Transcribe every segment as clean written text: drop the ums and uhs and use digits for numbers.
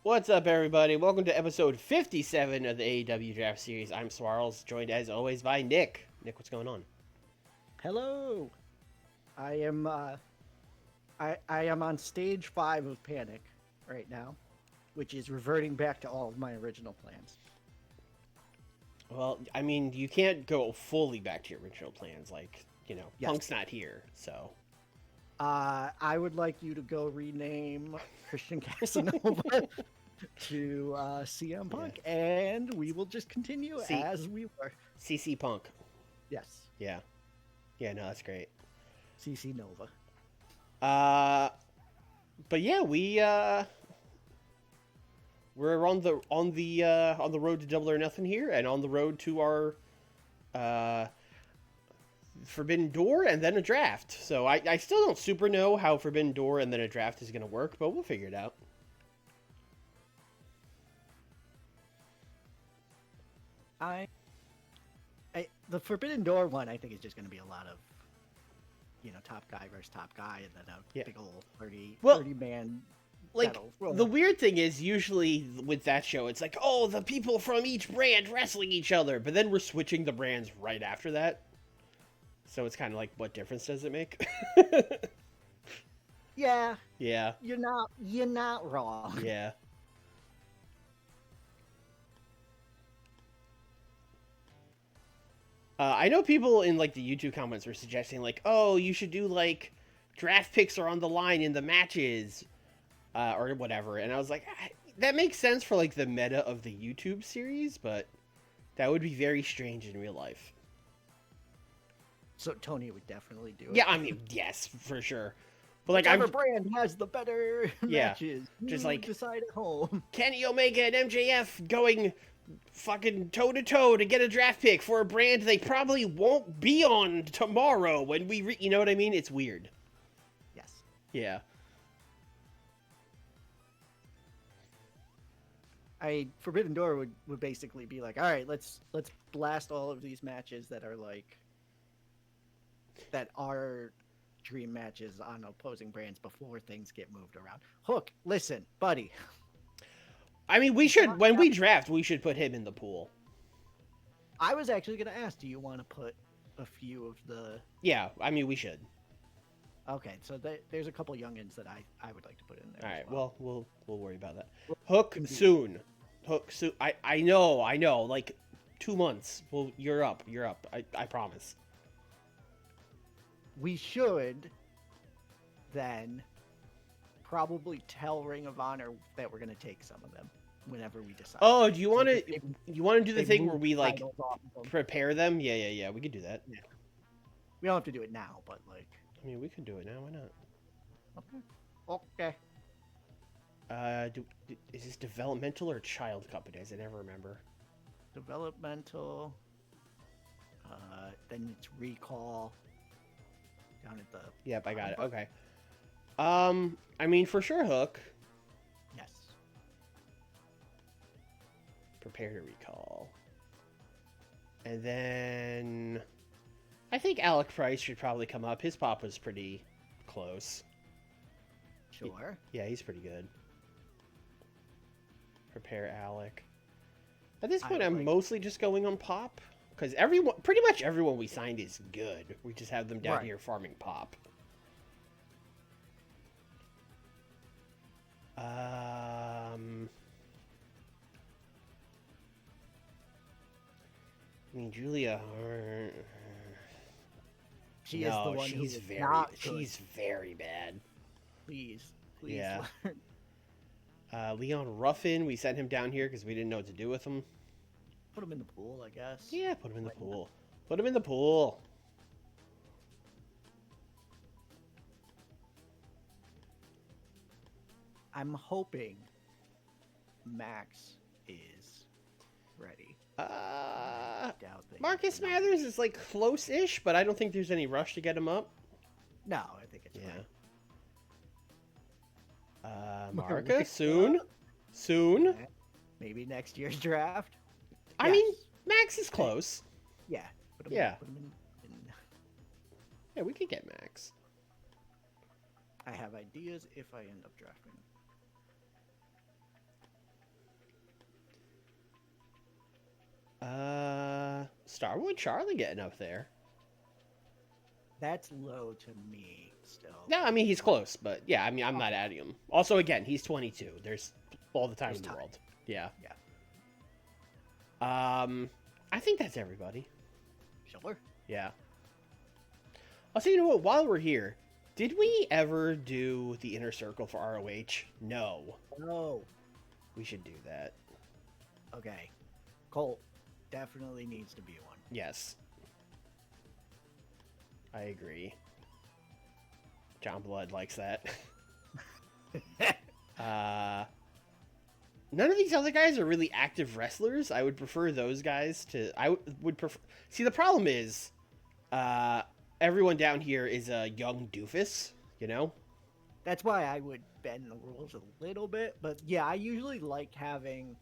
What's up, everybody? Welcome to episode 57 of the AEW Draft Series. I'm Swarls, joined as always by Nick. Nick, what's going on? Hello. I am I am on stage 5 of Panic right now, which is reverting back to all of my original plans. Well, I mean, you can't go fully back to your original plans. Yes. Punk's not here, so. I would like you to go rename Christian Casanova to CM Punk, and we will just continue as we were. CC Punk. Yes. Yeah. Yeah, no, that's great. CC Nova. But yeah, we're on the road to Double or Nothing here, and on the road to our Forbidden Door and then a draft. So I still don't super know how Forbidden Door and then a draft is going to work, but we'll figure it out. The Forbidden Door one, I think, is just going to be a lot of, top guy versus top guy, and then a big old 30 man. Like, the weird thing is, usually with that show, it's like, oh, the people from each brand wrestling each other, but then we're switching the brands right after that. So it's kind of like, what difference does it make? Yeah. Yeah. You're not wrong. Yeah. I know people in, like, the YouTube comments were suggesting, like, oh, you should do, like, draft picks are on the line in the matches, or whatever. And I was like, that makes sense for, like, the meta of the YouTube series, but that would be very strange in real life. So Tony would definitely do it. Yeah, I mean, yes, for sure. But, like, whichever brand has the better matches. Just, you like, decide at home. Kenny Omega and MJF going fucking toe-to-toe to get a draft pick for a brand they probably won't be on tomorrow when we you know what I mean? It's weird. Yes. Yeah. Forbidden Door would basically be like, all right, let's blast all of these matches that are dream matches on opposing brands before things get moved around. Hook, listen, buddy. I mean, when we draft, we should put him in the pool. I was actually going to ask, do you want to put a few of the... Yeah, I mean, we should. Okay, so there's a couple youngins that I would like to put in there. All right, well, we'll worry about that. Hook soon. I know, like 2 months. Well, you're up. I promise. We should then probably tell Ring of Honor that we're going to take some of them whenever we decide. Oh, do you want to do the thing where we, like, prepare them? Yeah, we could do that. Yeah. We don't have to do it now, but, like... I mean, we could do it now. Why not? Okay. Is this developmental or child companies? I never remember. Developmental. Then it's Recall. Down at the... Yep, I got it. Okay. I mean, for sure, Hook. Yes. Prepare to Recall. And then... I think Alec Price should probably come up. His pop was pretty close. Sure. Yeah, he's pretty good. Prepare Alec. At this point, I'm mostly just going on pop. Because pretty much everyone we signed is good. We just have them down here farming pop. I mean, Julia. She is the one she's who is not good. She's very bad. Please. Yeah. Leon Ruffin, we sent him down here because we didn't know what to do with him. Put him in the pool, I guess. Yeah, put him in the pool. Put him in the pool. I'm hoping Max is ready. Marcus Mathers is, like, close-ish, but I don't think there's any rush to get him up. No, I think it's Marcus, soon. Maybe next year's draft. I mean, Max is close. Yeah. Put him in. Yeah, we could get Max. I have ideas if I end up drafting. Starwood Charlie getting up there. That's low to me still. No, I mean, he's close, but yeah, I mean, I'm not adding him. Also, again, he's 22. There's all the time in the world. Yeah. Yeah. I think that's everybody. Sure. Yeah. Also, you know what? While we're here, did we ever do the Inner Circle for ROH? No. No. We should do that. Okay. Colt definitely needs to be one. Yes. I agree. John Blood likes that. None of these other guys are really active wrestlers. I would prefer those guys to... I would prefer... See, the problem is... everyone down here is a young doofus, you know? That's why I would bend the rules a little bit. But yeah, I usually like having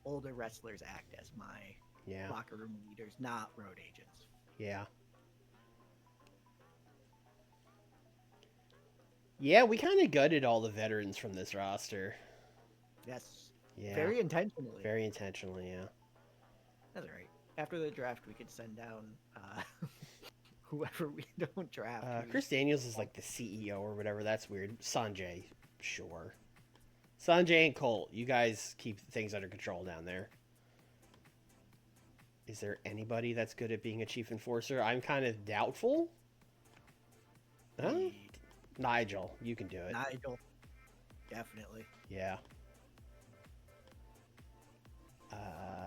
older wrestlers act as my locker room leaders, not road agents. Yeah. Yeah, we kind of gutted all the veterans from this roster. Yes. Yeah. Very intentionally. Very intentionally, yeah. That's all right. After the draft, we could send down whoever we don't draft. Chris Daniels is like the CEO or whatever. That's weird. Sanjay, sure. Sanjay and Colt, you guys keep things under control down there. Is there anybody that's good at being a chief enforcer? I'm kind of doubtful. Huh? Nigel, you can do it. Nigel, definitely. Yeah.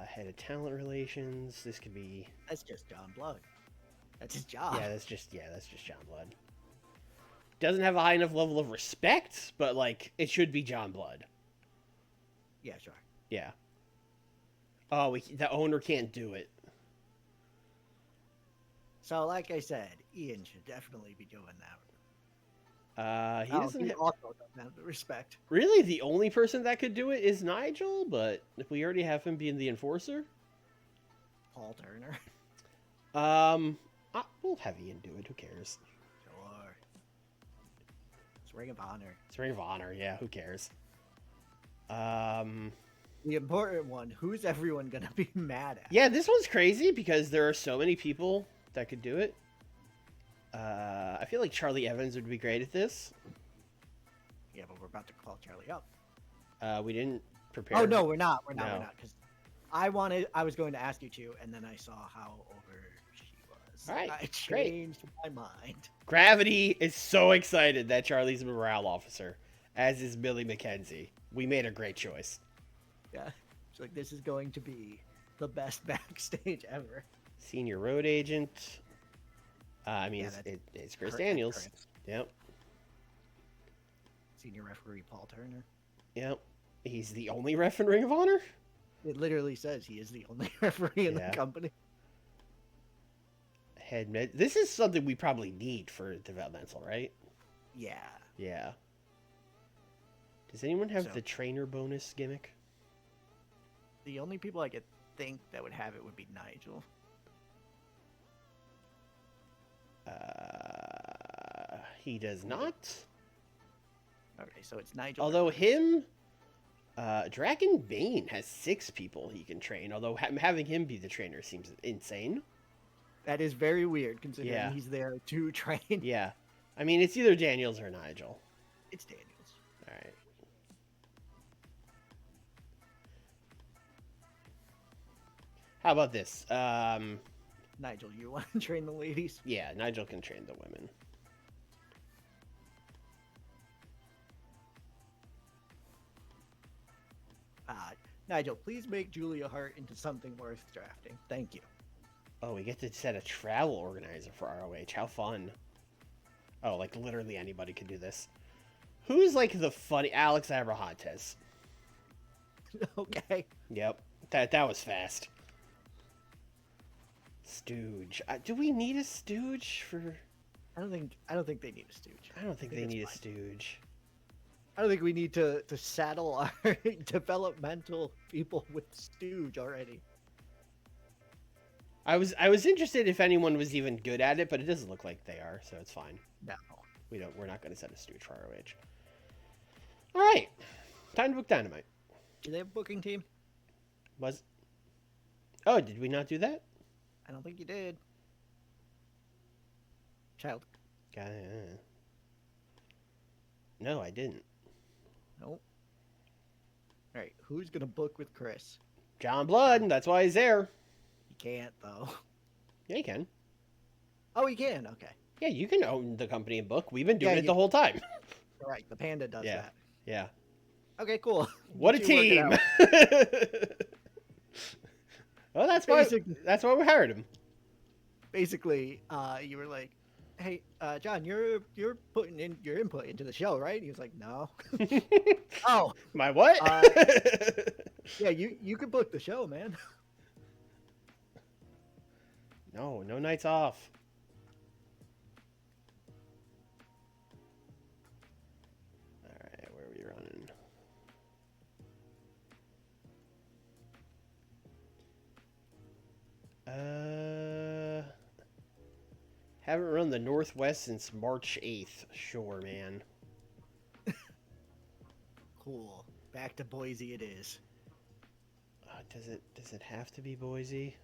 Head of talent relations. This could be. That's just John Blood. That's his job. Yeah, that's just John Blood. Doesn't have a high enough level of respect, but like it should be John Blood. Yeah, sure. Yeah. Oh, the owner can't do it. So, like I said, Ian should definitely be doing that. He doesn't also doesn't have the respect. Really, the only person that could do it is Nigel, but if we already have him being the enforcer, Paul Turner. We'll have Ian do it. Who cares? Sure. It's Ring of Honor. It's Ring of Honor. Yeah, who cares? The important one. Who's everyone gonna be mad at? Yeah, this one's crazy because there are so many people that could do it. I feel like Charlie Evans would be great at this. Yeah, but we're about to call Charlie up. We didn't prepare. Oh no, we're not. We're not. Because I was going to ask you to, and then I saw how over she was. All right, I changed my mind. Gravity is so excited that Charlie's a morale officer, as is Billy McKenzie. We made a great choice. Yeah, it's like this is going to be the best backstage ever. Senior road agent. It's Chris Daniels. Yep. Senior referee Paul Turner. Yep. He's the only ref in Ring of Honor? It literally says he is the only referee in the company. This is something we probably need for developmental, right? Yeah. Yeah. Does anyone have the trainer bonus gimmick? The only people I could think that would have it would be Nigel. He does not. Okay, so it's Nigel. Although him, Dragon Bane has 6 people he can train. Although having him be the trainer seems insane. That is very weird considering he's there to train. Yeah. I mean, it's either Daniels or Nigel. It's Daniels. All right. How about this? Nigel, you want to train the ladies? Yeah, Nigel can train the women. Nigel, please make Julia Hart into something worth drafting. Thank you. Oh, we get to set a travel organizer for ROH. How fun. Oh, like literally anybody could do this. Who's like the funny... Alex Abrahantes. Okay. Yep. That was fast. Stooge. Do we need a stooge for... I don't think they need a stooge. I don't think they need a stooge. I don't think we need to saddle our developmental people with stooge already. I was interested if anyone was even good at it, but it doesn't look like they are, so it's fine. No. We're not going to set a stooge for ROH. All right. Time to book Dynamite. Do they have a booking team? Oh, did we not do that? I don't think you did. Child. No, I didn't. Nope. All right, who's gonna book with Chris? John Blood, that's why he's there. You can't though. Yeah, you can. Oh, you can. Okay. Yeah, you can own the company and book. We've been doing Yeah, it the whole time. Right. The panda does Yeah. that. Yeah. Okay, cool. What a You two work it team! out. Well, that's why we hired him. Basically, you were like, "Hey, John, you're putting in your input into the show, right?" He was like, "No." Oh, My what? yeah, you could book the show, man. No nights off. All right, where are we running? Haven't run the Northwest since March 8th. Sure, man. Cool. Back to Boise it is. Does it have to be Boise?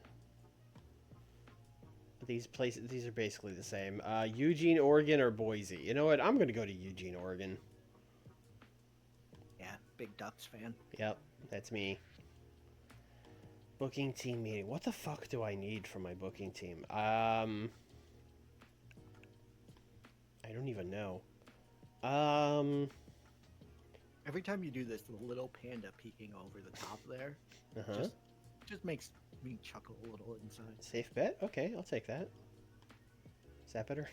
These are basically the same. Eugene, Oregon, or Boise. You know what? I'm gonna go to Eugene, Oregon. Yeah, big Ducks fan. Yep, that's me. Booking team meeting. What the fuck do I need for my booking team? I don't even know. Every time you do this, the little panda peeking over the top there just makes me chuckle a little inside. Safe bet? Okay, I'll take that. Is that better?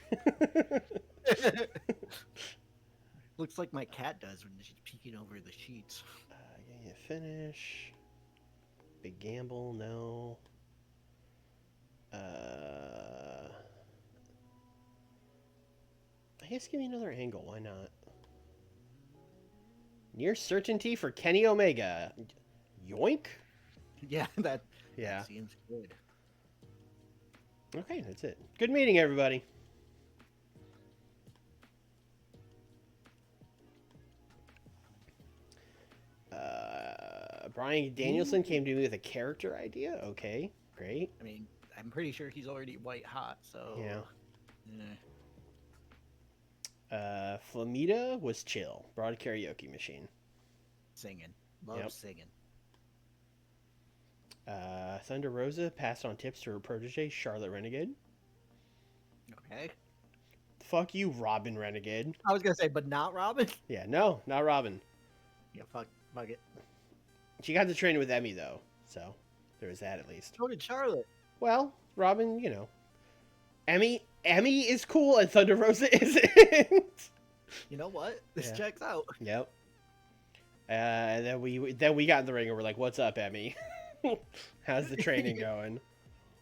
Looks like my cat does when she's peeking over the sheets. Yeah, finish. Big gamble, no. I guess give me another angle, why not? Near certainty for Kenny Omega. Yoink? Yeah, that Yeah. seems good. Okay, that's it. Good meeting, everybody. Brian Danielson came to me with a character idea. Okay, great. I mean, I'm pretty sure he's already white hot, so... Yeah. Eh. Flamita was chill. Brought a karaoke machine. Singing. Love singing. Thunder Rosa passed on tips to her protege, Charlotte Renegade. Okay. Fuck you, Robin Renegade. I was gonna say, but not Robin? Yeah, no, not Robin. Yeah, fuck it. She got to train with Emmy, though, so there was that at least. So did Charlotte. Well, Robin, you know. Emmy is cool and Thunder Rosa isn't. You know what? This checks out. Yep. And then we got in the ring and we're like, "What's up, Emmy? How's the training going?"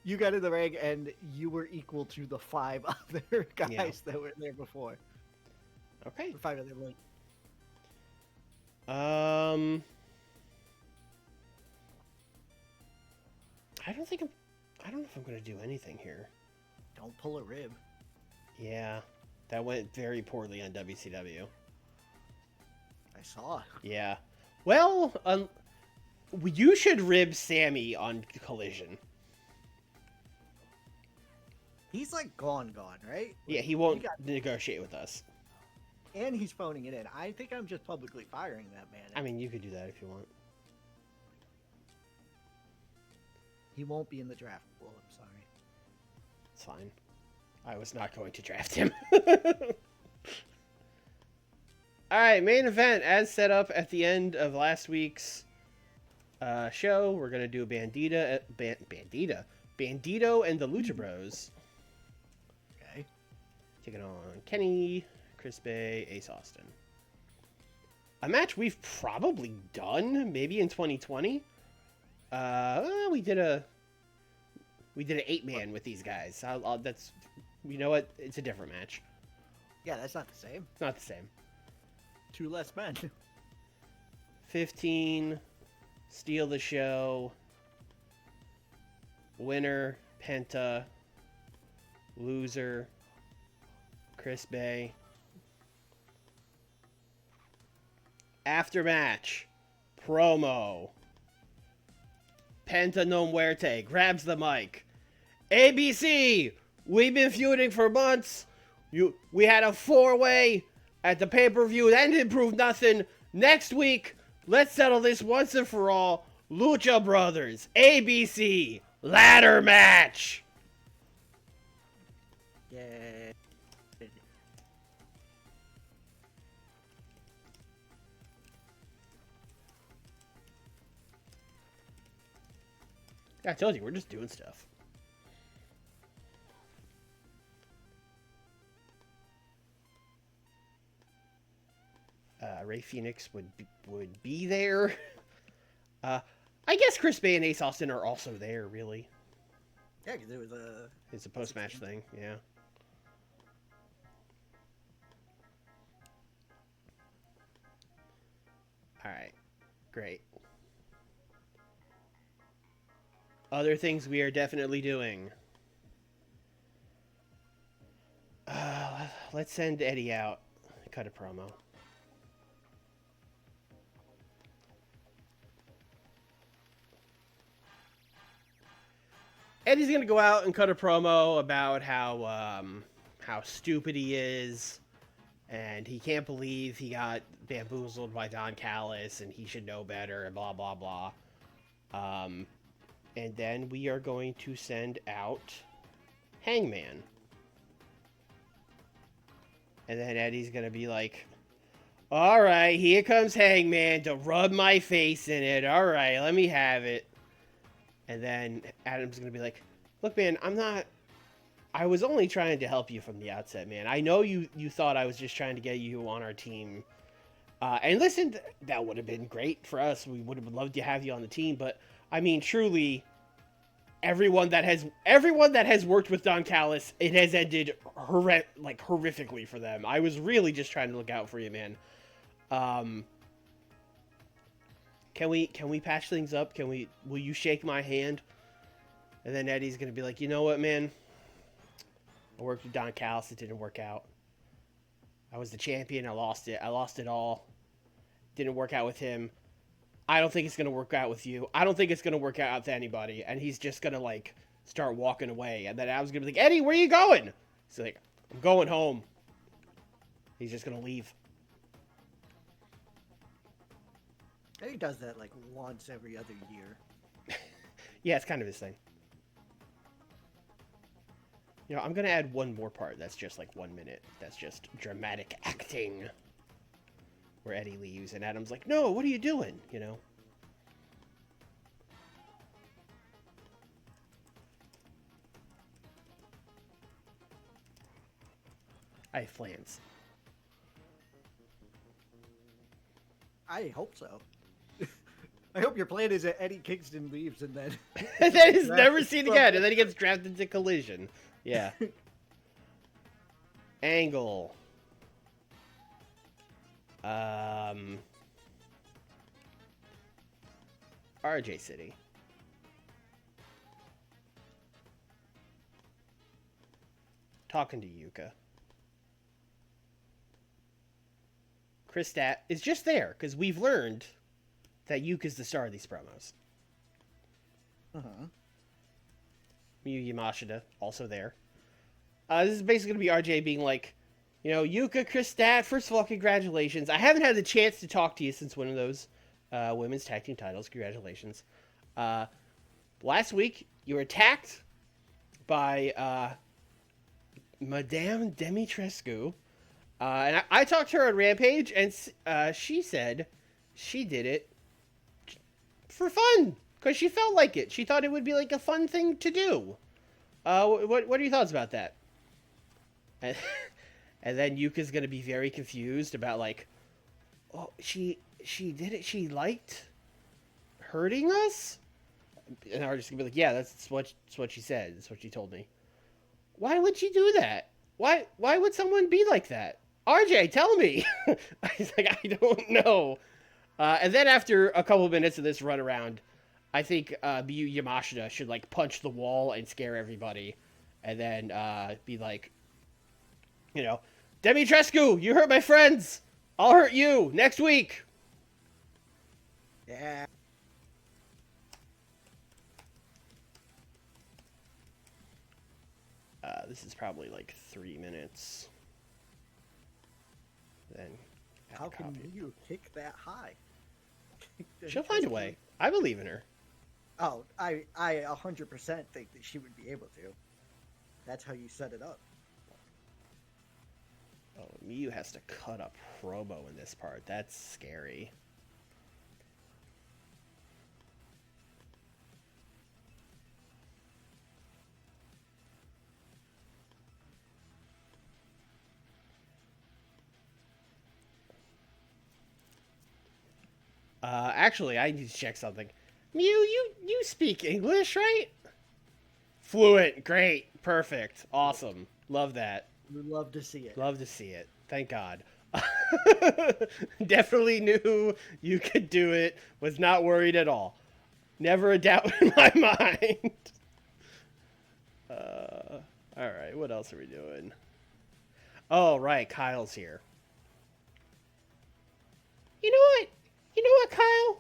You got in the ring and you were equal to the 5 other guys that were there before. Okay. The 5 other women. I don't know if I'm gonna do anything here. Don't pull a rib. Yeah, that went very poorly on WCW. I saw. Yeah. Well, you should rib Sammy on Collision. He's like gone, right? Yeah, he won't negotiate with us. And he's phoning it in. I think I'm just publicly firing that man. I mean, you could do that if you want. He won't be in the draft pool. I'm sorry. It's fine. I was not going to draft him. All right, main event as set up at the end of last week's show. We're gonna do a Bandito and the Lucha Bros. Okay. Taking on Kenny, Chris Bay, Ace Austin. A match we've probably done maybe in 2020. We did an 8-man with these guys. That's, you know what? It's a different match. Yeah, that's not the same. It's not the same. 2 less men. 15, steal the show. Winner, Penta. Loser, Chris Bay. After match, promo. Penta no muerte grabs the mic ABC, we've been feuding for months. We had a 4-way at the pay-per-view. That didn't prove nothing. Next week, let's settle this once and for all. Lucha Brothers, ABC, ladder match. Yeah. I told you, we're just doing stuff. Ray Phoenix would be there. I guess Chris Bay and Ace Austin are also there, really. Yeah, because it was a... It's a post-match thing, yeah. Alright, great. Other things we are definitely doing. Let's send Eddie out. Cut a promo. Eddie's gonna go out and cut a promo about how stupid he is, and he can't believe he got bamboozled by Don Callis, and he should know better, and blah blah blah. And then we are going to send out Hangman, and then Eddie's gonna be like, "All right, here comes Hangman to rub my face in it. All right, let me have it." And then Adam's going to be like, "Look, man, I was only trying to help you from the outset, man. I know you thought I was just trying to get you on our team. And listen, that would have been great for us. We would have loved to have you on the team. But, I mean, truly, everyone that has worked with Don Callis, it has ended horrifically for them. I was really just trying to look out for you, man. Can we patch things up? Will you shake my hand?" And then Eddie's gonna be like, "You know what, man? I worked with Don Callis. It didn't work out. I was the champion. I lost it. I lost it all. Didn't work out with him. I don't think it's gonna work out with you. I don't think it's gonna work out with anybody." And he's just gonna like start walking away. And then I was gonna be like, "Eddie, where are you going?" He's like, "I'm going home." He's just gonna leave. He does that like once every other year. Yeah, it's kind of his thing. You know, I'm going to add one more part that's just like 1 minute. That's just dramatic acting. Where Eddie leaves and Adam's like, "No, what are you doing?" You know? I have plans. I hope so. I hope your plan is that Eddie Kingston leaves and then... And then he's never seen again. And then he gets drafted into Collision. Yeah. Angle. RJ City. Talking to Yuka. Chris Stat is just there because we've learned that Yuka's the star of these promos. Miyu Yamashita also there. This is basically going to be RJ being like, you know, "Yuka, Chris Stat, first of all, congratulations. I haven't had the chance to talk to you since winning those women's tag team titles. Congratulations. Last week, you were attacked by Madame Dimitrescu. And I talked to her on Rampage, and she said she did it for fun, because she felt like it. She thought it would be like a fun thing to do. What are your thoughts about that?" And, and then Yuka's going to be very confused about like, "Oh, she did it. She liked hurting us?" And I'm just going to be like, "Yeah, that's what she said. That's what she told me." Why would she do that? Why would someone be like that? RJ, tell me. He's like, "I don't know." And then after a couple of minutes of this run around, I think Miyu Yamashita should like punch the wall and scare everybody, and then be like, you know, "Dimitrescu, you hurt my friends. I'll hurt you next week." Yeah. This is probably like 3 minutes. Then How can you kick that high? She'll find a way. I believe in her. Oh, I 100% think that she would be able to. That's how you set it up. Oh, Miyu has to cut a promo in this part. That's scary. Actually, I need to check something. Miyu, you speak English, right? Fluent. Great. Perfect. Awesome. Love that. We'd love to see it. Love to see it. Thank God. Definitely knew you could do it. Was not worried at all. Never a doubt in my mind. Alright, what else are we doing? Oh, right. Kyle's here. You know what? You know what, Kyle?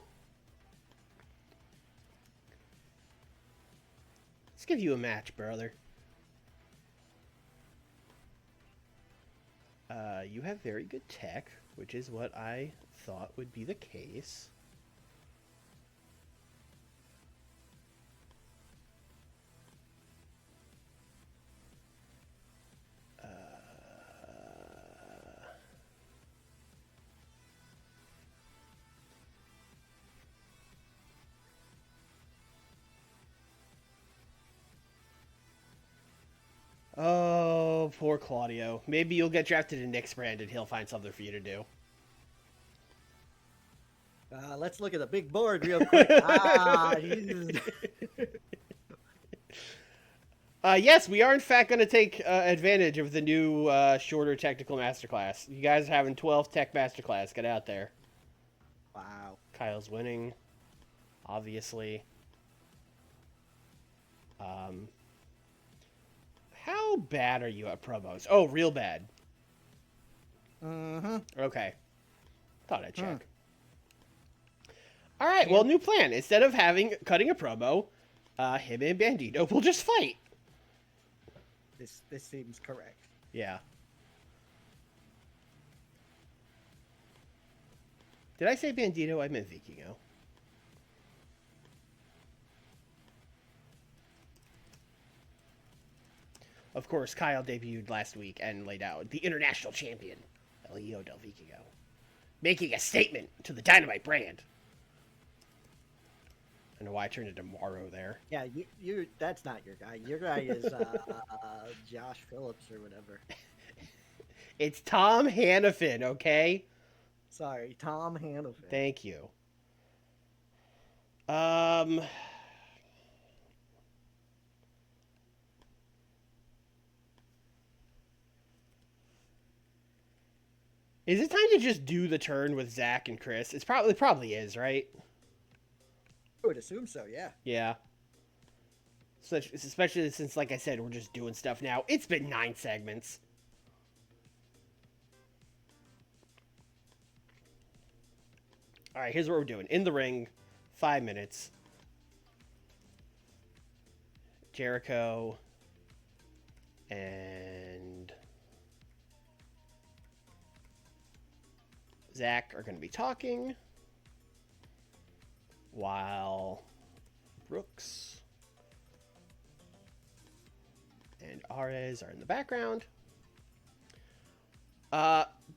Let's give you a match, brother. You have very good tech, which is what I thought would be the case. Oh, poor Claudio. Maybe you'll get drafted in Nick's brand and he'll find something for you to do. Let's look at the big board real quick. Yes, we are in fact going to take advantage of the new shorter technical masterclass. You guys are having 12 tech masterclass. Get out there. Wow. Kyle's winning, obviously. How bad are you at promos? Oh, real bad. Mm-hmm. Okay. Thought I'd check. All right, well, new plan. Instead of cutting a promo, him and Bandito will just fight. This seems correct. Yeah. Did I say Bandito? I meant Vikingo. Of course, Kyle debuted last week and laid out the international champion, Elio Del Vikingo, making a statement to the Dynamite brand. I know why I turned into Morrow there. Yeah, you that's not your guy. Your guy is Josh Phillips or whatever. It's Tom Hannafin, okay? Sorry, Tom Hannafin. Thank you. Is it time to just do the turn with Zach and Chris? It probably is, right? I would assume so, yeah. Yeah. Especially since, like I said, we're just doing stuff now. It's been 9 segments. All right, here's what we're doing. In the ring, 5 minutes. Jericho and Zach are going to be talking while Brooks and Ares are in the background.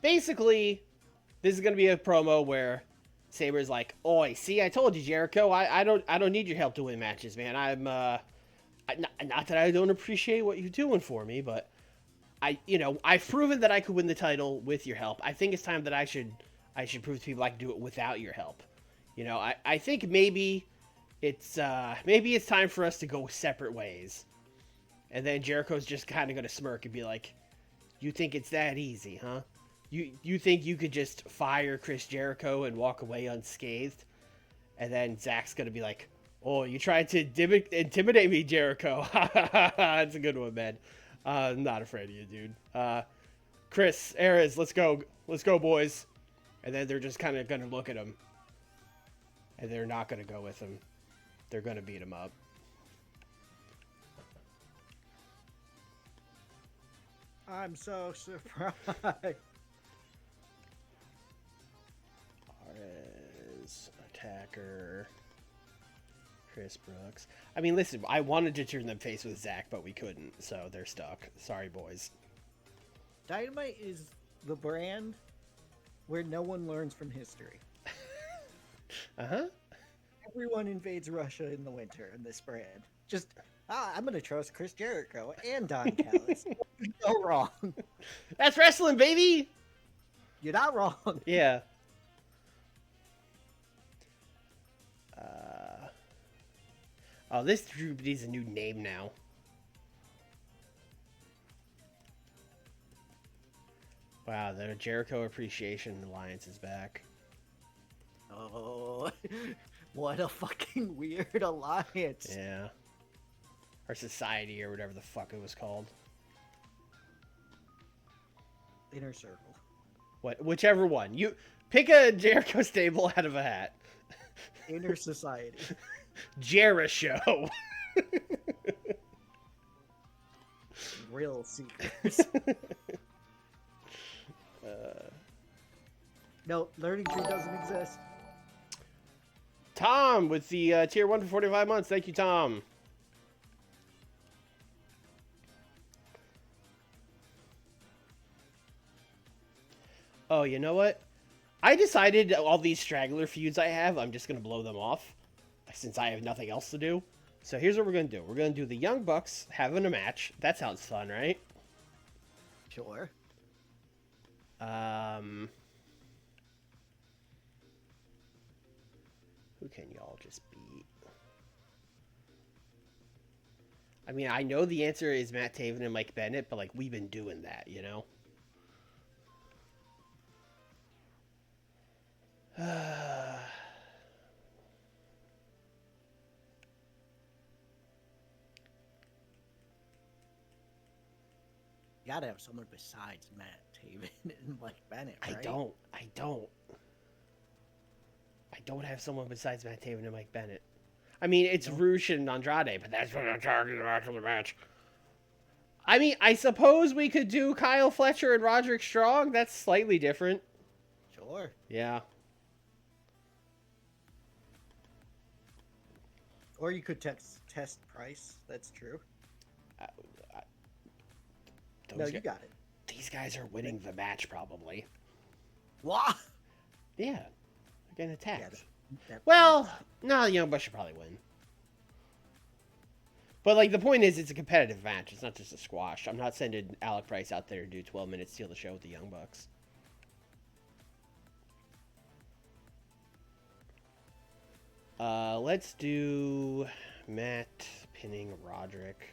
Basically, this is going to be a promo where Saber's like, "Oi, see, I told you, Jericho. I don't need your help to win matches, man. Not that I don't appreciate what you're doing for me, but I've proven that I could win the title with your help. I think it's time that I should prove to people I can do it without your help. I think maybe it's time for us to go separate ways." And then Jericho's just kind of going to smirk and be like, "You think it's that easy, huh? You think you could just fire Chris Jericho and walk away unscathed?" And then Zach's going to be like, "Oh, you tried to intimidate me, Jericho." That's a good one, man. I'm not afraid of you, dude. Chris, Ares, let's go, boys. And then they're just kind of going to look at him. And they're not going to go with him. They're going to beat him up. I'm so surprised. Arez, attacker, Chris Brooks. I mean, listen, I wanted to turn them face with Zach, but we couldn't, so they're stuck. Sorry, boys. Dynamite is the brand where no one learns from history. Uh-huh. Everyone invades Russia in the winter in this brand. Just, I'm going to trust Chris Jericho and Don Callis. No wrong. That's wrestling, baby! You're not wrong. Yeah. Oh, this group needs a new name now. Wow, the Jericho Appreciation Alliance is back. Oh, what a fucking weird alliance. Yeah. Or Society, or whatever the fuck it was called. Inner Circle. Whichever one. You pick a Jericho stable out of a hat. Inner Society. Jericho. Real Seekers. No, Learning Tree doesn't exist. Tom with the tier 1 for 45 months. Thank you, Tom. Oh, you know what? I decided all these straggler feuds I have, I'm just going to blow them off since I have nothing else to do. So here's what we're going to do. We're going to do the Young Bucks having a match. That sounds fun, right? Sure. Who can y'all just beat? I mean, I know the answer is Matt Taven and Mike Bennett, but, like, we've been doing that, you know? You gotta have someone besides Matt Taven and Mike Bennett, right? I don't have someone besides Matt Taven and Mike Bennett. I mean, it's Roosh and Andrade, but that's what I'm talking about for the match. I mean, I suppose we could do Kyle Fletcher and Roderick Strong. That's slightly different. Sure. Yeah. Or you could test Price. That's true. No, you got it. These guys are winning the match, probably. What? Yeah. They're getting attacked. Yeah, Well, no, the Young Bucks should probably win. But, like, the point is, it's a competitive match. It's not just a squash. I'm not sending Alec Price out there to do 12 minutes, steal the show with the Young Bucks. Let's do Matt pinning Roderick.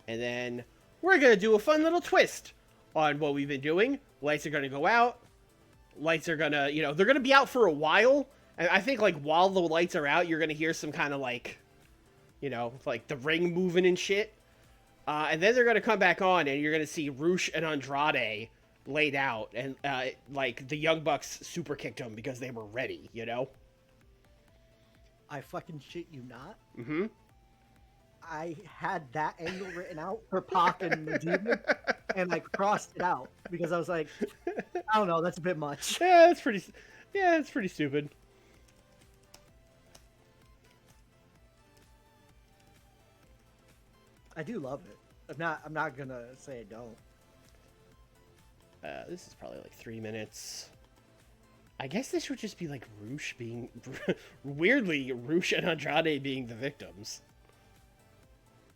And then we're going to do a fun little twist on what we've been doing. Lights are going to go out. Lights are going to, you know, they're going to be out for a while. And I think, like, while the lights are out, you're going to hear some kind of, like, you know, like the ring moving and shit. And then they're going to come back on, and you're going to see Roosh and Andrade laid out. And, like, the Young Bucks super kicked them because they were ready, you know? I fucking shit you not. Mm-hmm. I had that angle written out for Pac and the Demon, and I crossed it out because I was like, I don't know, that's a bit much. Yeah, that's pretty stupid. I do love it. I'm not gonna say I don't. This is probably like 3 minutes. I guess this would just be like Roosh being... Weirdly, Roosh and Andrade being the victims.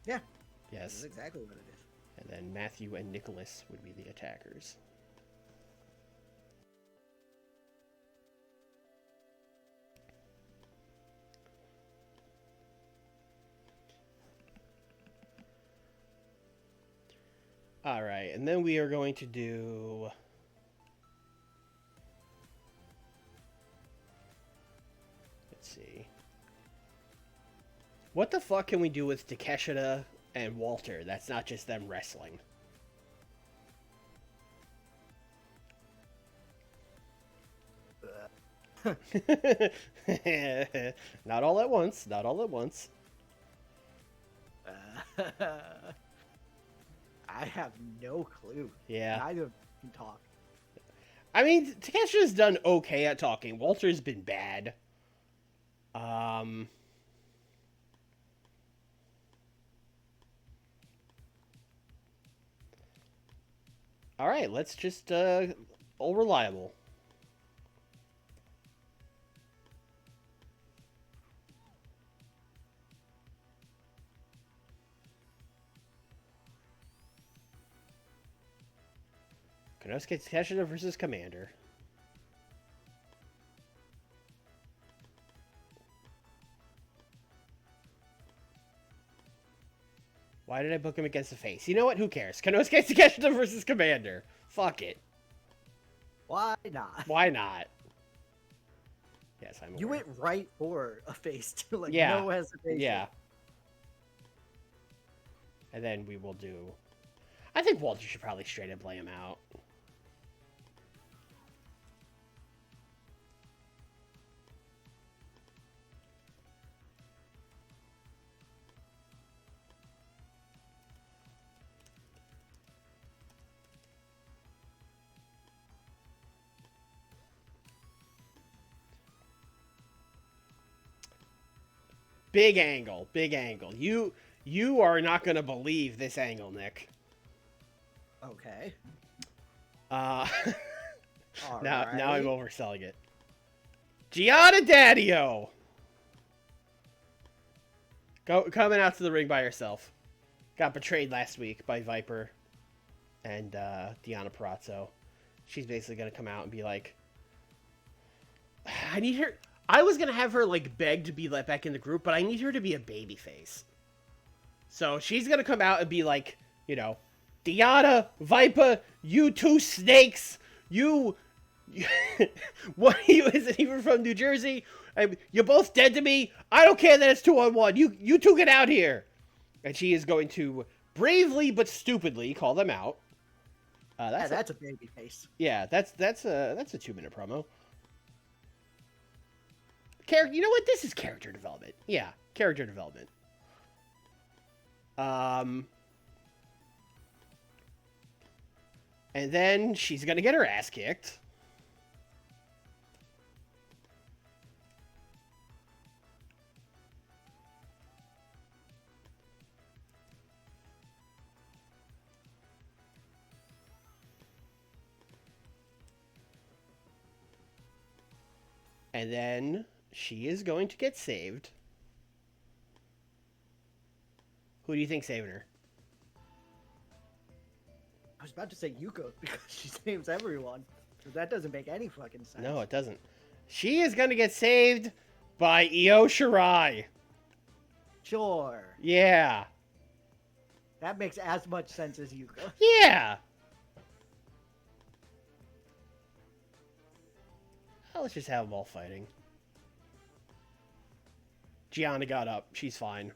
Yeah. Yes. That's exactly what it is. And then Matthew and Nicholas would be the attackers. All right, and then we are going to do... Let's see. What the fuck can we do with Takeshita and Walter? That's not just them wrestling. Not all at once. Not all at once. I have no clue. Yeah. Neither of them can talk. I mean, Takesha's done okay at talking. Walter's been bad. All right, let's just all reliable. Konosuke Takeshita versus Commander. Why did I book him against the face? You know what? Who cares? Konosuke Takeshita versus Commander. Fuck it. Why not? Why not? Yes, I'm aware. You went right for a face too, like Yeah. no hesitation. Yeah. And then we will do... I think Walter should probably straight up lay him out. Big angle, big angle. You are not going to believe this angle, Nick. Okay. Now Alright. I'm overselling it. Gianna Daddio! Coming out to the ring by herself. Got betrayed last week by Viper and Deonna Purrazzo. She's basically going to come out and be like, I need her... I was going to have her, like, beg to be let back in the group, but I need her to be a babyface. So she's going to come out and be like, you know, Deonna, Viper, you two snakes, what are you, is it even from New Jersey? You're both dead to me. I don't care that it's 2-on-1. You two get out here. And she is going to bravely but stupidly call them out. That's a baby face. Yeah, that's a 2-minute promo. You know what? This is character development. Yeah, character development. And then she's gonna get her ass kicked. And then she is going to get saved. Who do you think saving her? I was about to say Yuko because she saves everyone. But that doesn't make any fucking sense. No, it doesn't. She is going to get saved by Io Shirai. Sure. Yeah. That makes as much sense as Yuko. Yeah. Oh, let's just have them all fighting. Gianna got up. She's fine.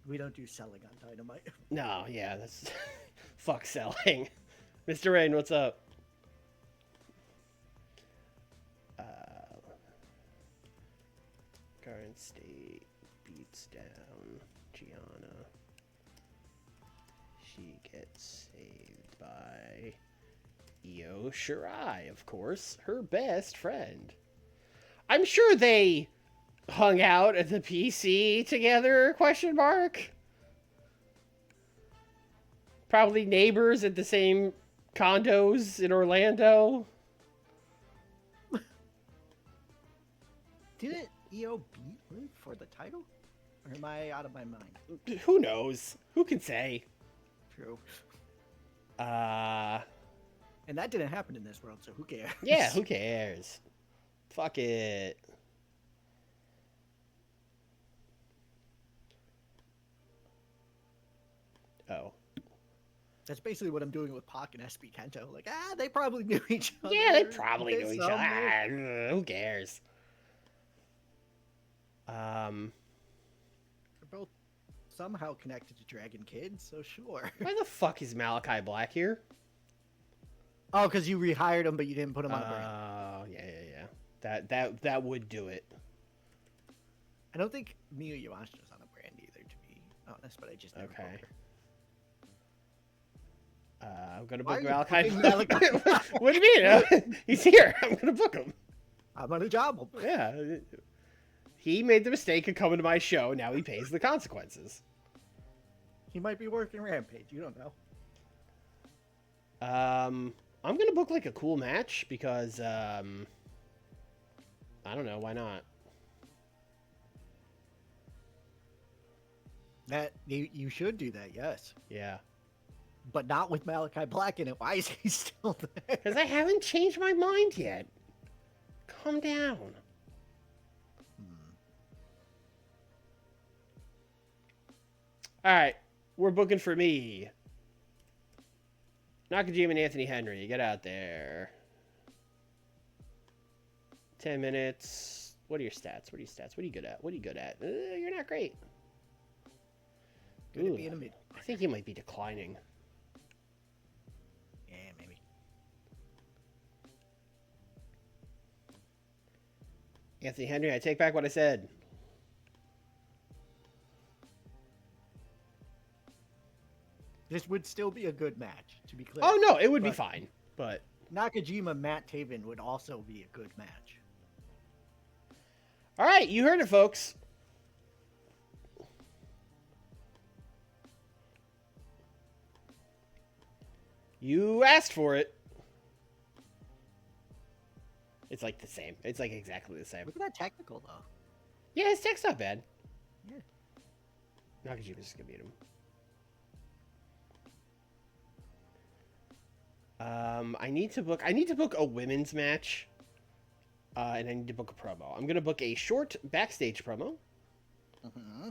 We don't do selling on Dynamite. No, yeah, that's... Fuck selling. Mr. Rain, what's up? Current state beats down Gianna. She gets saved by Io Shirai, of course, her best friend. I'm sure they hung out at the PC together, question mark? Probably neighbors at the same condos in Orlando. Didn't Io beat Liv for the title? Or am I out of my mind? Who knows? Who can say? True. Uh... And that didn't happen in this world, so who cares? Yeah, who cares? Fuck it. Oh. That's basically what I'm doing with Pac and SB Kento. Like, they probably knew each other. Yeah, they probably They knew each some other. knew. Who cares? They're both somehow connected to Dragon Kid, so sure. Why the fuck is Malachi Black here? Oh, because you rehired him, but you didn't put him on a brand. Oh, yeah. That would do it. I don't think Miyu Yamashita's on a brand either, to be honest, but I just never Okay. booked her. I'm gonna Why book are you Malachi. booking Malachi? What do you mean? He's here. I'm gonna book him. I'm on a job. Yeah. He made the mistake of coming to my show. Now he pays the consequences. He might be working Rampage. You don't know. I'm gonna book like a cool match because I don't know, why not? That you should do that, yes. Yeah. But not with Malachi Black in it. Why is he still there? Because I haven't changed my mind yet. Calm down. Alright, we're booking for me. Nakajima and Anthony Henry, get out there. 10 minutes. What are your stats? What are you good at? What are you good at? You're not great. Good at being a mid. I think he might be declining. Yeah, maybe. Anthony Henry, I take back what I said. This would still be a good match, to be clear. Oh, no, it would be fine, but... Nakajima, Matt Taven would also be a good match. All right, you heard it, folks. You asked for it. It's like the same. It's like exactly the same. Look at that technical, though. Yeah, his tech's not bad. Yeah. Nakajima's just gonna beat him. I need to book a women's match. And I need to book a promo. I'm gonna book a short backstage promo. Mm-hmm.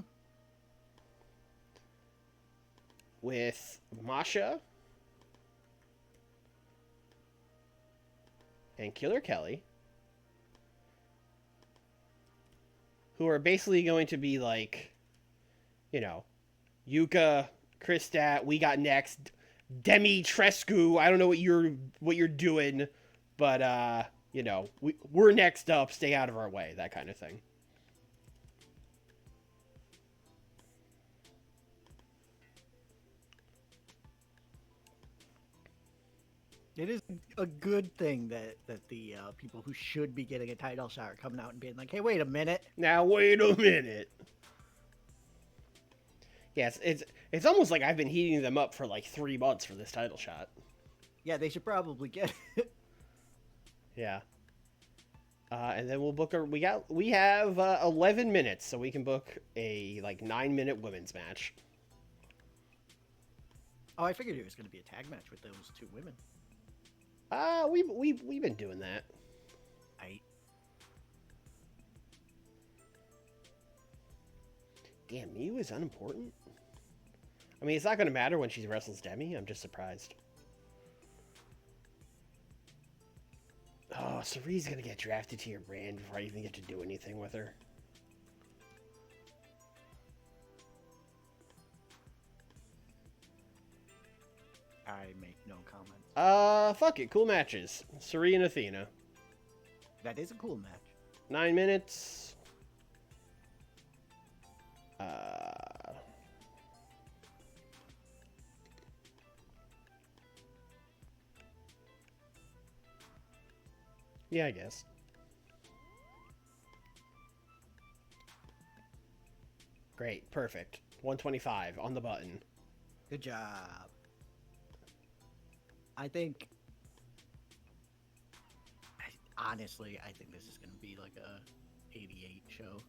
With Masha and Killer Kelly, who are basically going to be like, you know, Yuka, Kristat, we got next, Demi Trescu. I don't know what you're doing, but you know, we're next up. Stay out of our way. That kind of thing. It is a good thing that the people who should be getting a title shot are coming out and being like, hey, wait a minute. Now, wait a minute. Yes, it's almost like I've been heating them up for like 3 months for this title shot. Yeah, they should probably get it. Yeah. And then we'll book we have 11 minutes, so we can book a like 9-minute women's match. Oh, I figured it was going to be a tag match with those two women. We've been doing that. Damn, Miyu is unimportant. I mean, it's not going to matter when she wrestles Demi. I'm just surprised. Oh, Sarie's going to get drafted to your brand before I even get to do anything with her. I make no comment. Fuck it. Cool matches. Sarie and Athena. That is a cool match. 9 minutes. Yeah, I guess. Great. Perfect. 125 on the button. Good job. Honestly, I think this is going to be like a 88 show.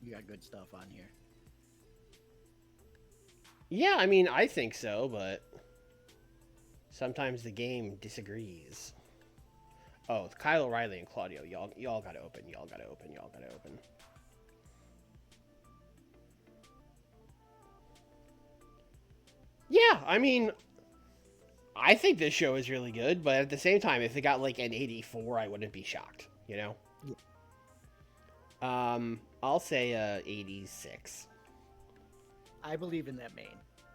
You got good stuff on here. Yeah, I mean, I think so, but sometimes the game disagrees. Oh, Kyle O'Reilly and Claudio, y'all gotta open. Y'all gotta open. Yeah, I mean, I think this show is really good, but at the same time, if it got like an 84, I wouldn't be shocked, you know? Yeah. I'll say 86. I believe in that main.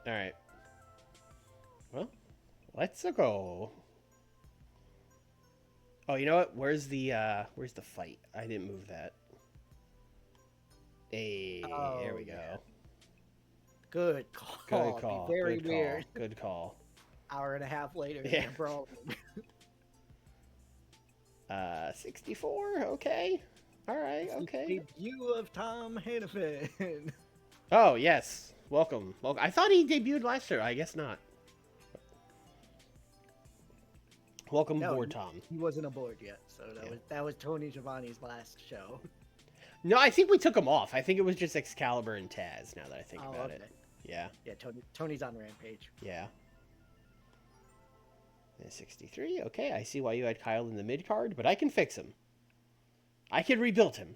All right. Well, Let's go. Oh, you know what? Where's the fight? I didn't move that. Hey, there we go. Yeah. Good call. Good call. Be very Good weird. call. Good call. Hour and a half later, Yeah. bro. 64. Okay. All right. Okay. Debut of Tom Hannafin. Oh yes. Welcome. Well, I thought he debuted last year. I guess not. Welcome aboard, Tom. He wasn't aboard yet, so Yeah. that was Tony Giovanni's last show. No, I think we took him off. I think it was just Excalibur and Taz. Now that I think about it. Yeah. Yeah, Tony's on Rampage. Yeah. 63. Okay, I see why you had Kyle in the mid card, but I can fix him. I can rebuild him.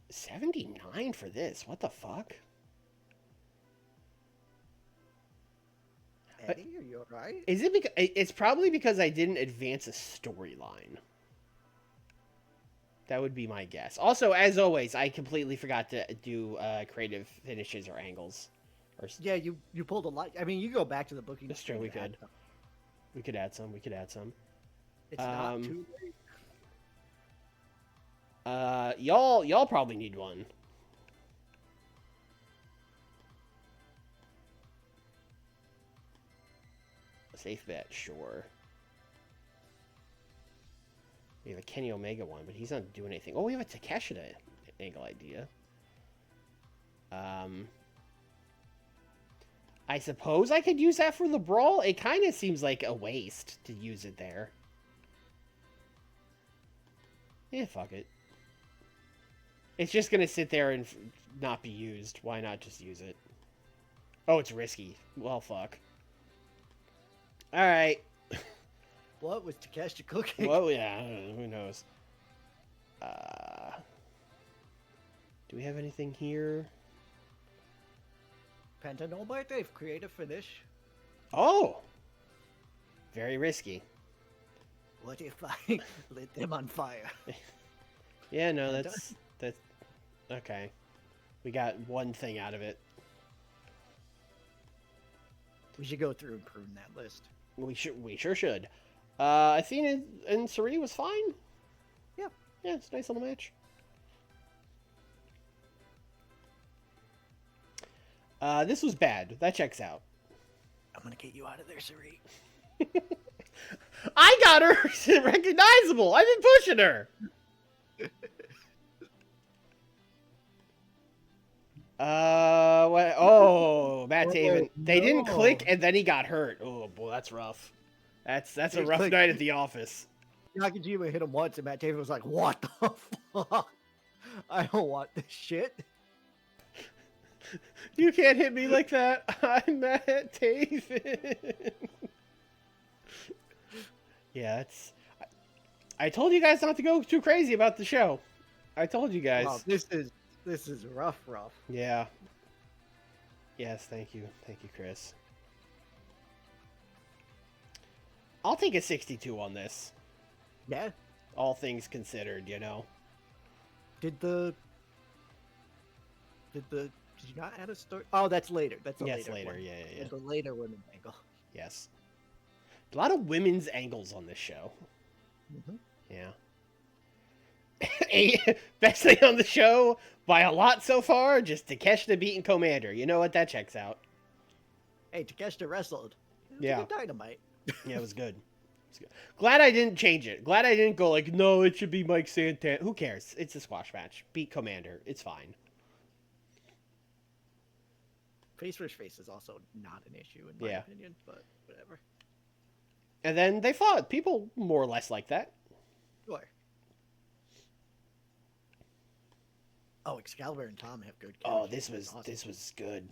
79 for this. What the fuck? Eddie, are you alright? Is it because it's probably because I didn't advance a storyline? That would be my guess. Also, as always, I completely forgot to do creative finishes or angles. Yeah, you pulled a lot. I mean, you go back to the booking. That's true. We could. We could add some. We could add some. It's not too late. Y'all probably need one. A safe bet, sure. We have a Kenny Omega one, but he's not doing anything. Oh, we have a Takeshita angle idea. I suppose I could use that for the brawl. It kind of seems like a waste to use it there. Yeah, fuck it. It's just gonna sit there and not be used. Why not just use it? Oh, it's risky. Well, fuck. Alright. What was Takeshita cooking? Well, yeah, who knows. Do we have anything here? Penta no birthday, creative finish. Oh! Very risky. What if I lit them on fire? Yeah, no, that's okay. We got one thing out of it. We should go through and prune that list. We sure should. Athena and Sari was fine. Yeah. Yeah, it's a nice little match. This was bad. That checks out. I'm gonna get you out of there, Sari. I got her recognizable. I've been pushing her. What? Oh, Matt Taven. They didn't click, and then he got hurt. Oh boy, that's rough. That's a rough night at the office. Nakajima hit him once, and Matt Taven was like, "What the fuck? I don't want this shit." You can't hit me like that. I'm Matt Taven. Yeah, it's. I told you guys not to go too crazy about the show. I told you guys. Wow, this is rough. Yeah. Yes, thank you, Chris. I'll take a 62 on this. Yeah. All things considered, you know. Did you not add a story? Oh, that's later. That's a later. Later. One. Yeah. The later women's angle. Yes. A lot of women's angles on this show. Mm-hmm. Yeah. Best thing on the show by a lot so far, just Takeshita beating Commander. You know what? That checks out. Hey, Takeshita wrestled. It was Yeah. a good Dynamite. Yeah, it was good. Glad I didn't change it. Glad I didn't go like, no, it should be Mike Santana. Who cares? It's a squash match. Beat Commander. It's fine. Face versus face is also not an issue in my opinion, but whatever. And then they fought. People more or less like that. Sure. Oh, Excalibur and Tom have good. Oh, this was good.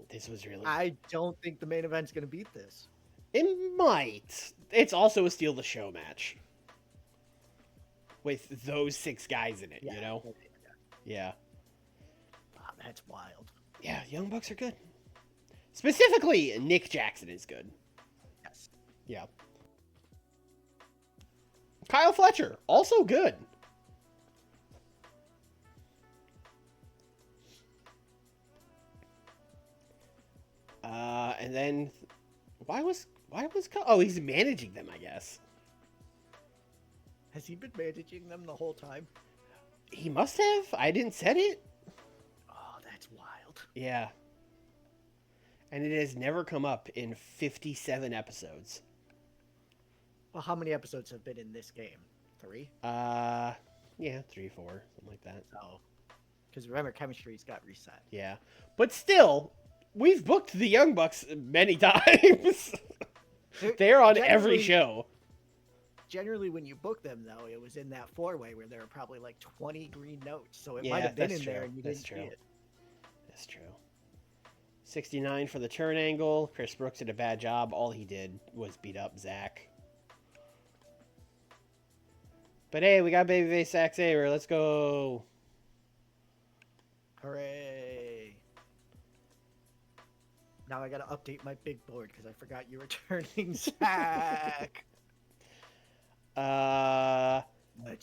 This was really. I don't think the main event's gonna beat this. It might. It's also a steal the show match with those 6 guys in it. You know. Yeah. Wow, that's wild. Yeah, Young Bucks are good. Specifically, Nick Jackson is good. Yes. Yeah. Kyle Fletcher, also good. And then oh, he's managing them, I guess. Has he been managing them the whole time? He must have. I didn't set it. Oh, that's wild. Yeah. And it has never come up in 57 episodes. Well, how many episodes have been in this game? 3? Yeah, 3, 4, something like that. Oh. Because remember, chemistry's got reset. Yeah. But still, we've booked the Young Bucks many times. They're on every show. Generally, when you book them, though, it was in that 4-way where there were probably like 20 green notes. So it might have been in there and you didn't see it. That's true. 69 for the turn angle. Chris Brooks did a bad job. All he did was beat up Zach. But hey, we got Babyface Zack Sabre. Let's go. Hooray. Now I gotta update my big board because I forgot you were turning Zach.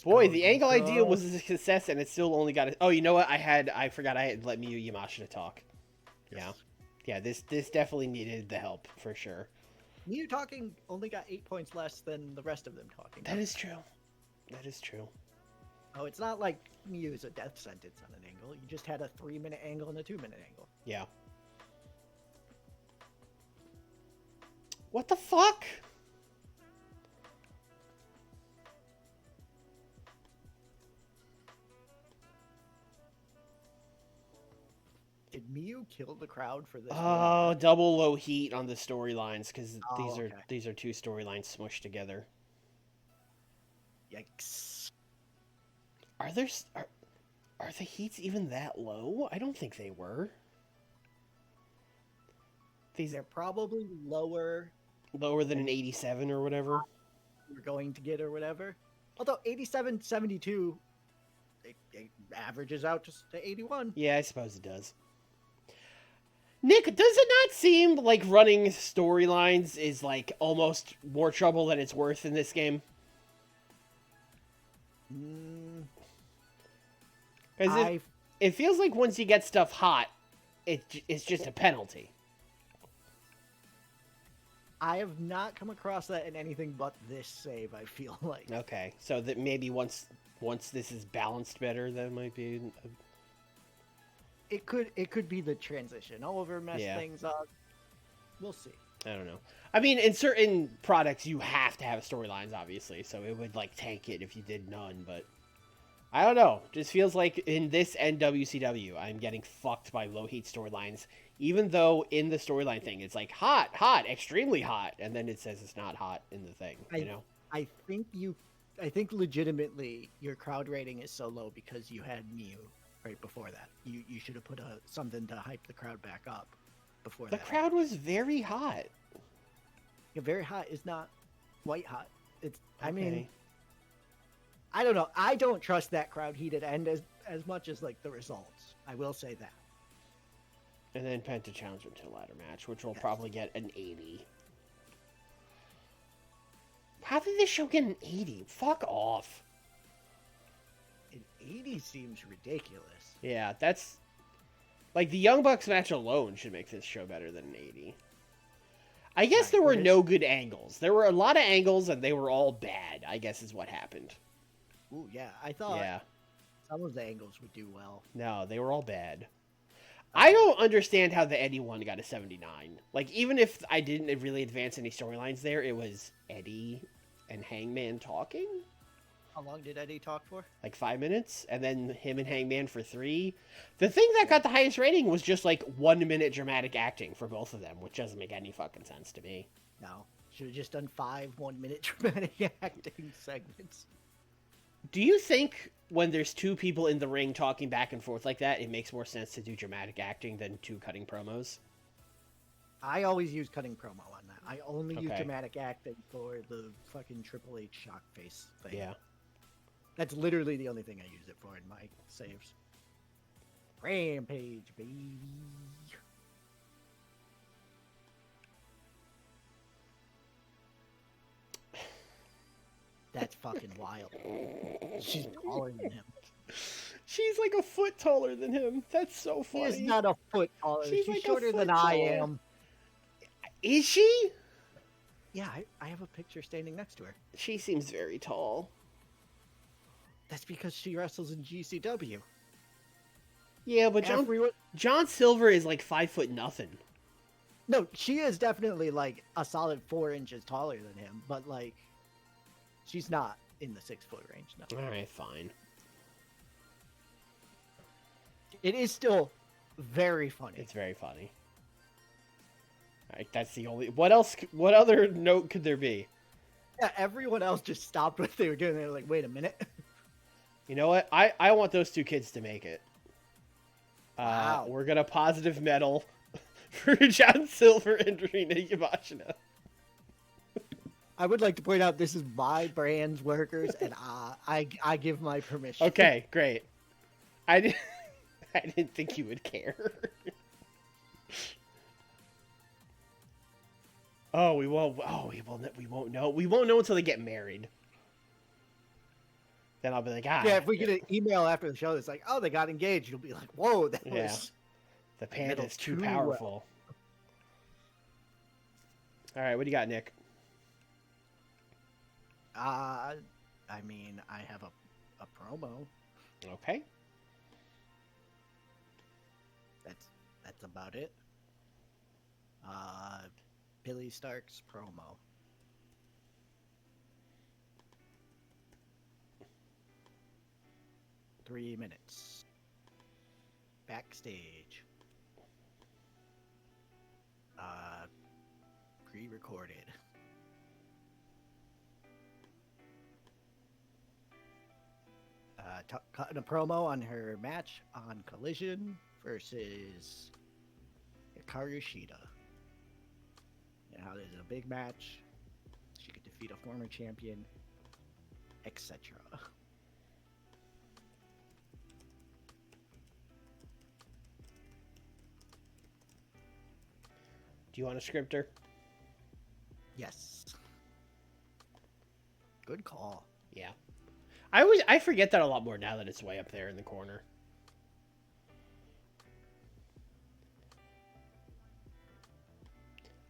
Boy, the angle idea was a success, and it still only got it. Oh, you know what? I forgot I had let Miyu Yamashita talk. Yeah. Yeah, this definitely needed the help, for sure. Miyu talking only got 8 points less than the rest of them talking. That is true. That is true. Oh, it's not like Miyu's a death sentence on an angle. You just had a 3-minute angle and a 2-minute angle. Yeah. What the fuck? Did Miyu kill the crowd for this? Oh, double low heat on the storylines because okay. these are two storylines smushed together. Yikes! Are the heats even that low? I don't think they were. They're probably lower than an 87 or whatever. We're going to get or whatever. Although 87, 72, it averages out just to 81. Yeah, I suppose it does. Nick, does it not seem like running storylines is like almost more trouble than it's worth in this game? Because it feels like once you get stuff hot, it's just a penalty. I have not come across that in anything but this save, I feel like. Okay, so that maybe once this is balanced better, that might be... It could be the transition. Over mess things up. We'll see. I don't know. I mean, in certain products, you have to have storylines, obviously, so it would, like, tank it if you did none, but... I don't know. Just feels like in this and WCW, I'm getting fucked by low heat storylines, even though in the storyline thing, it's like hot, extremely hot, and then it says it's not hot in the thing, you know? I think legitimately your crowd rating is so low because you had Miyu right before that. You should have put something to hype the crowd back up before that. The crowd was very hot. Yeah, very hot is not white hot. It's Okay. I mean, I don't know. I don't trust that crowd heated end as much as like the results. I will say that. And then Penta challenged him to a ladder match, which will probably get an 80. How did this show get an 80? Fuck off. An 80 seems ridiculous. Yeah, that's... Like, the Young Bucks match alone should make this show better than an 80. I guess there were no good angles. There were a lot of angles, and they were all bad, I guess is what happened. Ooh, yeah. I thought some of the angles would do well. No, they were all bad. I don't understand how the Eddie one got a 79. Like, even if I didn't really advance any storylines there, it was Eddie and Hangman talking. How long did Eddie talk for? Like 5 minutes, and then him and Hangman for 3. The thing that got the highest rating was just like 1 minute dramatic acting for both of them, which doesn't make any fucking sense to me. No. Should have just done 5 1-minute dramatic acting segments. Do you think when there's two people in the ring talking back and forth like that, it makes more sense to do dramatic acting than 2 cutting promos? I always use cutting promo on that. I only use dramatic acting for the fucking Triple H shock face thing. Yeah. That's literally the only thing I use it for in my saves. Rampage, baby. That's fucking wild. She's taller than him. She's like a foot taller than him. That's so funny. She's not a foot taller. She's like shorter than I am. Is she? Yeah, I have a picture standing next to her. She seems very tall. That's because she wrestles in GCW. Yeah, but John Silver is like 5 foot nothing. No, she is definitely like a solid 4 inches taller than him, but like, she's not in the 6-foot range. No. All right, fine. It is still very funny. It's very funny. All right, that's the only. What else? What other note could there be? Yeah, everyone else just stopped what they were doing. They were like, "Wait a minute." You know what? I want those 2 kids to make it. Wow. We're gonna positive medal for John Silver and Rina Yamashita. I would like to point out this is my brand's workers, and I give my permission. Okay, great. I didn't think you would care. We won't. We won't know. We won't know until they get married. Then I'll be like, Yeah, if we get an email after the show that's like, "Oh, they got engaged," you'll be like, "Whoa, that Yeah. was The panda is too powerful." All right, what do you got, Nick? I mean, I have a promo. Okay. That's about it. Billy Stark's promo. Three minutes. Backstage. Pre-recorded. Cutting a promo on her match on Collision versus Hikaru Shida. And how there's a big match. She could defeat a former champion, etc. Do you want a scripter? Yes. Good call. Yeah. I forget that a lot more now that it's way up there in the corner.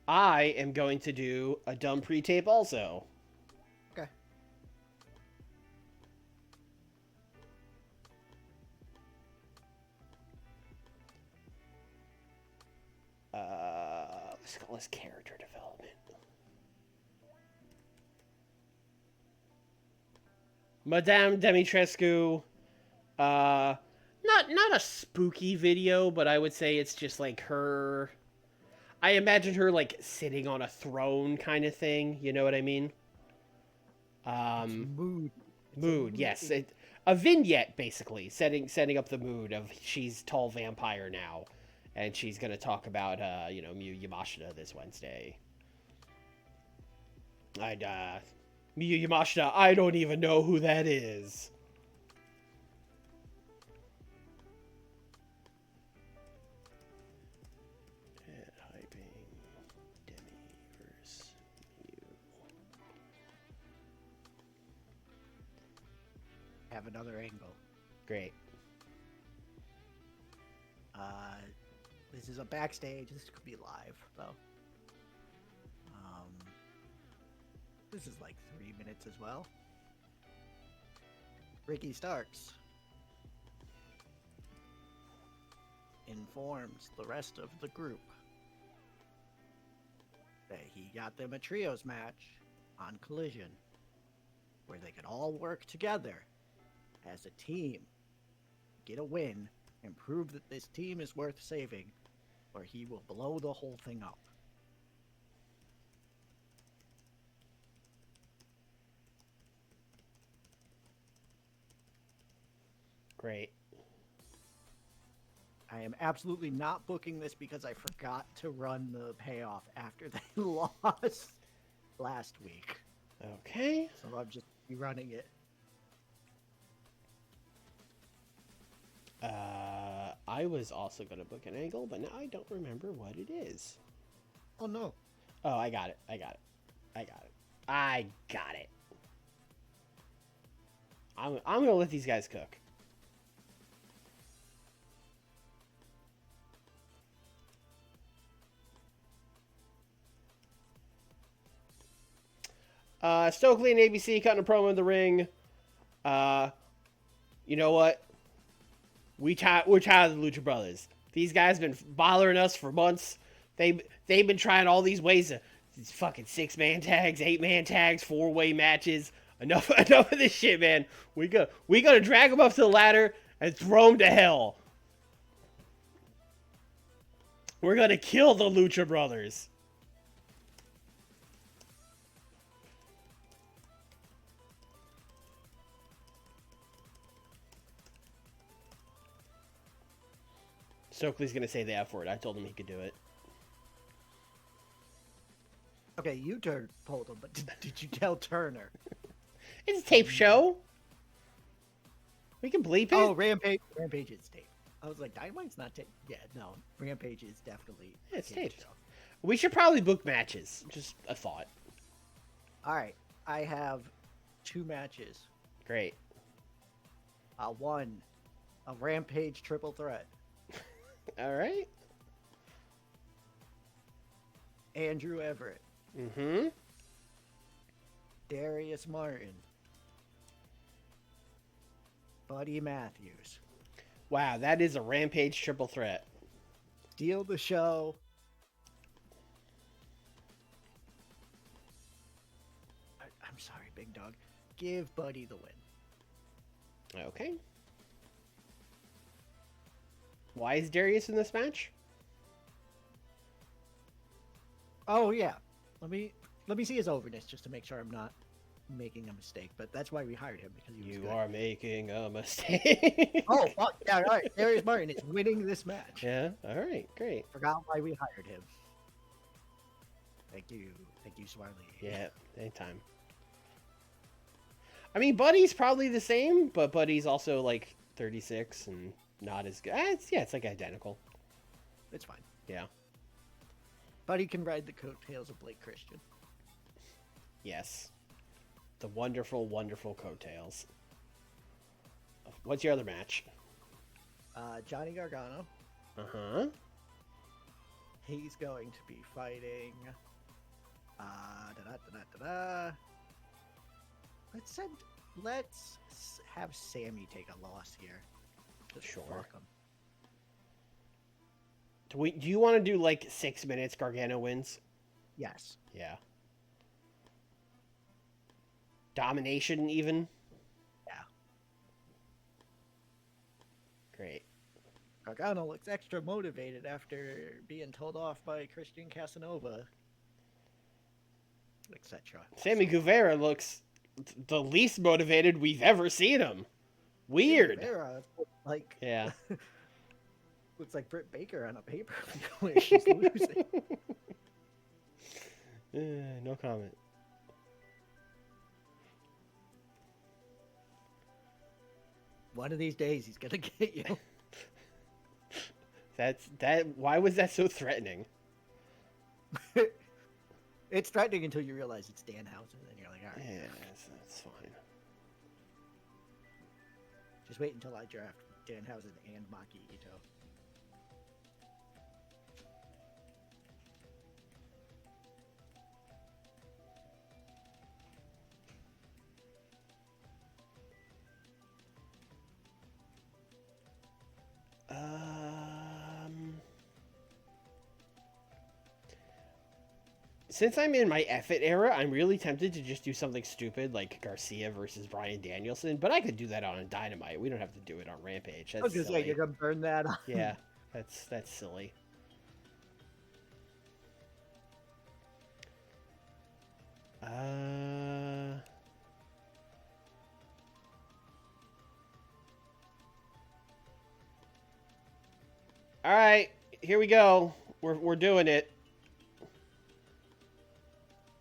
I am going to do a dumb pre-tape also. Okay. Let's call this character development. Madame Dimitrescu, not a spooky video, but I would say it's just like her. I imagine her like sitting on a throne kind of thing. You know what I mean? Mood. Mood, yes. A vignette, basically, setting up the mood of she's tall vampire now, and she's gonna talk about Miyu Yamashita this Wednesday. Miyu Yamashita, I don't even know who that is. And hyping Demi versus Miyu. Have another angle. Great. This is a backstage. This could be live, though. This is like 3 minutes as well. Ricky Starks informs the rest of the group that he got them a trios match on Collision where they could all work together as a team, get a win, and prove that this team is worth saving, or he will blow the whole thing up. Great. I am absolutely not booking this because I forgot to run the payoff after they lost last week. Okay. So I'm just rerunning it. I was also going to book an angle, but now I don't remember what it is. Oh, no. Oh, I got it. I'm going to let these guys cook. Stokely and ABC cutting a promo in the ring. You know what? We're tired of the Lucha Brothers. These guys been bothering us for months. They've been trying all these ways to these fucking 6-man tags, 8-man tags, 4-way matches. Enough of this shit, man. We gonna drag them up to the ladder and throw them to hell. We're gonna kill the Lucha Brothers. Stokely's gonna say the F word. I told him he could do it. Okay, you told him, but did you tell Turner? It's a tape show. We can bleep it. Oh, Rampage is tape. I was like, Dynamite's not tape. Yeah, no, Rampage is definitely it's tape taped. show. We should probably book matches. Just a thought. All right, I have 2 matches. Great. One, a Rampage triple threat. All right. Andrew Everett. Mm-hmm. Darius Martin. Buddy Matthews. Wow, that is a Rampage triple threat. Steal the show. I'm sorry, Big Dog. Give Buddy the win. Okay. Why is Darius in this match? Oh yeah. Let me see his overness just to make sure I'm not making a mistake. But that's why we hired him, because he was good. are making a mistake. Oh fuck yeah! All right, Darius Martin is winning this match. Yeah. All right. Great. Forgot why we hired him. Thank you, Swiley. Yeah. Anytime. I mean, Buddy's probably the same, but Buddy's also like 36 and not as good. It's like identical. It's fine. Yeah. Buddy can ride the coattails of Blake Christian. Yes. The wonderful, wonderful coattails. What's your other match? Johnny Gargano. Uh-huh. He's going to be fighting. Let's have Sammy take a loss here. Just Sure. fuck him. Do you want to do like 6 minutes Gargano wins? Yes. Yeah. Domination even? Yeah. Great. Gargano looks extra motivated after being told off by Christian Casanova, etc. Sammy Guevara looks the least motivated we've ever seen him. Weird. Guevara, like, Yeah. looks like Britt Baker on a pay-per-view where she's losing. No comment. One of these days, he's gonna get you. Why was that so threatening? It's threatening until you realize it's Danhausen, and you're like, all right. Yeah, that's fine. Just wait until I draft Danhausen and Maki Ito. Since I'm in my F-it era, I'm really tempted to just do something stupid like Garcia versus Bryan Danielson, but I could do that on Dynamite. We don't have to do it on Rampage. That's I was gonna silly. say, you're gonna burn that on. Yeah, that's silly. All right, here we go. We're doing it.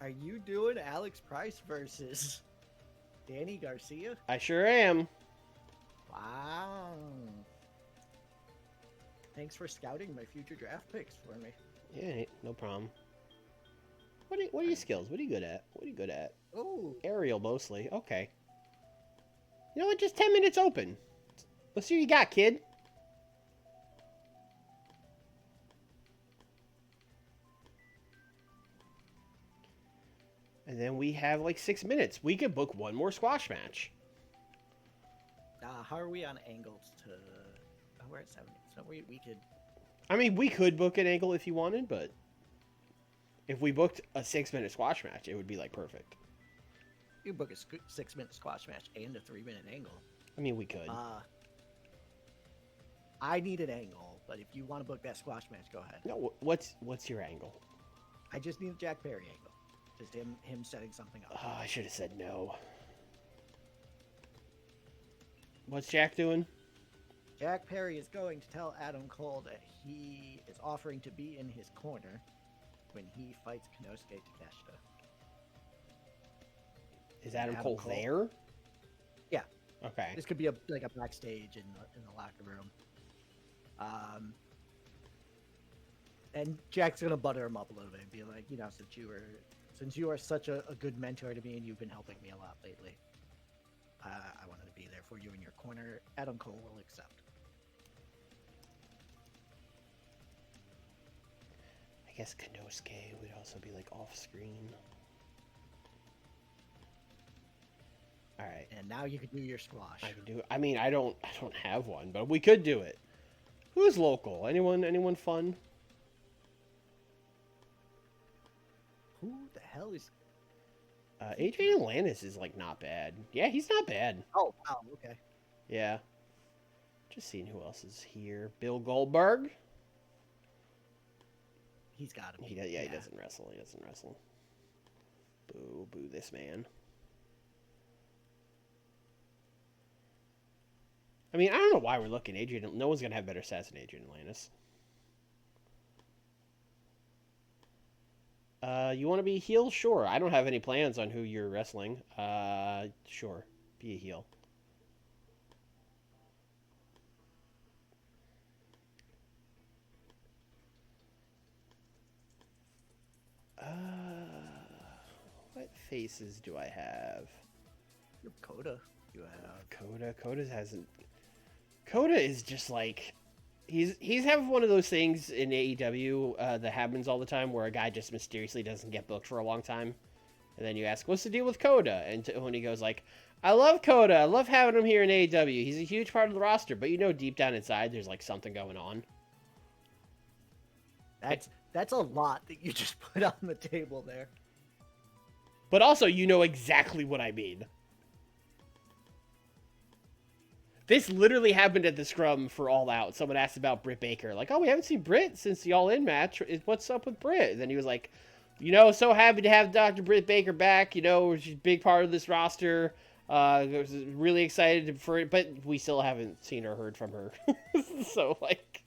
Are you doing Alex Price versus Danny Garcia? I sure am. Wow. Thanks for scouting my future draft picks for me. Yeah, no problem. What are your skills? What are you good at? Oh, Aerial mostly. Okay. You know what? Just 10 minutes open. Let's see what you got, kid. And then we have like 6 minutes. We could book one more squash match. How are we on angles to? Oh, we're at 7 minutes. So we could. I mean, we could book an angle if you wanted, but if we booked a 6-minute squash match, it would be like perfect. You book a 6-minute squash match and a 3-minute angle. I mean, we could. I need an angle, but if you want to book that squash match, go ahead. No, what's your angle? I just need a Jack Perry angle. Just him setting something up. Oh, I should have said no. What's Jack doing? Jack Perry is going to tell Adam Cole that he is offering to be in his corner when he fights Konosuke Takeshita. Is Adam Cole there? Yeah. Okay. This could be a backstage in the locker room. And Jack's gonna butter him up a little bit and be like, since you are such a good mentor to me and you've been helping me a lot lately, I wanted to be there for you in your corner. Adam Cole will accept. I guess Konosuke would also be like off screen. All right. And now you can do your squash. I can do. I mean, I don't have one, but we could do it. Who's local? Anyone fun? Who the hell is? Adrian Atlantis is like not bad. Yeah, he's not bad. Oh wow, okay. Yeah. Just seeing who else is here. Bill Goldberg. He's got to be. He doesn't wrestle. He doesn't wrestle. Boo this man. I mean, I don't know why we're looking. Adrian. No one's gonna have better stats than Adrian Atlantis. You want to be heel? Sure. I don't have any plans on who you're wrestling. Sure. Be a heel. What faces do I have? Your Coda. You have Coda. Coda is just like he's having one of those things in AEW that happens all the time where a guy just mysteriously doesn't get booked for a long time, and then you ask, "What's the deal with Coda?" And Tony goes like, "I love Coda. I love having him here in AEW. He's a huge part of the roster, but deep down inside, there's like something going on." That's a lot that you just put on the table there. But also, exactly what I mean. This literally happened at the Scrum for All Out. Someone asked about Britt Baker. Like, oh, we haven't seen Britt since the All In match. What's up with Britt? And then he was like, so happy to have Dr. Britt Baker back. She's a big part of this roster. I was really excited for it, but we still haven't seen or heard from her. So, like,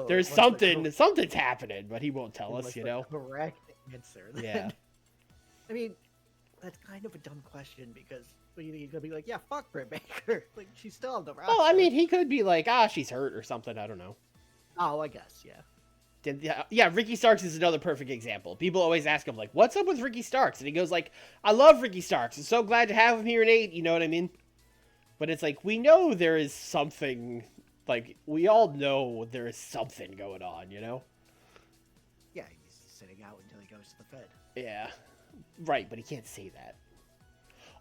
there's something's happening, but he won't tell us, Correct answer. Then. Yeah. I mean, that's kind of a dumb question because he's gonna be like, yeah, fuck Britt Baker. Like, she's still on the roster. Well, I mean, he could be like, she's hurt or something. I don't know. Oh, I guess, yeah. Yeah, Ricky Starks is another perfect example. People always ask him, like, what's up with Ricky Starks? And he goes like, I love Ricky Starks. I'm so glad to have him here in 8. You know what I mean? But it's like, we know there is something, like, we all know there is something going on, Yeah, he's sitting out until he goes to the Fed. Yeah. Right, but he can't say that.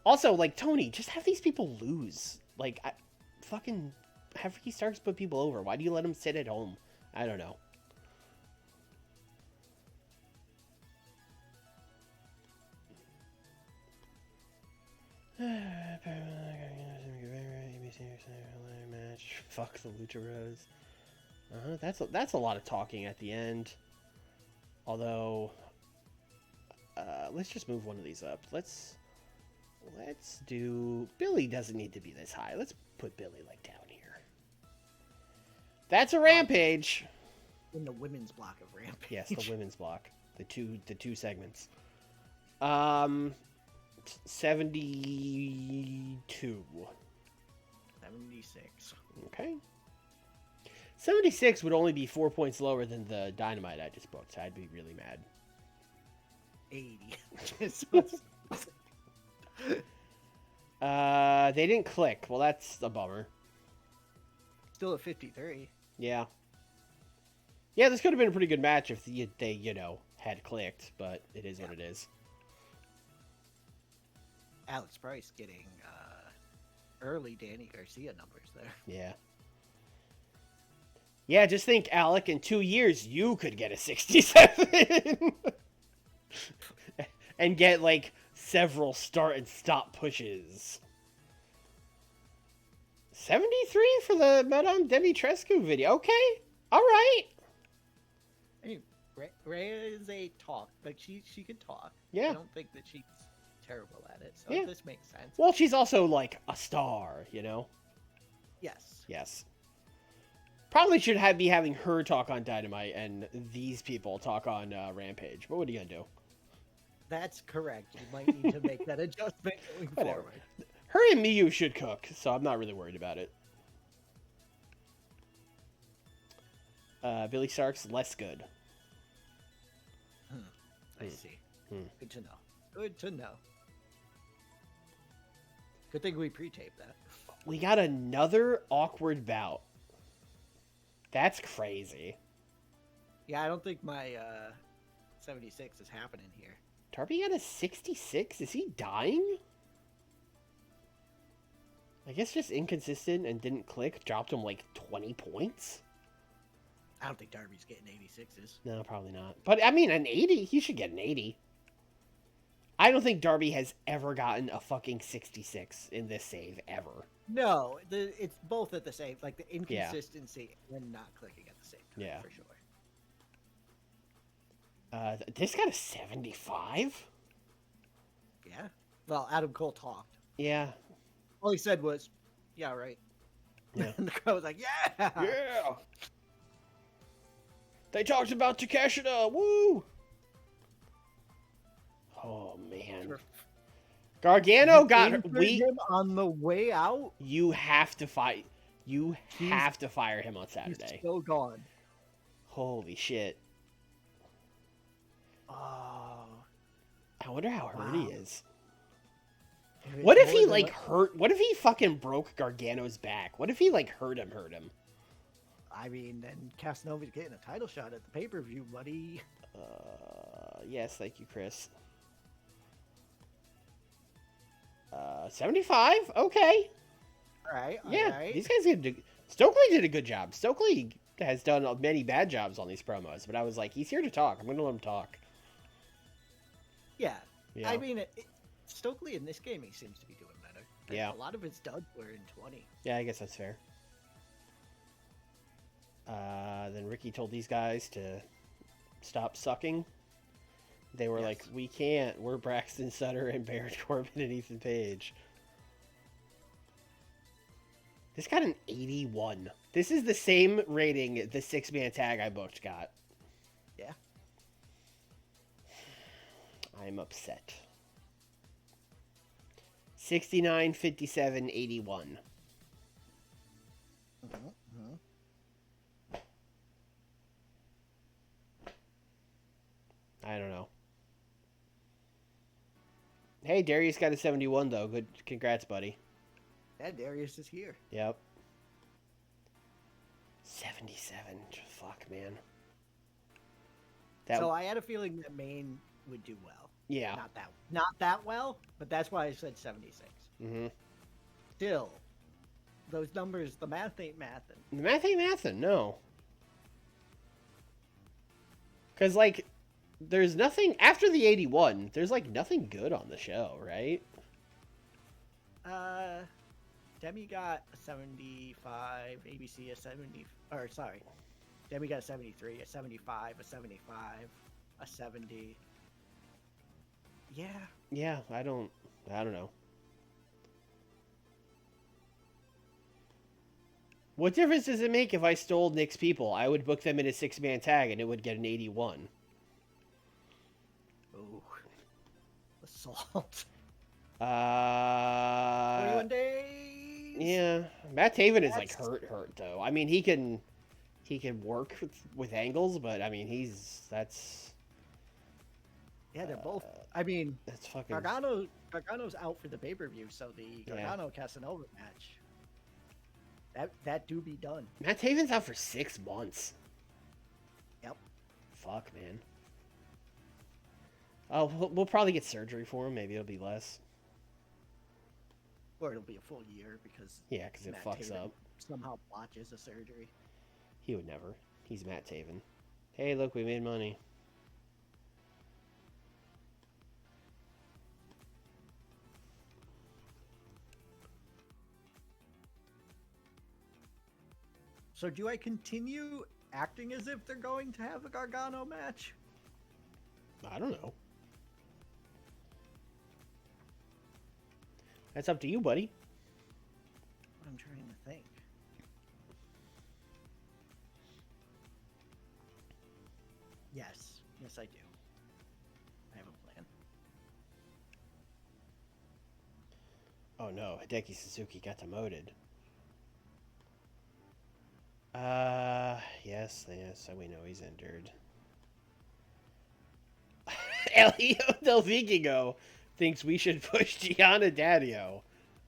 Also, like, Tony, just have these people lose. Like, fucking have Ricky Starks put people over. Why do you let him sit at home? I don't know. Match. Fuck the Lucha Bros. That's a lot of talking at the end. Although, let's just move one of these up. Let's do... Billy doesn't need to be this high. Let's put Billy, like, down here. That's a Rampage. In the women's block of Rampage. Yes, the women's block. The two segments. 72. 76. Okay. 76 would only be 4 points lower than the Dynamite I just booked, so I'd be really mad. 80. They didn't click. Well, that's a bummer. Still at 53. Yeah. Yeah, this could have been a pretty good match if they had clicked, but it is what it is. Alex Price getting early Danny Garcia numbers there. Yeah. Yeah, just think, Alec, in 2 years, you could get a 67. And get, like, several start and stop pushes. 73 for the Madame Dimitrescu video. Okay. All right. I mean, Rhea is a talk. Like, she can talk. Yeah. I don't think that she's terrible at it. So Yeah. this makes sense. Well, she's also, like, a star, you know? Yes. Yes. Probably should be having her talk on Dynamite and these people talk on Rampage. But what are you going to do? That's correct. You might need to make that adjustment going Whatever. forward. Her and Miyu should cook, so I'm not really worried about it. Billy Stark's less good. I see. Hmm. Good to know. Good to know. Good thing we pre-taped that. We got another awkward bout. That's crazy. Yeah, I don't think my 76 is happening here. Darby got a 66? Is he dying? I guess just inconsistent and didn't click. Dropped him like 20 points? I don't think Darby's getting 86s. No, probably not. But, I mean, an 80. He should get an 80. I don't think Darby has ever gotten a fucking 66 in this save, ever. No, it's both at the same, like the inconsistency and not clicking at the same time, Yeah. for sure. This got a 75? Yeah. Well, Adam Cole talked. Yeah. All he said was, "Yeah, right." Yeah. And the crowd was like, "Yeah." Yeah! They talked about Takeshita! Woo! Oh, man. Gargano got him on the way out. You have to fight. You have to fire him on Saturday. He's still gone. Holy shit! Oh, I wonder how hurt he is. it's What if more he than like hurt? What if he fucking broke Gargano's back? What if he like hurt him? I mean, then Casanova's getting a title shot at the pay-per-view, buddy. Yes, thank you, Chris. 75. Okay. All right. Yeah, all right. these guys did. Stokely did a good job. Stokely has done many bad jobs on these promos, but I was like, he's here to talk. I'm going to let him talk. Yeah. Yeah. I mean, Stokely in this game, he seems to be doing better. Yeah. A lot of his duds were in 20. Yeah, I guess that's fair. Then Ricky told these guys to stop sucking. They were like, we can't. We're Braxton Sutter and Baron Corbin and Ethan Page. This got an 81. This is the same rating the 6-man tag I booked got. Yeah. I'm upset. 69, 57, 81. I don't know. Hey, Darius got a 71, though. Good. Congrats, buddy. Yeah, Darius is here. Yep. 77. Fuck, man. So I had a feeling that Maine would do well. Yeah. Not that well, but that's why I said 76. Mm-hmm. Still, those numbers, the math ain't mathin'. The math ain't mathin', no. Because, like, there's nothing... After the 81, there's, like, nothing good on the show, right? Demi got a 75, ABC a 70... Or, sorry. Demi got a 73, a 75, a 75, a 70. Yeah. Yeah, I don't know. What difference does it make if I stole Nick's people? I would book them in a 6-man tag and it would get an 81. Ooh. Assault. 21 days. Yeah. Matt Taven is like hurt though. I mean, he can work with angles, but I mean, that's Yeah, they're both. I mean, that's fucking Gargano's out for the pay-per-view, so the Gargano Casanova match that do be done. Matt Taven's out for 6 months. Yep. Fuck, man. Oh, we'll probably get surgery for him. Maybe it'll be less. Or it'll be a full year because Yeah, because it Matt fucks Taven up. somehow botches a surgery. He would never. He's Matt Taven. Hey, look, we made money. So do I continue acting as if they're going to have a Gargano match? I don't know. That's up to you, buddy. I'm trying to think. Yes. Yes, I do. I have a plan. Oh no, Hideki Suzuki got demoted. Yes, we know he's injured. Elio Del Vikingo thinks we should push Gianna Daddio.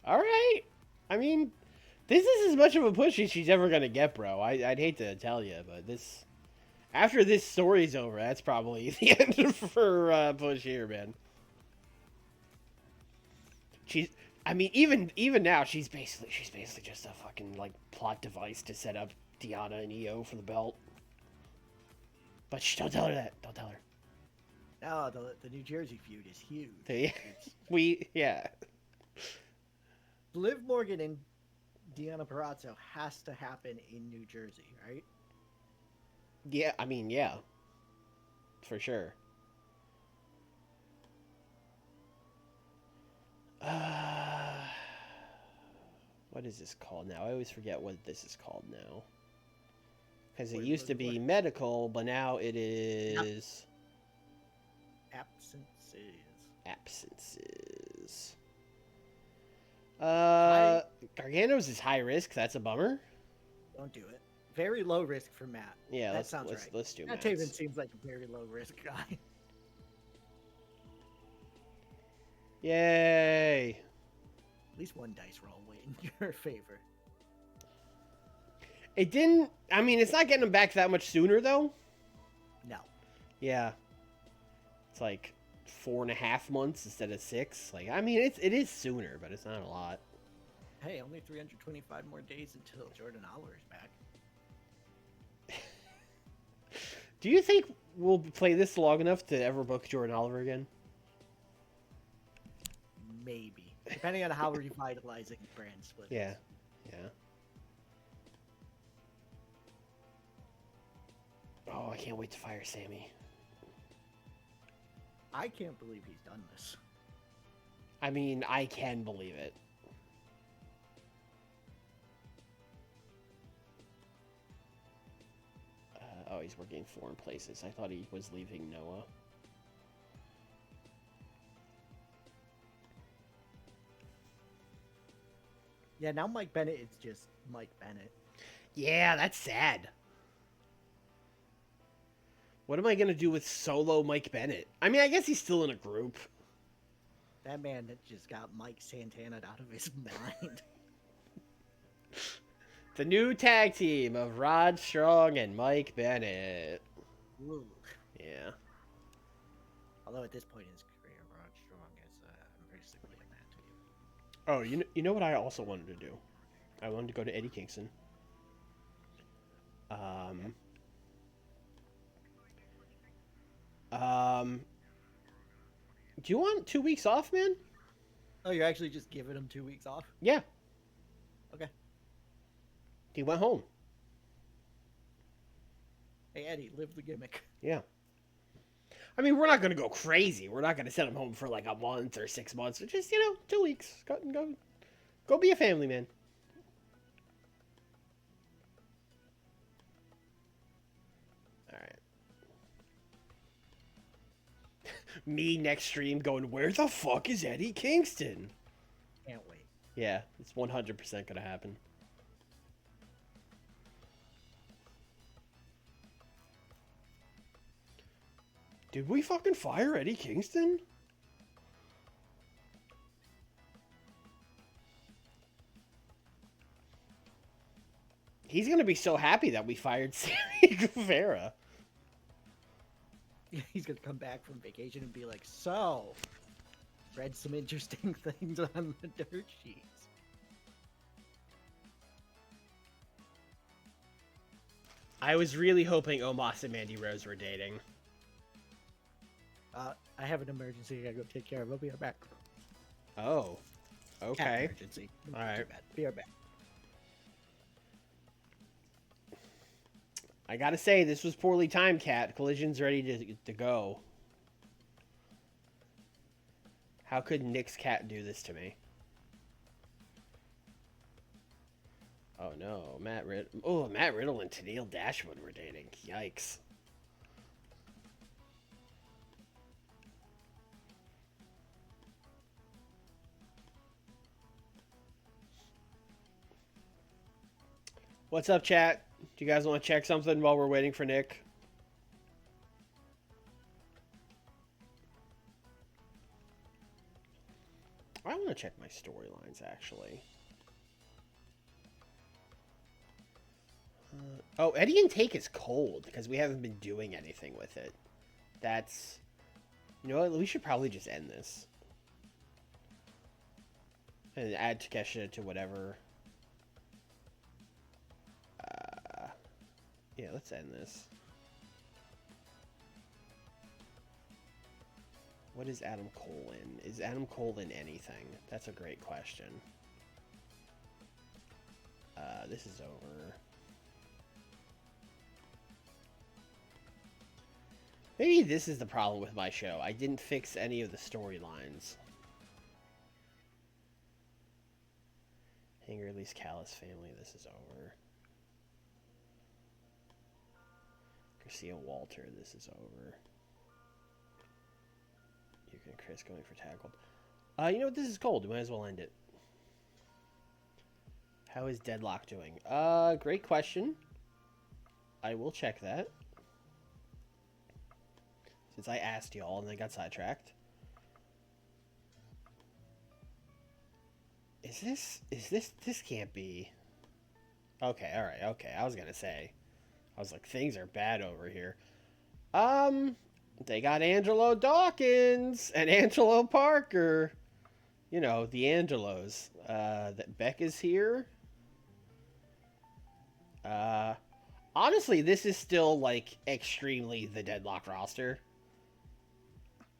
Alright. I mean, this is as much of a push as she's ever gonna get, bro. I'd hate to tell you, but this... After this story's over, that's probably the end of her push here, man. She's... I mean, even now, she's basically just a fucking, like, plot device to set up Deanna and Io for the belt. But shh, don't tell her that. Don't tell her. No, the New Jersey feud is huge. Yeah. Liv Morgan and Deanna Purrazzo has to happen in New Jersey, right? Yeah, I mean, yeah. For sure. What is this called now? I always forget what this is called now. Because it used to be medical, but now it is... Absences. Gargano's is high risk. That's a bummer. Don't do it. Very low risk for Matt. Yeah, that sounds right. Let's do Matt Taven seems like a very low risk guy. Yay! At least one dice roll went in your favor. It didn't... I mean, it's not getting him back that much sooner, though. No. Yeah. It's like 4.5 months instead of 6. Like, I mean, it is sooner, but it's not a lot. Hey, only 325 more days until Jordan Oliver's back. Do you think we'll play this long enough to ever book Jordan Oliver again? Maybe. Depending on how revitalizing brand split is. Yeah. Oh, I can't wait to fire Sammy. I can't believe he's done this. I mean, I can believe it. Oh, he's working foreign places. I thought he was leaving Noah. Yeah, now Mike Bennett is just Mike Bennett. Yeah, that's sad. What am I going to do with solo Mike Bennett? I mean, I guess he's still in a group. That man that just got Mike Santana out of his mind. The new tag team of Rod Strong and Mike Bennett. Ooh. Yeah. Although at this point in his career, Rod Strong is basically a man to you. Oh, you know what I also wanted to do? I wanted to go to Eddie Kingston. Do you want 2 weeks off, man? Oh, you're actually just giving him 2 weeks off? Yeah. Okay. He went home. Hey, Eddie, live the gimmick. Yeah. I mean, we're not going to go crazy. We're not going to send him home for like a month or 6 months. Just, 2 weeks. Go be a family man. All right. Me next stream going, where the fuck is Eddie Kingston? Can't wait. Yeah, it's 100% going to happen. Did we fucking fire Eddie Kingston? He's going to be so happy that we fired Sammy Guevara. He's going to come back from vacation and be like, so, read some interesting things on the dirt sheets. I was really hoping Omos and Mandy Rose were dating. I have an emergency. I gotta go take care of. I'll be right back. Oh. Cat Okay. emergency. All right. Too bad. Be right back. I gotta say, this was poorly timed, Cat. Collision's ready to go. How could Nick's cat do this to me? Oh no, Matt Riddle and Tennille Dashwood were dating. Yikes. What's up, chat? Do you guys want to check something while we're waiting for Nick? I want to check my storylines, actually. Oh, Eddie and Take is cold because we haven't been doing anything with it. That's... You know what? We should probably just end this. And add Takesha to whatever. Yeah, let's end this. What is Adam Cole in? Is Adam Cole in anything? That's a great question. This is over. Maybe this is the problem with my show. I didn't fix any of the storylines. Hanger Lee's Callis family, this is over. Garcia Walter, this is over. You and Chris going for tackled. You know what? This is cold. We might as well end it. How is Deadlock doing? Great question. I will check that. Since I asked y'all and then got sidetracked. This can't be. Okay, alright, okay. I was gonna say. I was like, things are bad over here. They got Angelo Dawkins and Angelo Parker. You know, the Angelos. That Beck is here. Honestly, this is still, like, extremely the Deadlock roster.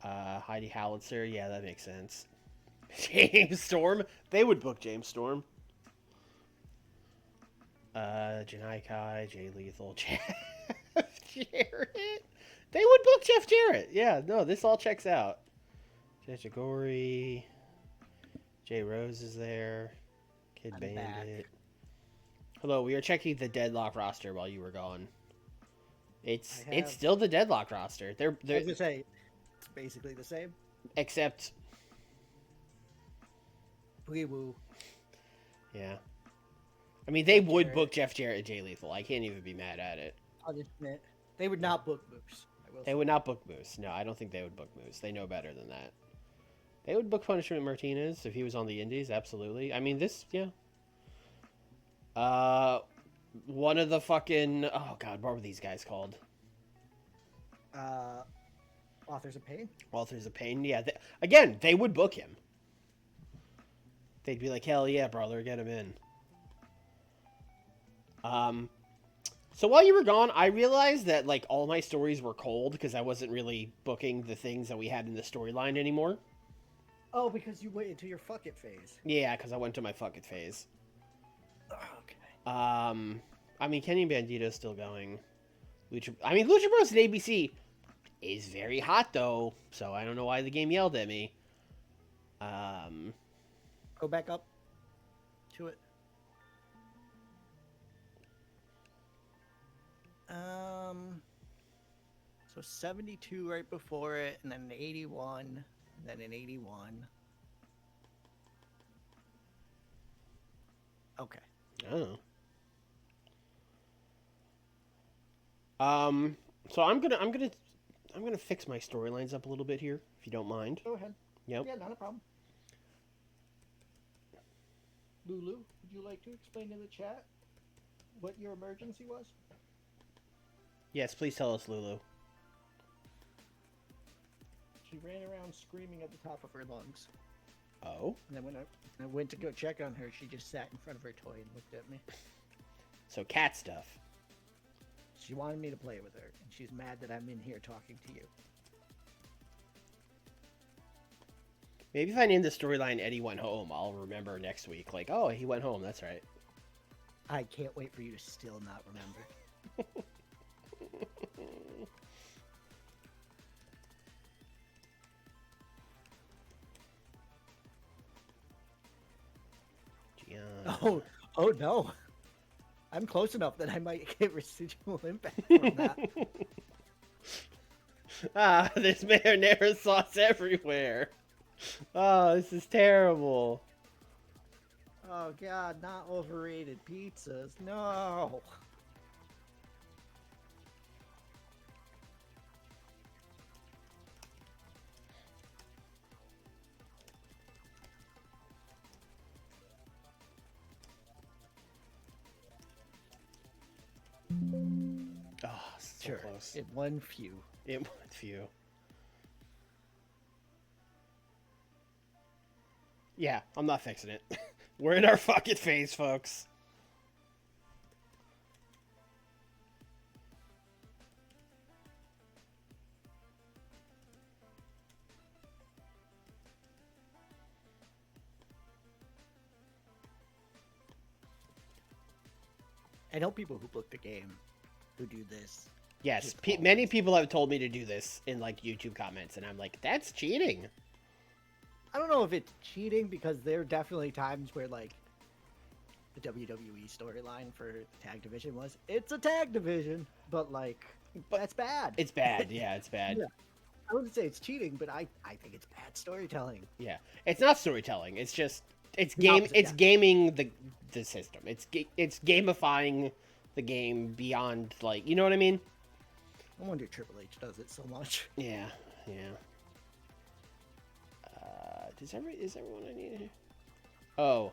Heidi Howitzer, yeah, that makes sense. James Storm, they would book James Storm. Janai Kai, Jay Lethal, Jeff Jarrett. They would book Jeff Jarrett. Yeah, no, this all checks out. Jeshagori, Jay Rose is there. Kid I'm Bandit. back. Hello, we are checking the Deadlock roster while you were gone. It's have- still the Deadlock roster. I was gonna say, it's basically the same. Except, Wee woo. yeah. I mean, they Jeff would Jarrett. book Jeff Jarrett and Jay Lethal. I can't even be mad at it. I'll just admit, they would not book Moose. I will They say. would not book Moose. No, I don't think they would book Moose. They know better than that. They would book Punishment Martinez if he was on the Indies, absolutely. I mean, this, yeah. One of the fucking... Oh, God, what were these guys called? Authors of Pain. Authors of Pain, yeah. Again, they would book him. They'd be like, hell yeah, brother, get him in. So while you were gone, I realized that, like, all my stories were cold because I wasn't really booking the things that we had in the storyline anymore. Oh, because you waited till your fuck it phase. Yeah, because I went to my fuck it phase. Okay. I mean, Kenny Bandito's still going. Lucha Bros at ABC is very hot, though, so I don't know why the game yelled at me. Go back up to it. So 72 right before it, and then an 81, and then an 81. Okay. Oh. So I'm gonna fix my storylines up a little bit here, if you don't mind. Go ahead. Yep. Yeah, not a problem. Lulu, would you like to explain to the chat what your emergency was? Yes, please tell us, Lulu. She ran around screaming at the top of her lungs. Oh. And then when I went to go check on her, she just sat in front of her toy and looked at me. So cat stuff. She wanted me to play with her, and she's mad that I'm in here talking to you. Maybe if I name the storyline Eddie Went Home, I'll remember next week. Like, oh, he went home. That's right. I can't wait for you to still not remember. Gian. Oh no. I'm close enough that I might get residual impact from that. Ah, there's marinara sauce everywhere. Oh, this is terrible. Oh god, not overrated pizzas. No. Oh, so Sure. close. In one few. It went few. Yeah, I'm not fixing it. We're in our fucking phase, folks. I know people who book the game who do this. Yes, Just many always. people have told me to do this in like YouTube comments, and I'm like, that's cheating. I don't know if it's cheating because there are definitely times where like the WWE storyline for tag division was it's a tag division, but like But that's bad. It's bad. Yeah, it's bad. Yeah. I wouldn't say it's cheating, but I think it's bad storytelling. Yeah, it's not storytelling. It's just it's The game. opposite, It's yeah. gaming the system. It's gamifying the game beyond like, you know what I mean? No wonder Triple H does it so much. Yeah, yeah. Is everyone I need here? Oh,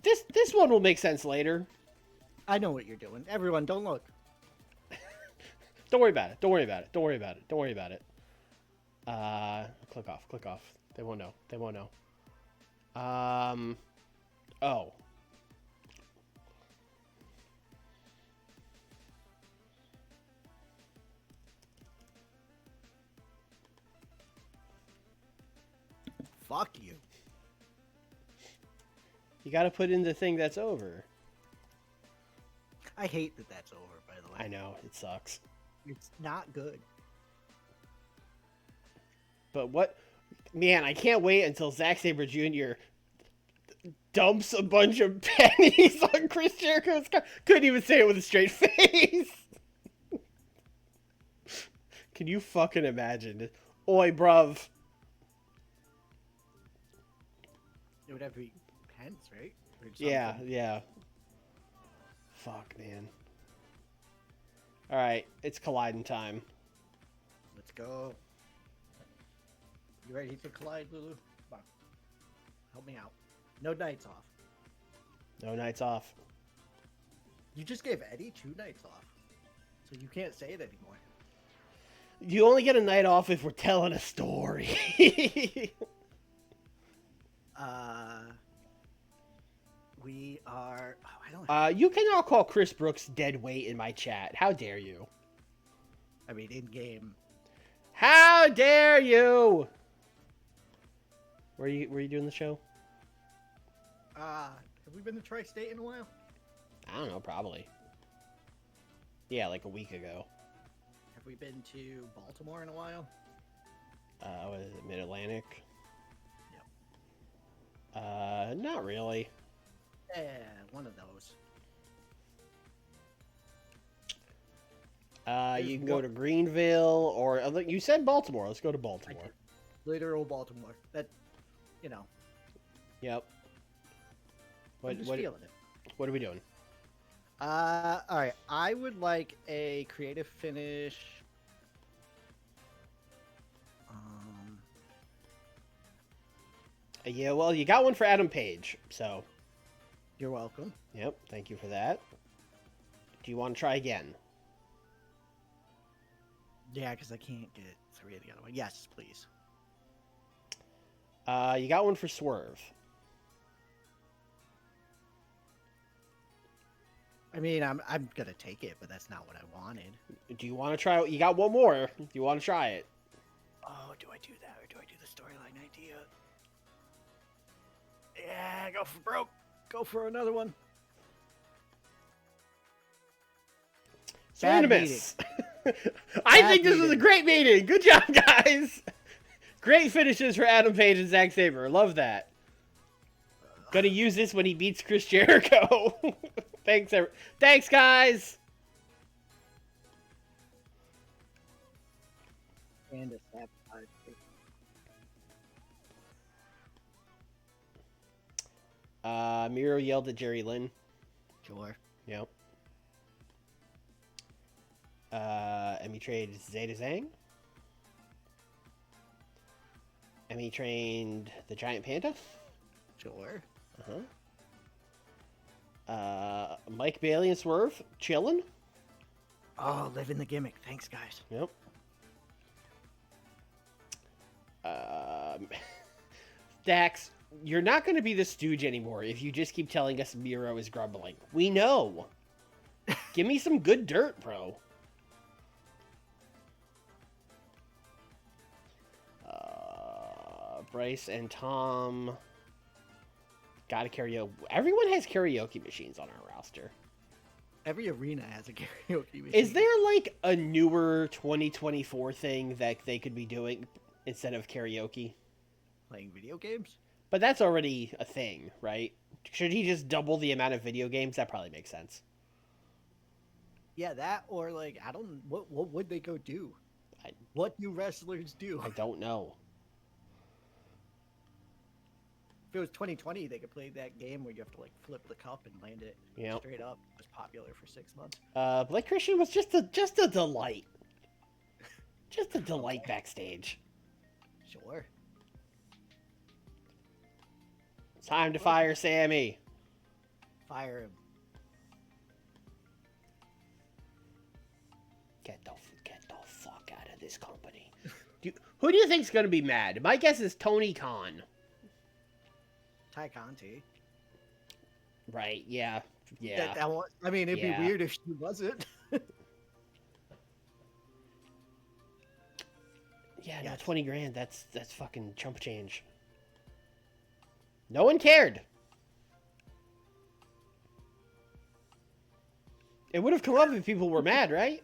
this one will make sense later. I know what you're doing. Everyone, don't look. Don't worry about it. Don't worry about it. Don't worry about it. Don't worry about it. Click off. Click off. They won't know. They won't know. Oh. Fuck you. You got to put in the thing that's over. I hate that that's over, by the way. I know it sucks. It's not good. But what, man, I can't wait until Zack Sabre Jr. dumps a bunch of pennies on Chris Jericho's car. Couldn't even say it with a straight face. Can you fucking imagine? Oi, bruv. It would have to be pence, right? Or Yeah, something. yeah. Fuck, man. Alright, it's colliding time. Let's go. You ready to collide, Lulu? Come on. Help me out. No nights off. No nights off. You just gave Eddie 2 nights off. So you can't say it anymore. You only get a night off if we're telling a story. We are... Oh, I don't have... You cannot call Chris Brooks dead weight in my chat. How dare you? I mean, in-game. How dare you? Were you doing the show? Have we been to Tri-State in a while? I don't know, probably. Yeah, like a week ago. Have we been to Baltimore in a while? What is it, Mid-Atlantic? Yep. Not really. Yeah, one of those. You can go to Greenville, or you said Baltimore. Let's go to I Baltimore. did. Literal Baltimore. That, you know, Yep. I'm just feeling it. What are we doing? All right. I would like a creative finish. Yeah, well, you got one for Adam Page, so. You're welcome. Yep, thank you for that. Do you want to try again? Yeah, because I can't get 3 of the other one. Yes, please. You got one for Swerve. I mean, I'm gonna take it, but that's not what I wanted. Do you want to try? You got one more. Do you want to try it? Oh, do I do that or do I do the storyline idea? Yeah, go for broke. Go for another one. Bad Unanimous. I think this was a great meeting. Good job, guys. Great finishes for Adam Page and Zack Sabre. Love that. Gonna use this when he beats Chris Jericho. Thanks, guys. And a sabotage. Miro yelled at Jerry Lynn. Sure. Yep. Emmy traded Zeta Zang. Emmy trained the Giant Panda. Sure. Mike Bailey and Swerve chilling. Oh, living the gimmick. Thanks, guys. Yep. Dax, you're not going to be the stooge anymore if you just keep telling us Miro is grumbling. We know. Give me some good dirt, bro. Bryce and Tom got a karaoke. Everyone has karaoke machines on our roster. Every arena has a karaoke machine. Is there like a newer 2024 thing that they could be doing instead of karaoke? Playing video games? But that's already a thing, right? Should he just double the amount of video games? That probably makes sense. Yeah, that or like I don't. What would they go do? What do wrestlers do? I don't know. If it was 2020, they could play that game where you have to like flip the cup and land it straight up. It was popular for 6 months. Blake Christian was just a delight. Just a delight backstage. Sure. It's time to fire Sammy. Fire him. Get the fuck out of this company. Who do you think's gonna be mad? My guess is Tony Khan. Ty Conti. Right? Yeah. I mean, it'd be weird if she wasn't. Yeah, no, 20 grand. That's fucking chump change. No one cared. It would have come up if people were mad, right?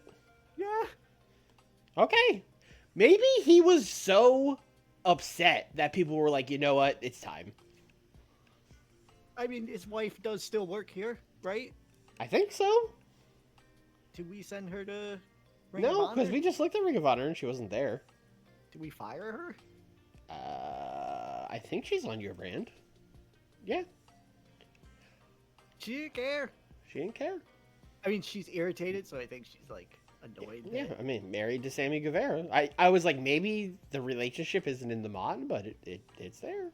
Yeah. Okay. Maybe he was so upset that people were like, you know what? It's time. I mean, his wife does still work here, right? I think so. Did we send her to Ring of No, Honor? because we just looked at Ring of Honor and she wasn't there. Did we fire her? I think she's on your brand. Yeah. She didn't care. She didn't care. I mean, she's irritated, so I think she's like annoyed. Yeah, I mean, married to Sammy Guevara. I was like, maybe the relationship isn't in the mod, but it's there.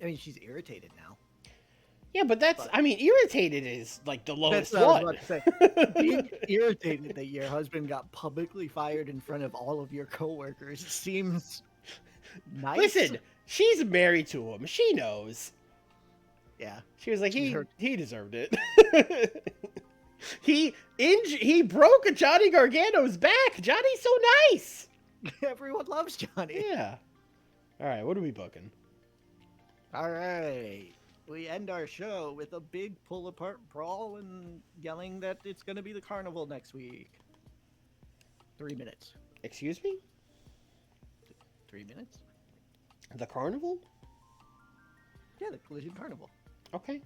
I mean, she's irritated now. Yeah, but I mean, irritated is like the lowest That's what I one. was about to say. Being irritated that your husband got publicly fired in front of all of your coworkers seems nice. Listen, she's married to him. She knows. Yeah. She was like, he deserved it. He broke Johnny Gargano's back. Johnny's so nice. Everyone loves Johnny. Yeah. All right, what are we booking? All right. We end our show with a big pull-apart brawl and yelling that it's going to be the carnival next week. 3 minutes. Excuse me? 3 minutes? The carnival? Yeah, the Collision Carnival. Okay.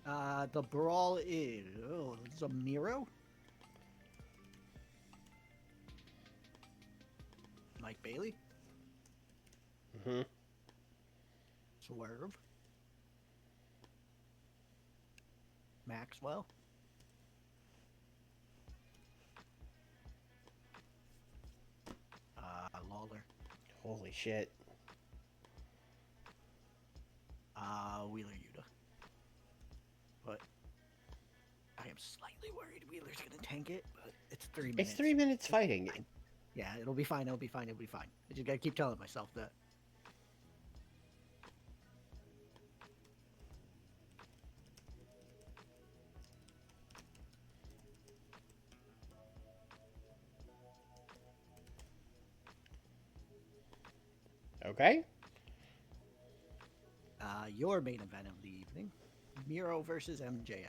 The brawl is... Oh, it's a Miro? Mike Bailey? Mm-hmm. Swerve? Maxwell? Lawler? Holy shit. Wheeler Yuta. But I am slightly worried Wheeler's gonna tank it, but it's 3 minutes. It's 3 minutes fighting. Yeah, it'll be fine, it'll be fine, it'll be fine. I just gotta keep telling myself that. Okay. Your main event of the evening, Miro versus MJF.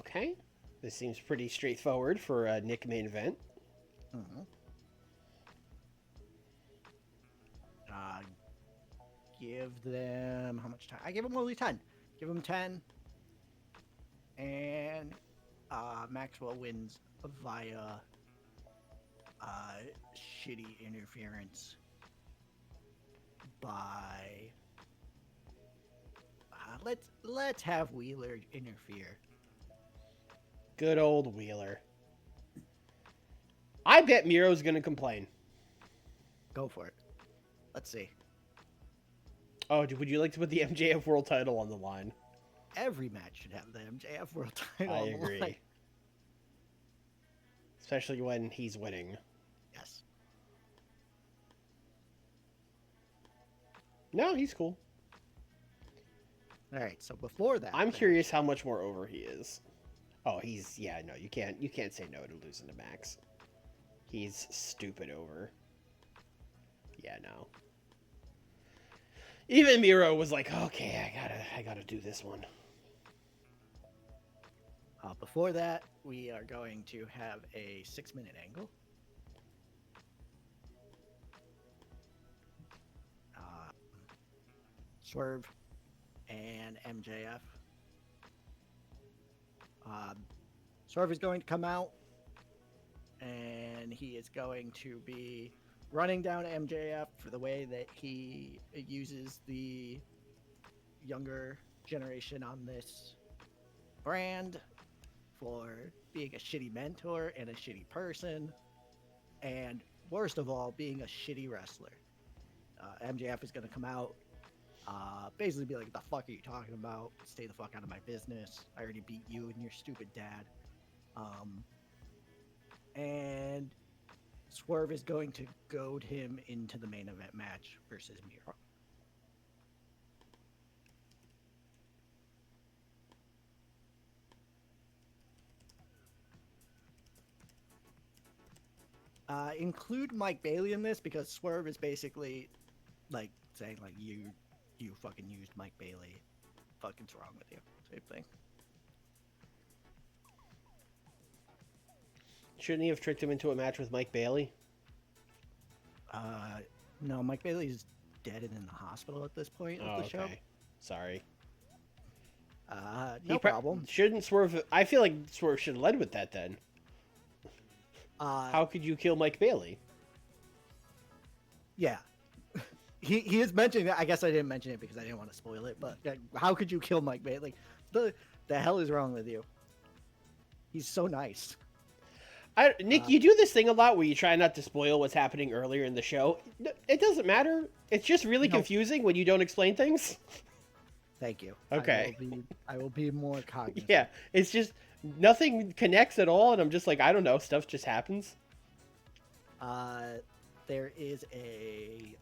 Okay. This seems pretty straightforward for a Nick main event. Mm-hmm. Give them how much time? I give them only 10. Give them 10. And Maxwell wins via shitty interference by let's have Wheeler interfere. Good old Wheeler. I bet Miro's gonna complain. Go for it. Let's see. Oh, would you like to put the MJF World Title on the line? Every match should have the MJF World Title. I on the agree. line. Especially when he's winning. Yes. No, he's cool. All right. So before that, I'm curious how much more over he is. Oh, no, you can't say no to losing to Max. He's stupid over. Yeah, no. Even Miro was like, okay, I gotta do this one. Before that, we are going to have a 6-minute angle. Swerve and MJF. Swerve is going to come out, and he is going to be running down MJF for the way that he uses the younger generation on this brand for being a shitty mentor and a shitty person, and worst of all, being a shitty wrestler. MJF is going to come out, basically be like, the fuck are you talking about? Stay the fuck out of my business. I already beat you and your stupid dad. And Swerve is going to goad him into the main event match versus Miro. Include Mike Bailey in this because Swerve is basically like saying like you fucking used Mike Bailey. Fucking's wrong with you? Same thing. Shouldn't he have tricked him into a match with Mike Bailey? No, Mike Bailey's dead and in the hospital at this point of the show. Sorry. No problem. Shouldn't Swerve... I feel like Swerve should have led with that then. How could you kill Mike Bailey? Yeah. He is mentioning that. I guess I didn't mention it because I didn't want to spoil it, but how could you kill Mike Bailey? Like, the hell is wrong with you? He's so nice. Nick, you do this thing a lot where you try not to spoil what's happening earlier in the show. It doesn't matter. It's just really confusing when you don't explain things. Thank you. Okay. I will be more cognizant. Yeah, it's just nothing connects at all, and I'm just like, I don't know, stuff just happens. There is a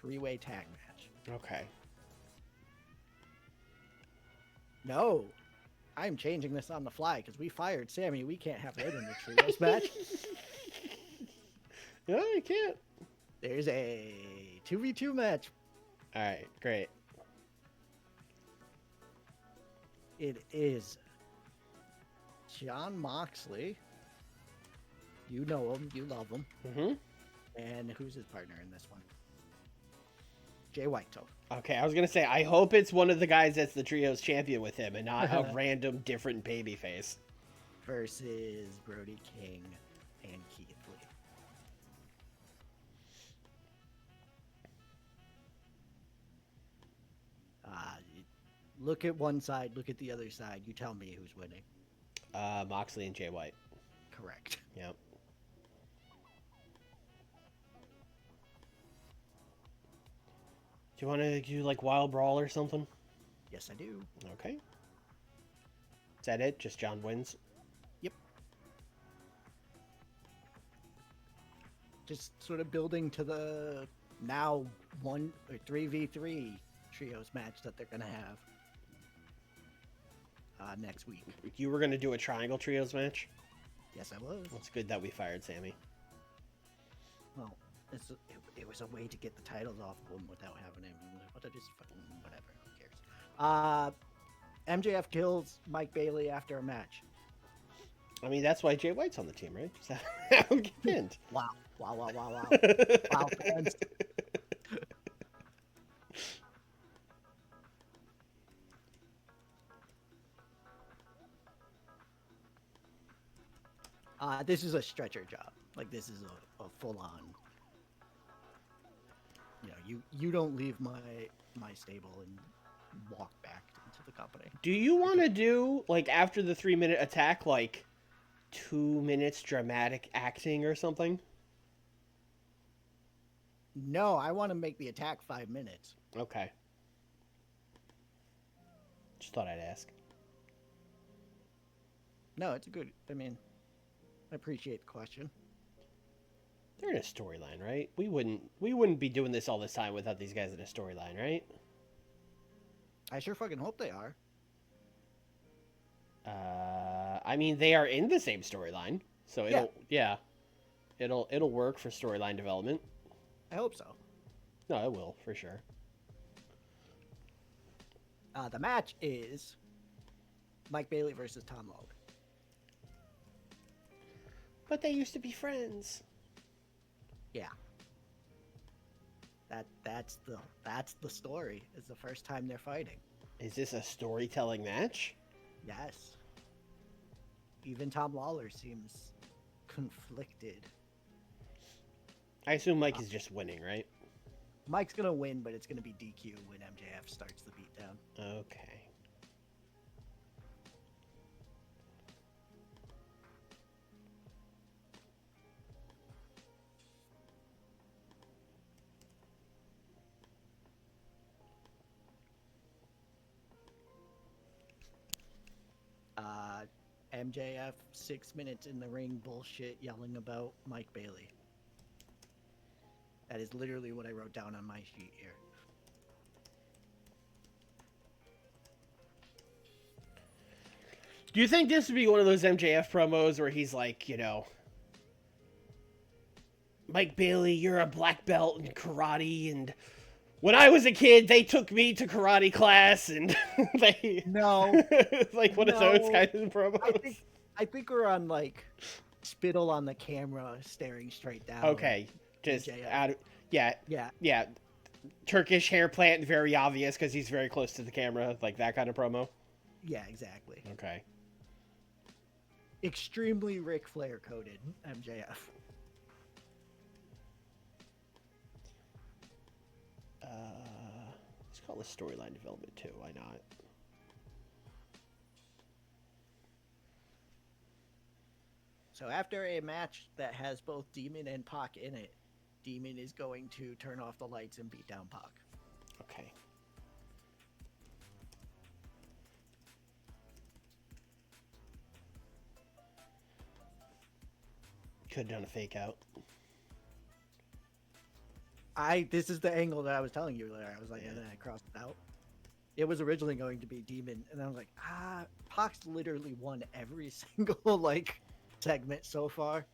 3-way tag match. Okay. No. I'm changing this on the fly because we fired Sammy. We can't have it in the trios match. No, you can't. There's a 2v2 match. All right, great. It is Jon Moxley. You know him. You love him. Mm-hmm. And who's his partner in this one? Jay Whitehall. Okay, I was going to say, I hope it's one of the guys that's the Trios champion with him and not a random different babyface. Versus Brody King and Keith Lee. Look at one side, look at the other side. You tell me who's winning. Moxley and Jay White. Correct. Yep. Do you want to do like Wild Brawl or something? Yes, I do. Okay. Is that it? Just John wins? Yep. Just sort of building to the now 1 or 3v3 trios match that they're going to have next week. You were going to do a triangle trios match? Yes, I was. It's good that we fired Sammy. Well, It was a way to get the titles off of them without having him. What it is, whatever. Who cares? MJF kills Mike Bailey after a match. I mean, that's why Jay White's on the team, right? Just have him get pinned. Wow. Wow, fans. This is a stretcher job. Like, this is a full-on. You don't leave my stable and walk back into the company. Do you want to do, like, after the 3-minute attack, like, 2 minutes dramatic acting or something? No, I want to make the attack 5 minutes. Okay. Just thought I'd ask. No, it's a good. I mean, I appreciate the question. They're in a storyline, right? We wouldn't be doing this all this time without these guys in a storyline, right? I sure fucking hope they are. I mean, they are in the same storyline, so it'll work for storyline development. I hope so. No, it will for sure. The match is Mike Bailey versus Tom Lawler. But they used to be friends. Yeah. That's the story. It's the first time they're fighting. Is this a storytelling match? Yes. Even Tom Lawler seems conflicted. I assume Mike is just winning, right? Mike's gonna win, but it's gonna be DQ when MJF starts the beatdown. Okay. MJF 6 minutes in the ring bullshit yelling about Mike Bailey. That is literally what I wrote down on my sheet here. Do you think this would be one of those MJF promos where he's like, Mike Bailey, you're a black belt in karate, and when I was a kid, they took me to karate class, and No. like one of those kinds of promos. I think we're on, like, spittle on the camera, staring straight down. Okay, just MJF. yeah. Turkish hair plant, very obvious because he's very close to the camera, like that kind of promo. Yeah, exactly. Okay. Extremely Ric Flair coded MJF. Let's call this storyline development too. Why not? So after a match that has both Demon and Pac in it, Demon is going to turn off the lights and beat down Pac. Okay. Could have done a fake out. This is the angle that I was telling you there. I was like, and then I crossed it out. It was originally going to be Demon, and I was like, Pac's literally won every single segment so far.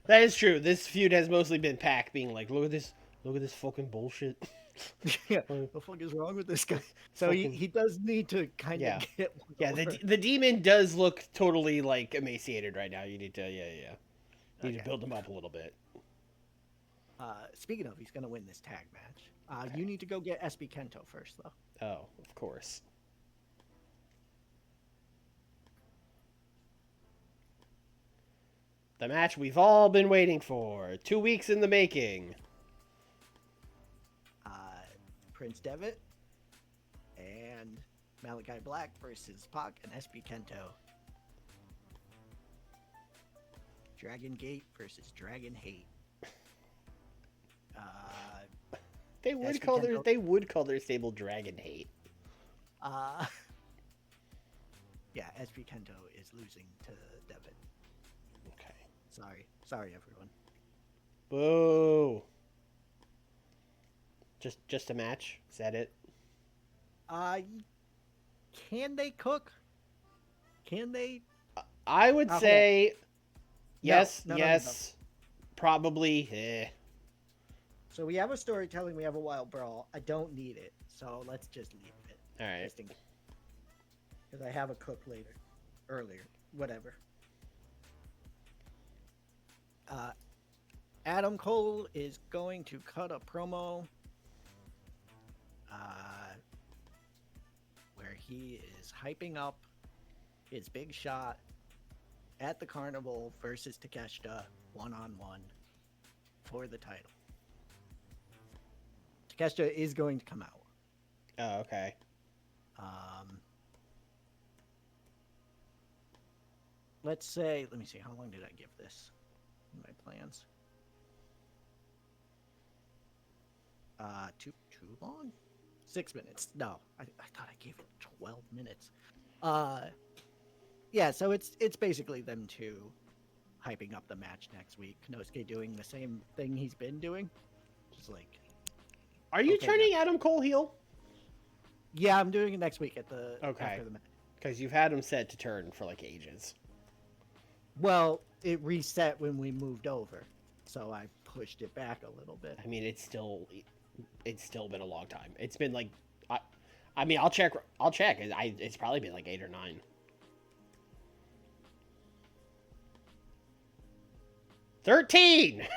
That is true. This feud has mostly been Pac being like, look at this fucking bullshit. Yeah, what the fuck is wrong with this guy? So he does need to kind of get one. Yeah, the Demon does look totally like emaciated right now. You need to need to build him up a little bit. Speaking of, he's gonna win this tag match. You need to go get SB Kento first, though. Oh, of course. The match we've all been waiting for. 2 weeks in the making. Prince Devitt and Malachi Black versus Pac and SB Kento. Dragon Gate versus Dragon Hate. They would call their stable Dragon Hate. Yeah, SB Kento is losing to Devitt. Okay. Sorry, everyone. Boo. Just a match? Is that it? Can they cook? Can they? I would say yes, No. Probably. So we have a storytelling, we have a wild brawl. I don't need it, so let's just leave it. All right. Because I have a cook earlier, whatever. Adam Cole is going to cut a promo where he is hyping up his big shot at the Carnival versus Takeshita one-on-one for the title. Takeshita is going to come out. Oh, okay. Let's say, let me see, how long did I give this in my plans? Too long? 6 minutes. No, I thought I gave it 12 minutes. Yeah, so it's basically them two hyping up the match next week. Konosuke doing the same thing he's been doing. Just like, are you turning Adam Cole heel? Yeah, I'm doing it next week after the match. Because you've had him set to turn for like ages. Well, it reset when we moved over, so I pushed it back a little bit. I mean, it's still been a long time. It's been like, I mean, I'll check. It's probably been like 8 or 9. $13.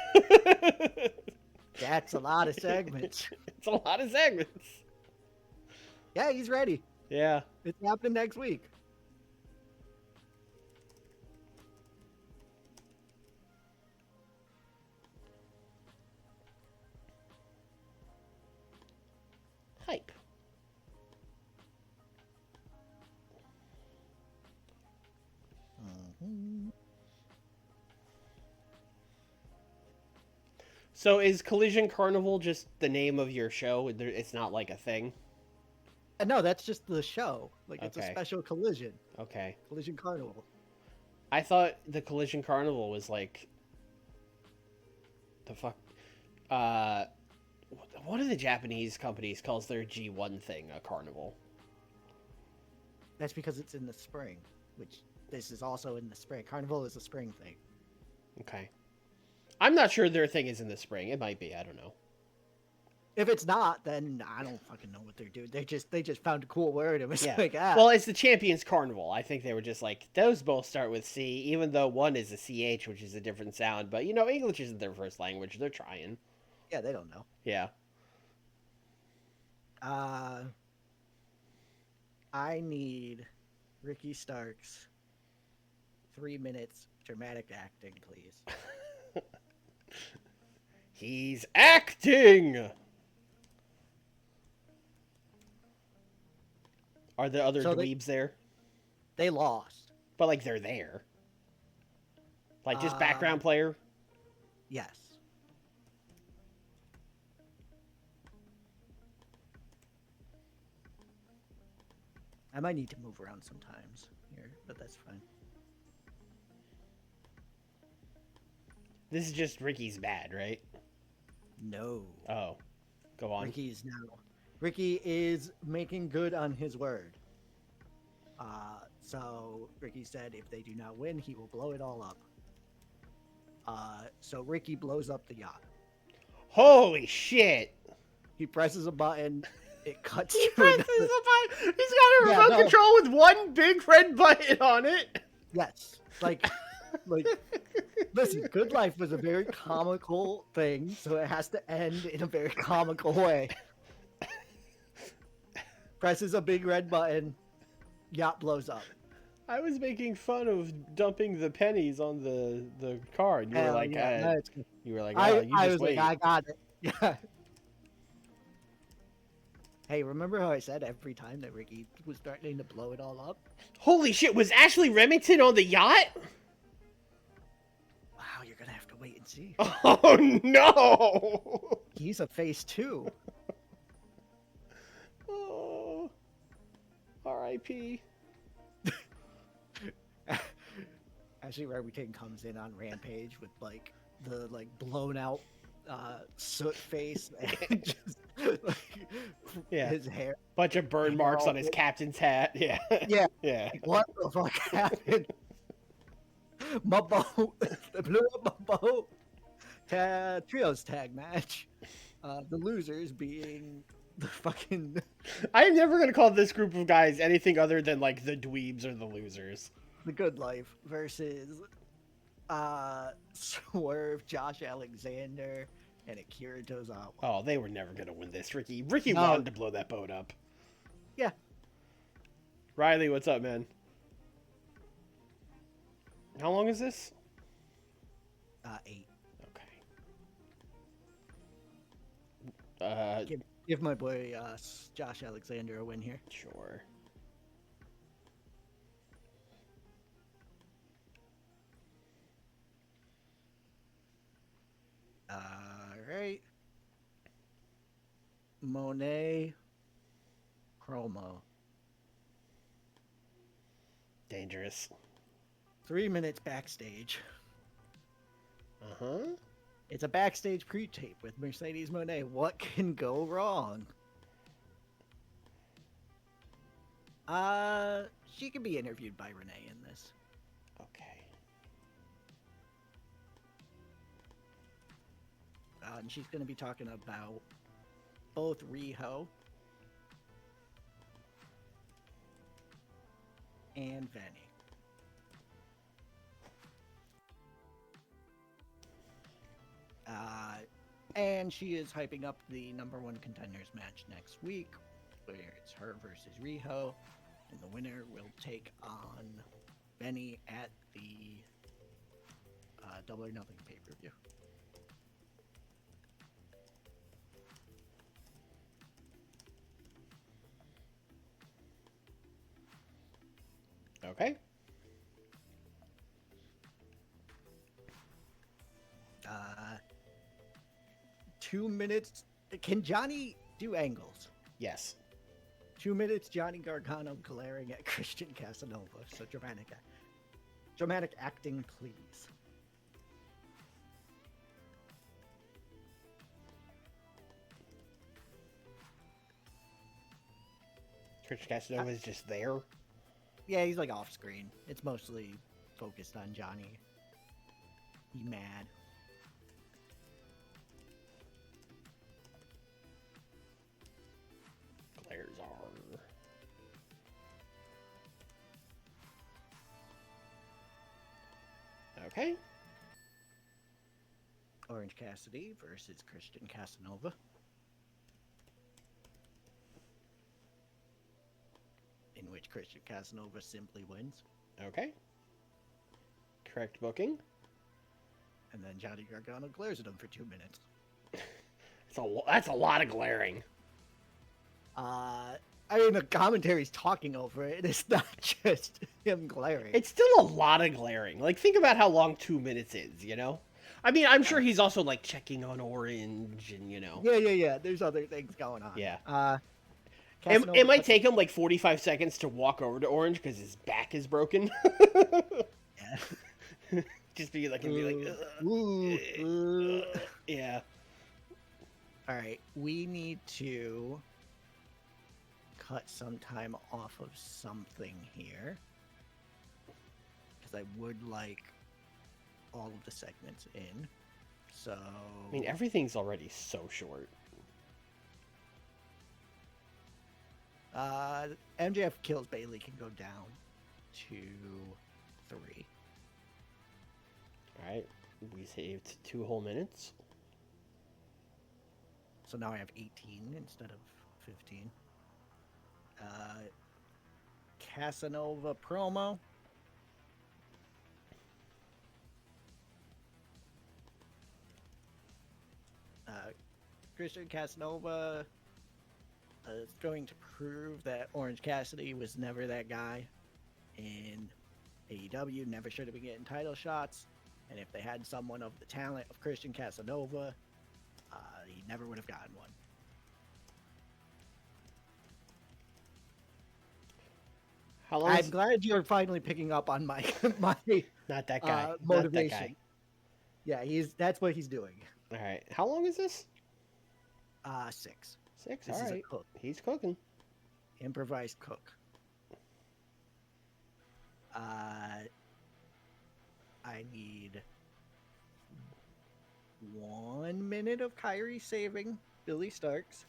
That's a lot of segments. It's a lot of segments. Yeah, he's ready. Yeah. It's happening next week. Hype. Mm-hmm. So is Collision Carnival just the name of your show? It's not like a thing? No, that's just the show. Like, it's a Okay. special Collision. Okay. Collision Carnival. I thought the Collision Carnival was like... The fuck... One of the Japanese companies calls their G1 thing a carnival. That's because it's in the spring, which this is also in the spring. Carnival is a spring thing. Okay. I'm not sure their thing is in the spring. It might be. I don't know. If it's not, then I don't fucking know what they're doing. They just found a cool word and was like, Well, it's the Champions Carnival. I think they were just like, those both start with C, even though one is a CH, which is a different sound. But, English isn't their first language. They're trying. Yeah, they don't know. Yeah. I need Ricky Starks 3 minutes dramatic acting, please. He's acting! Are the other dweebs there? They lost. But, like, they're there. Like, just background player? Yes. I might need to move around sometimes here, but that's fine. This is just Ricky's bad, right? No. Oh. Go on. Ricky is making good on his word. So Ricky said if they do not win, he will blow it all up. So Ricky blows up the yacht. Holy shit! He presses a button. It cuts. He presses a button. He's got a remote control with one big red button on it. Yes, like, listen. Good Life was a very comical thing, so it has to end in a very comical way. Presses a big red button. Yacht blows up. I was making fun of dumping the pennies on the car, and you were like, oh, you just wait. I got it. Yeah. Hey, remember how I said every time that Ricky was starting to blow it all up? Holy shit, was Ashley Remington on the yacht? Wow, you're gonna have to wait and see. Oh no! He's a face too. Oh, R.I.P. Ashley Remington comes in on Rampage with the blown out soot face and just his hair, bunch of burn marks on his captain's hat. Yeah. What the fuck happened? My boat. They blew up my boat. trios tag match. The losers being the fucking I'm never gonna call this group of guys anything other than like the dweebs or the losers. the Good Life versus Swerve, Josh Alexander, and Akira Tozawa. Oh, they were never gonna win this. Ricky No. wanted to blow that boat up. Yeah. Riley, what's up, man? How long is this? 8. Okay. Give my boy Josh Alexander a win here. Sure. Alright. Monet promo. Dangerous. 3 minutes backstage. Uh-huh. It's a backstage pre-tape with Mercedes Monet. What can go wrong? She can be interviewed by Renee in this. Okay. And she's going to be talking about both Riho and Vanny. And she is hyping up the #1 contenders match next week, where it's her versus Riho, and the winner will take on Benny at the Double or Nothing pay-per-view. Okay. 2 minutes. Can Johnny do angles? Yes. 2 minutes, Johnny Gargano glaring at Christian Casanova. So dramatic acting, please. Christian Casanova is just there. Yeah, he's like off screen. It's mostly focused on Johnny. He's mad. Glares are. Okay. Orange Cassidy versus Christian Casanova. In which Christian Casanova simply wins. Okay. Correct booking. And then Johnny Gargano glares at him for 2 minutes. That's a lot of glaring. I mean, the commentary's talking over it. It's not just him glaring. It's still a lot of glaring. Like, think about how long 2 minutes is, you know? I mean, I'm sure he's also, like, checking on Orange and, you know. Yeah. There's other things going on. Yeah. Casanova It might take him, like, 45 seconds to walk over to Orange because his back is broken. Yeah. Just be like, and be like, yeah. All right, we need to cut some time off of something here because I would like all of the segments in. So I mean, everything's already so short. MJF kills Bailey can go down to 3. All right, we saved 2 whole minutes. So now I have 18 instead of 15. Casanova promo. Christian Casanova is going to prove that Orange Cassidy was never that guy in AEW, never should have been getting title shots, and if they had someone of the talent of Christian Casanova, he never would have gotten one. How long? I'm glad you're finally picking up on my Not that guy. motivation. Not that guy. Yeah, that's what he's doing. All right. How long is this? 6. 6. This All is right. a cook. He's cooking. Improvised cook. I need 1 minute of Kyrie saving Billy Starks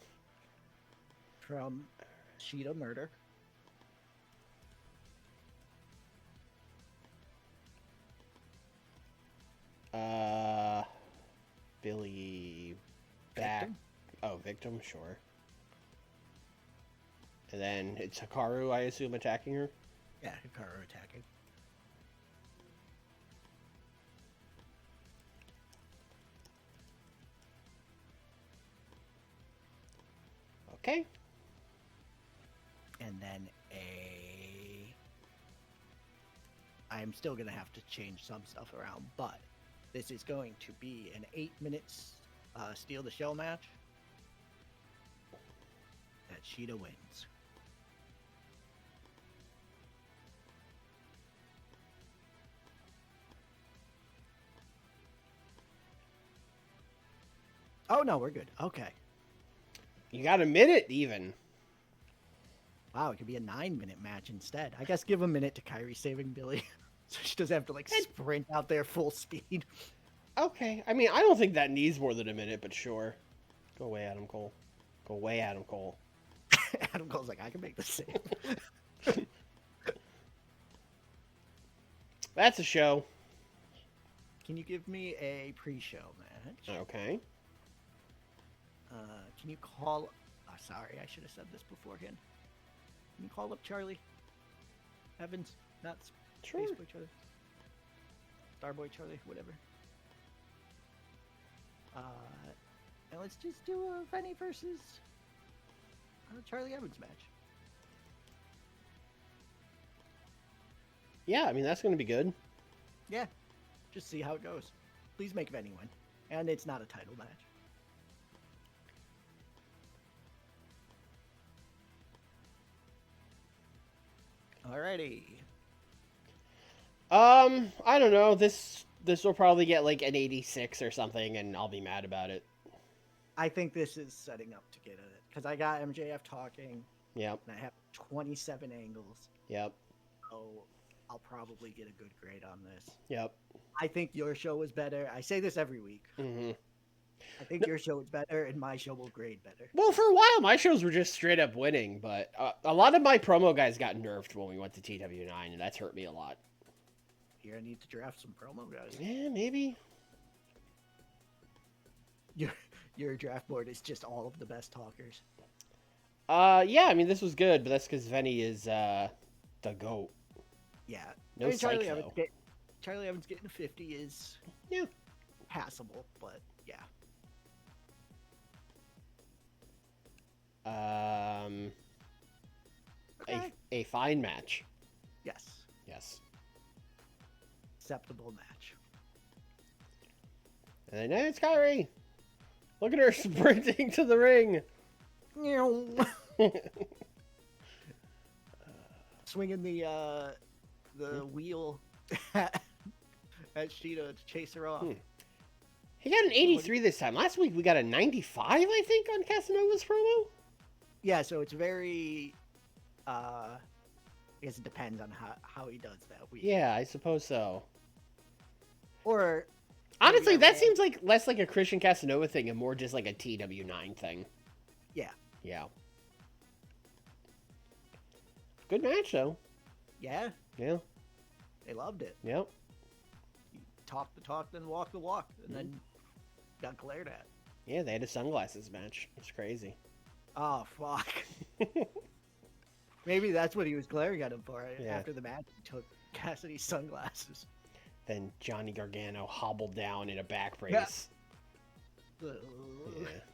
from Sheeta murder. Billy back. Victim? Oh, victim, sure. And then it's Hikaru, I assume, attacking her. Yeah, Hikaru attacking. Okay. And then I'm still going to have to change some stuff around, but this is going to be an 8 minutes steal the show match that Sheeta wins. Oh, no, we're good. Okay. You got a minute, even. Wow, it could be a 9-minute match instead. I guess give a minute to Kyrie saving Billy. So she doesn't have to, like, sprint out there full speed. Okay. I mean, I don't think that needs more than a minute, but sure. Go away, Adam Cole. Go away, Adam Cole. Adam Cole's like, I can make the save. That's a show. Can you give me a pre-show match? Okay. Can you call... Oh, sorry, I should have said this beforehand. Can you call up Charlie Evans? Not Sure. Spaceboy Charlie. Starboy Charlie, whatever. And let's just do a Venny versus Charlie Evans match. Yeah, I mean, that's going to be good. Yeah, just see how it goes. Please make Venny win. And it's not a title match. Alrighty. I don't know. This will probably get like an 86 or something, and I'll be mad about it. I think this is setting up to get it. Because I got MJF talking. Yep. And I have 27 angles. Yep. So I'll probably get a good grade on this. Yep. I think your show was better. I say this every week. Mm-hmm. I think your show is better, and my show will grade better. Well, for a while, my shows were just straight up winning, but a lot of my promo guys got nerfed when we went to TW9, and that's hurt me a lot. Here, I need to draft some promo guys. Yeah, maybe. Your draft board is just all of the best talkers. Yeah, I mean, this was good, but that's because Venny is the GOAT. Yeah. No I mean, psych, though. Charlie Evans getting a 50 is passable, but yeah. Okay. A fine match. Yes. Yes. Acceptable match. And then it's Kyrie. Look at her sprinting to the ring. Swinging the wheel at Sheeta to chase her off. He got an 83 this time. Last week we got a 95, I think, on Casanova's promo. Yeah, so it's very... I guess it depends on how he does that week. Yeah, I suppose so. Or... Honestly, that seems like less like a Christian Casanova thing and more just like a TW9 thing. Yeah. Yeah. Good match, though. Yeah. Yeah. They loved it. Yep. You talk the talk, then walk the walk, and then got glared at. Yeah, they had a sunglasses match. It's crazy. Oh, fuck. Maybe that's what he was glaring at him for. Yeah. After the match, he took Cassidy's sunglasses. Then Johnny Gargano hobbled down in a back brace. Yeah,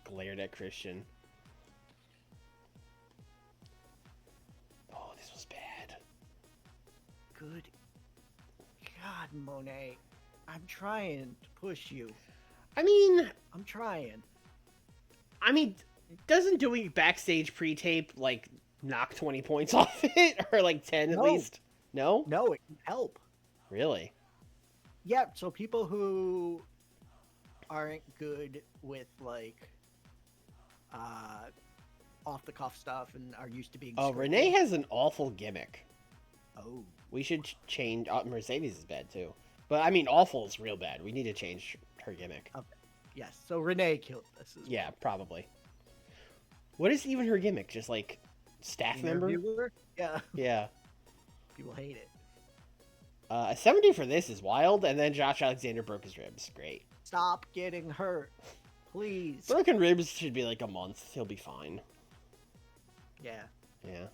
glared at Christian. Oh, this was bad. Good God, Monet. I'm trying to push you. I mean, I'm trying. Doesn't doing backstage pre-tape, like, knock 20 points off it? Or, like, 10 at least? No? No, it can help. Really? Yeah, so people who aren't good with, like, off-the-cuff stuff and are used to being Oh, scripted. Renee has an awful gimmick. Oh. We should change... Mercedes is bad, too. But, I mean, awful is real bad. We need to change her gimmick. Okay. Yes. So Renee killed this. Yeah, probably. What is even her gimmick? Just like staff member? Interviewer? Yeah. Yeah. People hate it. A 70 for this is wild, and then Josh Alexander broke his ribs. Great. Stop getting hurt, please. Broken ribs should be like a month. He'll be fine. Yeah. Yeah.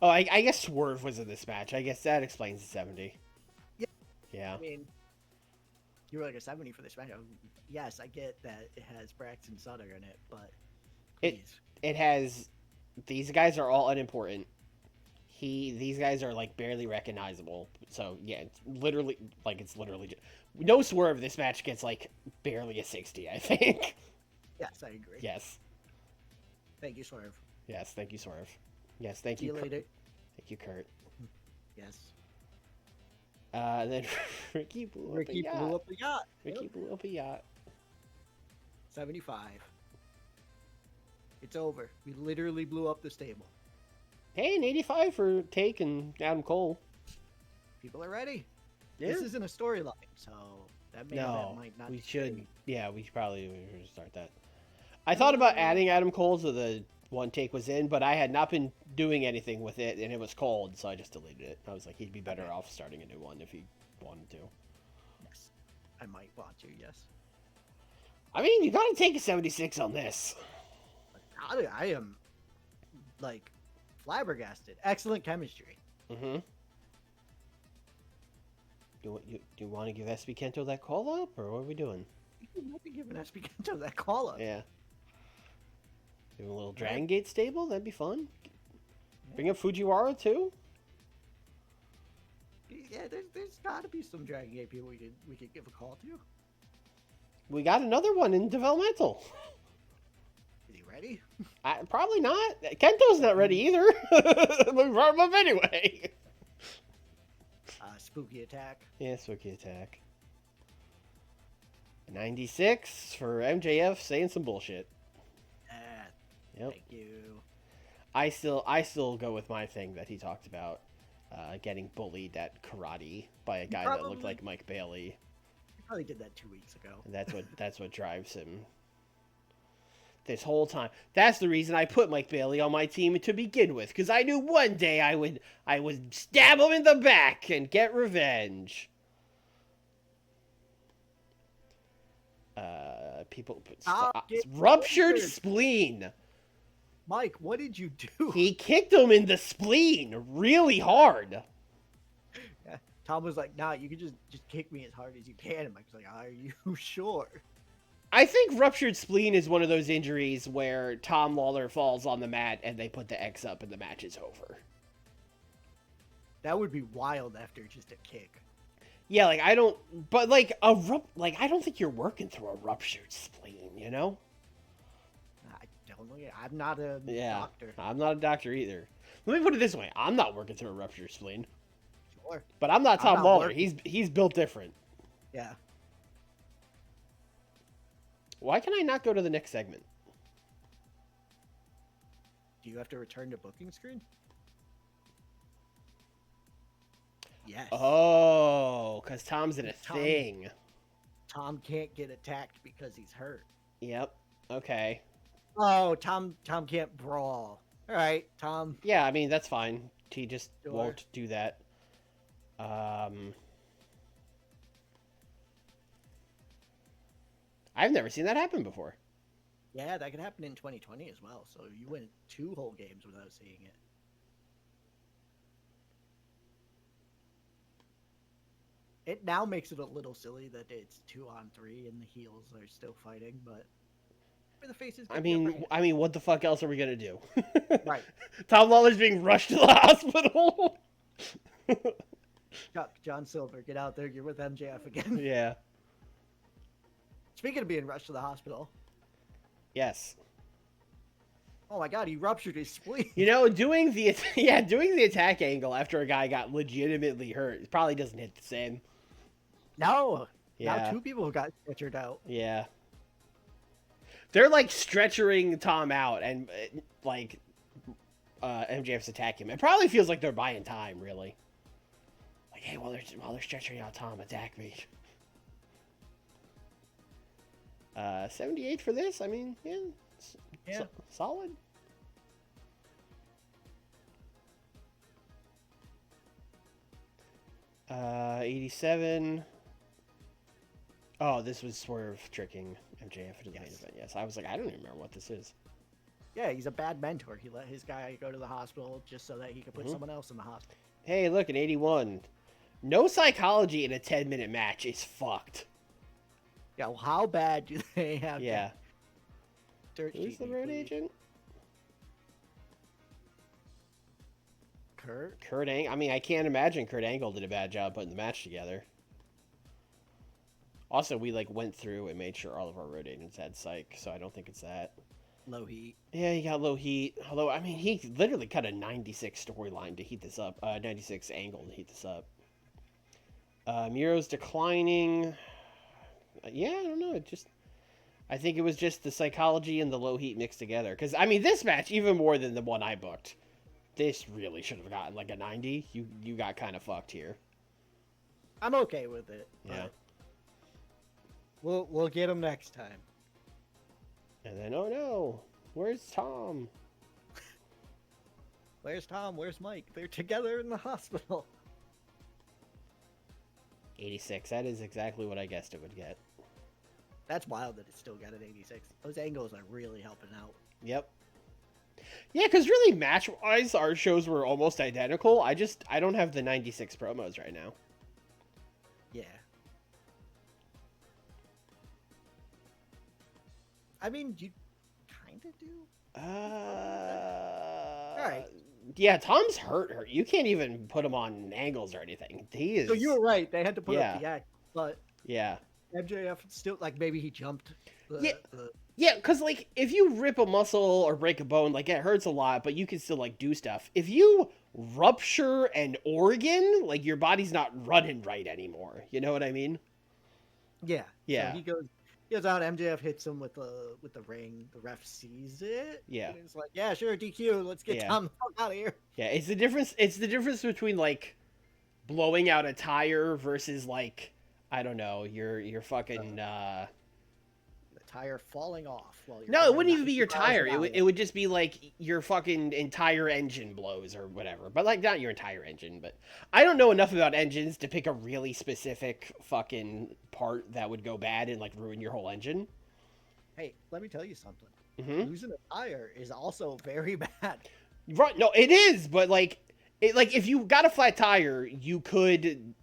Oh, I guess Swerve was in this match. I guess that explains the 70. Yeah. Yeah. I mean, you were like a 70 for this match. Yes, I get that it has Braxton Sutter in it, but please. It has. These guys are all unimportant. These guys are like barely recognizable. So yeah, it's literally no Swerve. This match gets like barely a 60, I think. Yes, I agree. Yes. Thank you, Swerve. Yes, thank you, Swerve. Yes, thank See you. you later. Thank you, Kurt. Yes. Then Ricky blew up a yacht. Ricky blew up a yacht. 75. It's over. We literally blew up the stable. Hey, an 85 for Take and Adam Cole. People are ready. Yeah. This isn't a storyline, so that might not. We should. Yeah, we should probably start that. I thought about adding Adam Cole to the one Take was in, but I had not been doing anything with it, and it was cold, so I just deleted it. I was like, he'd be better off starting a new one if he wanted to. Yes, I might want to. Yes. I mean, you gotta take a 76 on this. I am like flabbergasted. Excellent chemistry. Mm-hmm. Do you want to give SB Kento that call up, or what are we doing? You might be giving SB Kento that call up. Yeah. Do a little Dragon Gate stable, that'd be fun. Bring up Fujiwara too. Yeah, there's got to be some Dragon Gate people we could give a call to. We got another one in developmental. Is he ready? Probably not. Kento's not ready either. We brought him up anyway. Spooky Attack. Yeah, Spooky Attack. 96 for MJF saying some bullshit. Yep. Thank you. I still go with my thing that he talked about, getting bullied at karate by a guy that looked like Mike Bailey. He probably did that 2 weeks ago. And that's what drives him. This whole time. That's the reason I put Mike Bailey on my team to begin with, because I knew one day I would stab him in the back and get revenge. People ruptured spleen. Mike, what did you do? He kicked him in the spleen really hard. Yeah. Tom was like, "Nah, you can just kick me as hard as you can." And Mike's like, "Are you sure?" I think ruptured spleen is one of those injuries where Tom Lawler falls on the mat and they put the X up and the match is over. That would be wild after just a kick. Yeah, I don't think you're working through a ruptured spleen, you know? I don't know. I'm not a doctor. I'm not a doctor either. Let me put it this way: I'm not working through a ruptured spleen. Sure. But I'm not Tom Lawler. Working. He's built different. Yeah. Why can I not go to the next segment? Do you have to return to booking screen? Yes. Oh, because Tom's in a thing. Tom can't get attacked because he's hurt. Yep. Okay. Oh, Tom can't brawl. All right, Tom. Yeah, I mean, that's fine. He just won't do that. I've never seen that happen before. Yeah, that could happen in 2020 as well. So you went 2 whole games without seeing it. It now makes it a little silly that it's 2-on-3 and the heels are still fighting, but the faces. I mean, what the fuck else are we gonna do? Right. Tom Lawler's being rushed to the hospital. John Silver, get out there. You're with MJF again. Yeah. Speaking of being rushed to the hospital. Yes. Oh my God, he ruptured his spleen. You know, doing the attack angle after a guy got legitimately hurt probably doesn't hit the same. No. Yeah. Now 2 people got stretchered out. Yeah. They're stretchering Tom out and MJF's attacking him. It probably feels like they're buying time, really. Hey, while they're stretching out Tom, attack me. 78 for this. I mean, yeah, Yeah. solid. Uh, 87. Oh, this was Swerve tricking MJF into the main event. Yes, I was like, I don't even remember what this is. Yeah, he's a bad mentor. He let his guy go to the hospital just so that he could put someone else in the hospital. Hey, look, an 81. No psychology in a 10-minute match is fucked. Yeah, well, how bad do they have? Yeah. Dirt Who's the road agent? Kurt Angle. I mean, I can't imagine Kurt Angle did a bad job putting the match together. Also, we like went through and made sure all of our road agents had psych, so I don't think it's that. Low heat. Yeah, he got low heat. Although, I mean, he literally cut a 96 storyline to heat this up. 96 angle to heat this up. Miro's declining. Yeah, I don't know. I think it was just the psychology and the low heat mixed together. Because, I mean, this match, even more than the one I booked, this really should have gotten like a 90. You got kind of fucked here. I'm okay with it. Yeah. We'll get him next time. And then, oh no, where's Tom? Where's Tom? Where's Mike? They're together in the hospital. 86. That is exactly what I guessed it would get. That's wild that it still got an 86. Those angles are really helping out. Yep. Yeah, because really, match-wise, our shows were almost identical. I don't have the 96 promos right now. Yeah. I mean, you kind of do. All right. Yeah, Tom's hurt. You can't even put him on angles or anything. He is. So you were right. They had to put up the act, but yeah, MJF still like maybe he jumped. Yeah, because like if you rip a muscle or break a bone, like it hurts a lot, but you can still like do stuff. If you rupture an organ, like your body's not running right anymore. You know what I mean? Yeah. Yeah. So he goes out. MJF hits him with the ring. The ref sees it. Yeah. And it's like, yeah, sure, DQ. Let's get Tom out of here. Yeah, it's the difference between like blowing out a tire versus like I don't know your fucking. The tire falling off. While you're no, it wouldn't even be your tire. It would just be like your fucking entire engine blows or whatever. But like not your entire engine. But I don't know enough about engines to pick a really specific fucking part that would go bad and like ruin your whole engine. Hey, let me tell you something. Mm-hmm. Losing a tire is also very bad. Right? No, it is. But like if you got a flat tire, you could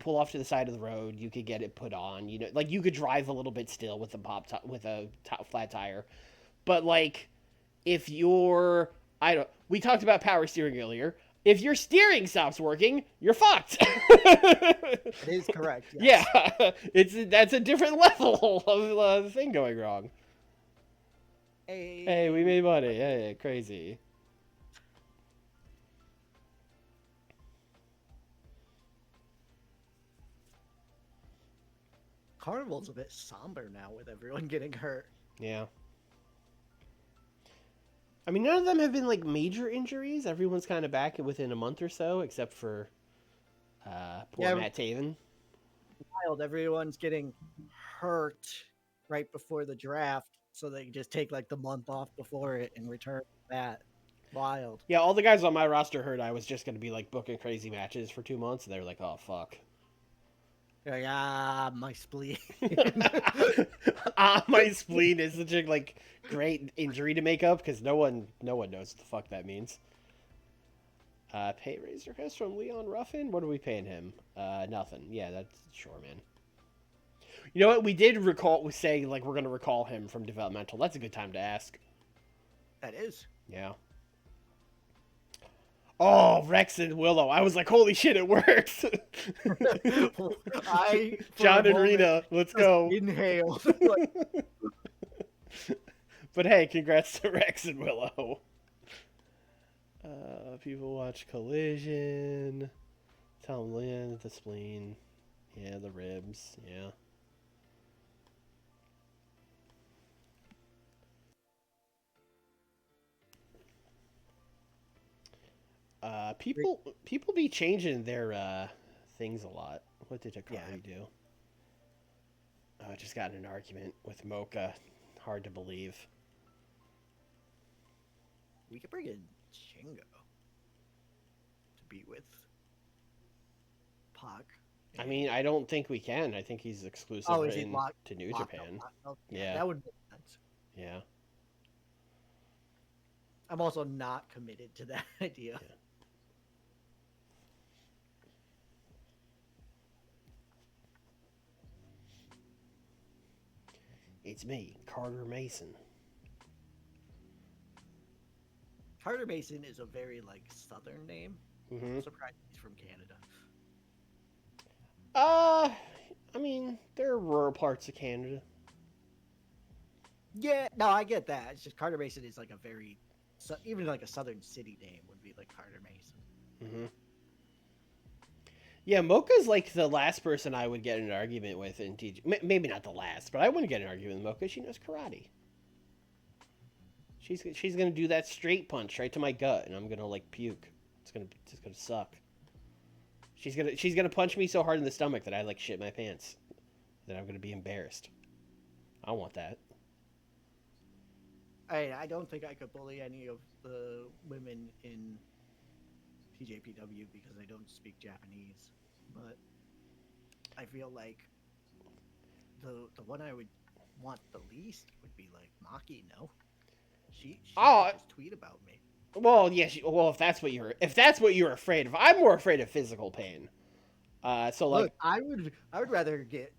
pull off to the side of the road. You could get it put on. You know, like you could drive a little bit still with a flat tire. But like, if we talked about power steering earlier. If your steering stops working, you're fucked. It is correct. Yes. Yeah, that's a different level of the thing going wrong. Hey, we made money. Hey, crazy. Carnival's a bit somber now with everyone getting hurt. Yeah. I mean, none of them have been like major injuries. Everyone's kind of back within a month or so, except for poor Matt Taven. Wild. Everyone's getting hurt right before the draft, so they can just take like the month off before it and return that. Wild. Yeah, all the guys on my roster heard I was just going to be like booking crazy matches for 2 months, and they were like, "Oh fuck." Like, my spleen. My spleen is such a like great injury to make up because no one knows what the fuck that means. Pay raise request from Leon Ruffin. What are we paying him? Nothing. Yeah, that's sure, man. You know what? We did say like we're gonna recall him from developmental. That's a good time to ask. That is. Yeah. Oh, Rex and Willow. I was like, holy shit, it works. John and Rena, let's go. Inhaled. But hey, congrats to Rex and Willow. People watch Collision. Tom Lynn, the spleen. Yeah, the ribs. Yeah. People be changing their things a lot. What did Akari do? I just got in an argument with Mocha. Hard to believe. We could bring in Shingo to be with Pac. I mean, I don't think we can. I think he's exclusive is he to New Japan. Yeah, that would make sense. Yeah. I'm also not committed to that idea. Yeah. It's me, Carter Mason. Carter Mason is a very like southern name. Mm-hmm. I'm surprised he's from Canada. I mean, there are rural parts of Canada. Yeah, no, I get that. It's just Carter Mason is like a very, even like a southern city name would be like Carter Mason. Mm-hmm. Yeah, Mocha's like the last person I would get in an argument with in TJ. Maybe not the last, but I wouldn't get in an argument with Mocha. She knows karate. She's gonna do that straight punch right to my gut, and I'm gonna like puke. It's gonna suck. She's gonna punch me so hard in the stomach that I like shit my pants. That I'm gonna be embarrassed. I don't want that. I don't think I could bully any of the women in TJPW because I don't speak Japanese, but I feel like the one I would want the least would be like Maki. No, she just tweet about me. Well, yeah. If that's what you're afraid of, I'm more afraid of physical pain. So like, look, I would rather get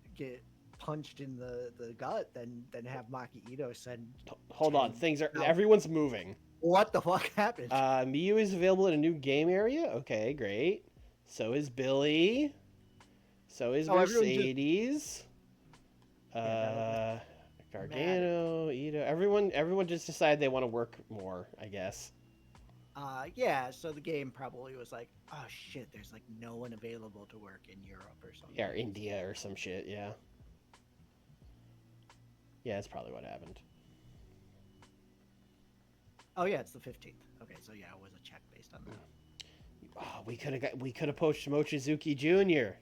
punched in the gut than have Maki Ito send. Hold on, everyone's moving. What the fuck happened? Miyu is available in a new game area. Okay, great. So is Billy. So is Mercedes. Gargano, Ito. Everyone just decided they want to work more, I guess. Yeah, so the game probably was like, oh shit, there's like no one available to work in Europe or something. Yeah, or India or some shit, yeah. Yeah, that's probably what happened. Oh yeah, it's the 15th. Okay, so yeah, it was a check based on that. Oh, we could have poached Mochizuki Jr.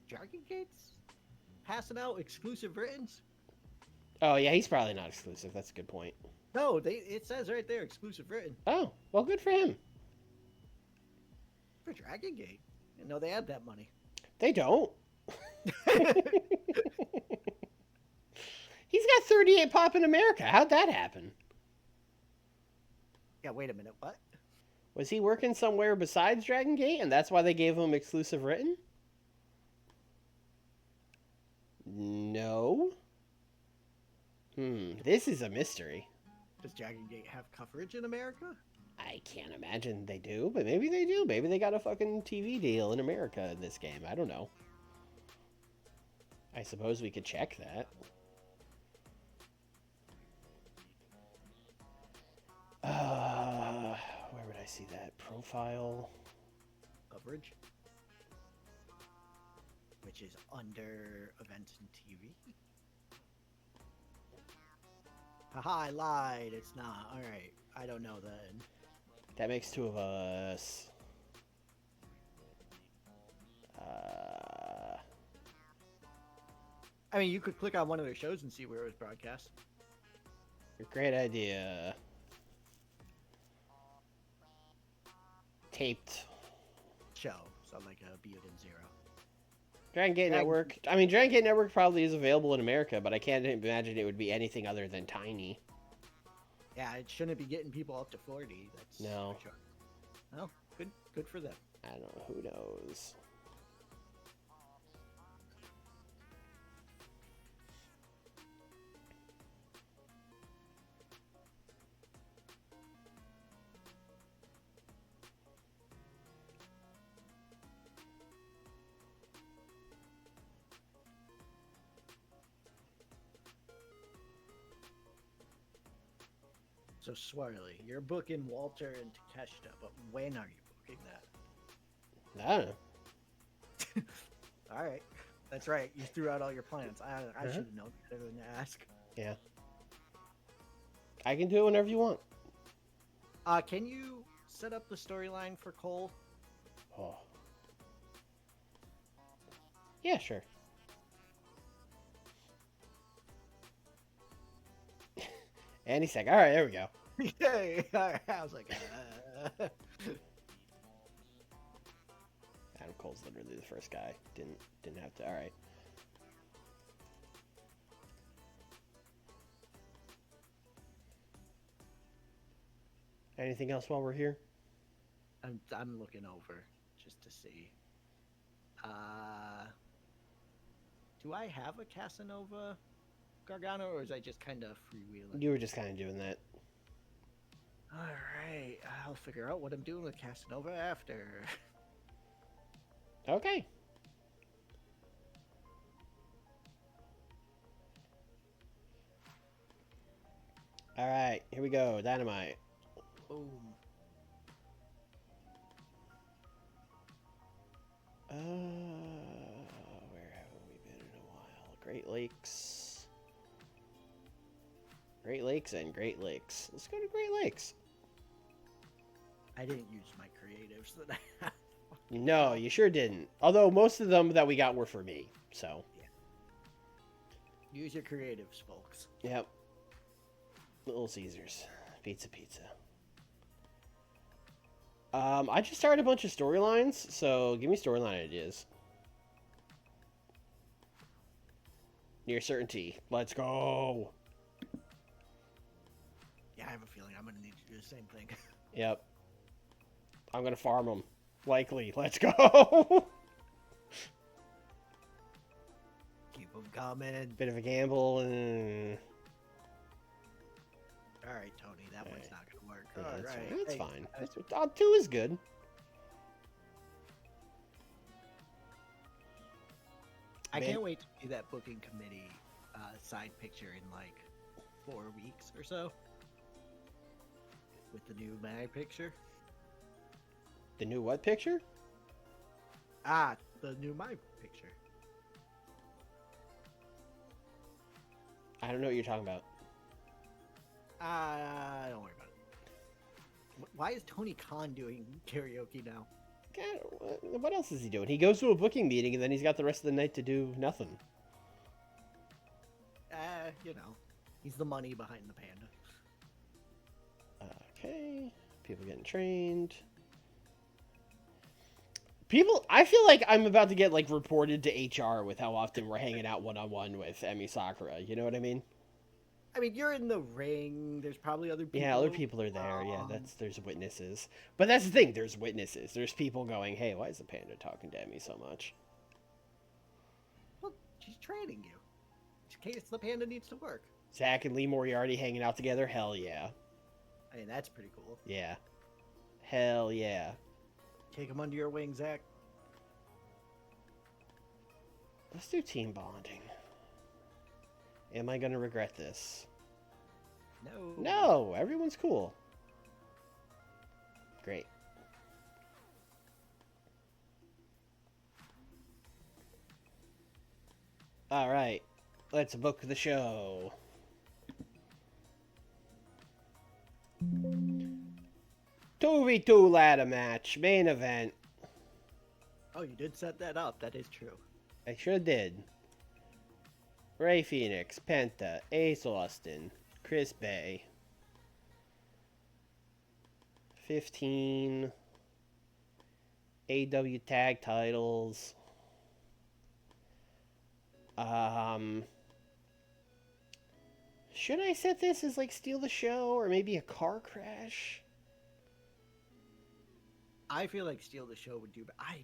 Dragon Gate's passing out exclusive writtens? Oh yeah, he's probably not exclusive. That's a good point. No, it says right there exclusive written. Oh, well, good for him. For Dragon Gate. You know they had that money. They don't. He's got 38 pop in America. How'd that happen? Yeah, wait a minute. What? Was he working somewhere besides Dragon Gate, and that's why they gave him exclusive written? No. This is a mystery. Does Dragon Gate have coverage in America? I can't imagine they do, but maybe they do. Maybe they got a fucking TV deal in America in this game. I don't know. I suppose we could check that. Where would I see that? Profile. Coverage. Which is under events and TV. Haha, I lied. It's not. Alright. I don't know then. That makes two of us. I mean, you could click on one of their shows and see where it was broadcast. Great idea. Taped. Show. So like a Butte and Zero. Dragon Gate Network. I mean, Dragon Gate Network probably is available in America, but I can't imagine it would be anything other than tiny. Yeah, it shouldn't be getting people up to 40. That's no. For sure. Well, good for them. I don't know. Who knows? So Swirly, you're booking Walter and Takeshita, but when are you booking that? I don't know. All right, that's right. You threw out all your plans. I should have known better than to ask. Yeah. I can do it whenever you want. Can you set up the storyline for Cole? Oh. Yeah, sure. Any sec. All right, there we go. Yay! I was like, Adam Cole's literally the first guy. Didn't have to. All right. Anything else while we're here? I'm looking over just to see. Do I have a Casanova Gargano, or is I just kind of freewheeling? You were just kind of doing that. All right, I'll figure out what I'm doing with Casanova after. Okay. All right, here we go. Dynamite. Boom. Where haven't we been in a while? Great Lakes. Great Lakes and Great Lakes. Let's go to Great Lakes. I didn't use my creatives that I had. No, you sure didn't. Although most of them that we got were for me, so. Yeah. Use your creatives, folks. Yep. Little Caesars. Pizza. I just started a bunch of storylines, so give me storyline ideas. Near certainty. Let's go. Yeah, I have a feeling I'm going to need to do the same thing. Yep. I'm going to farm them. Likely. Let's go. Keep them coming. Bit of a gamble. And... All right, Tony, that one's not going to work. Yeah, All that's right. fine. That's Hey, fine. That's, 2 is good. I Man. can't wait to see that booking committee side picture in like 4 weeks or so. With the new my picture. The new what picture? The new my picture. I don't know what you're talking about. Don't worry about it. Why is Tony Khan doing karaoke now? God, what else is he doing? He goes to a booking meeting and then he's got the rest of the night to do nothing. You know, he's the money behind the panda. Okay. People getting trained. I feel like I'm about to get, like, reported to HR with how often we're hanging out one-on-one with Emi Sakura. You know what I mean? I mean, you're in the ring. There's probably other people. Yeah, other people are there. Yeah, there's witnesses. But that's the thing. There's witnesses. There's people going, hey, why is the panda talking to Emi so much? Well, she's training you. In case the panda needs to work. Zach and Lee Moriarty hanging out together? Hell yeah. I mean, that's pretty cool. Yeah. Hell yeah. Take him under your wing, Zach. Let's do team bonding. Am I going to regret this? No. No, everyone's cool. Great. All right. Let's book the show. 2v2 ladder match, main event. Oh, you did set that up. That is true. I sure did. Ray Phoenix, Penta, Ace Austin, Chris Bay. 15 AEW tag titles. Should I set this as like steal the show or maybe a car crash? I feel like Steal the Show would do, but I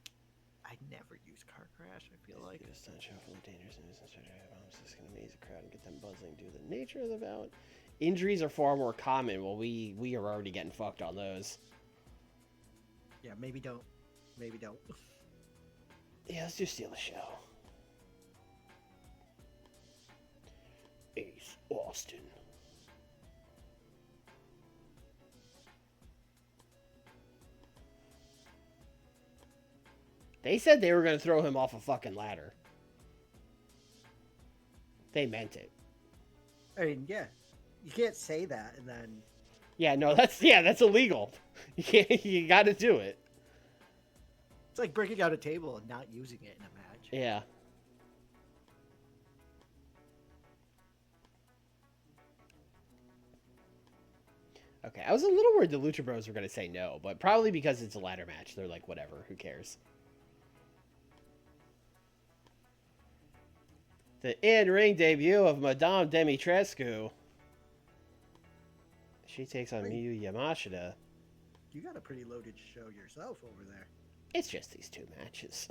never use Car Crash. I feel like It's not show full of dangerous and I'm just gonna amaze the crowd and get them buzzing due to the nature of the bout. Injuries are far more common. Well, we are already getting fucked on those. yeah, maybe don't. Yeah, let's just steal the show. Ace Austin. They said they were going to throw him off a fucking ladder. They meant it. I mean, yeah, you can't say that and then. Yeah, no, that's illegal. You got to do it. It's like breaking out a table and not using it in a match. Yeah. Okay, I was a little worried the Lucha Bros were going to say no, but probably because it's a ladder match, they're like, whatever, who cares? The in-ring debut of Madame Dimitrescu. She takes on Miyu Yamashita. You got a pretty loaded show yourself over there. It's just these two matches.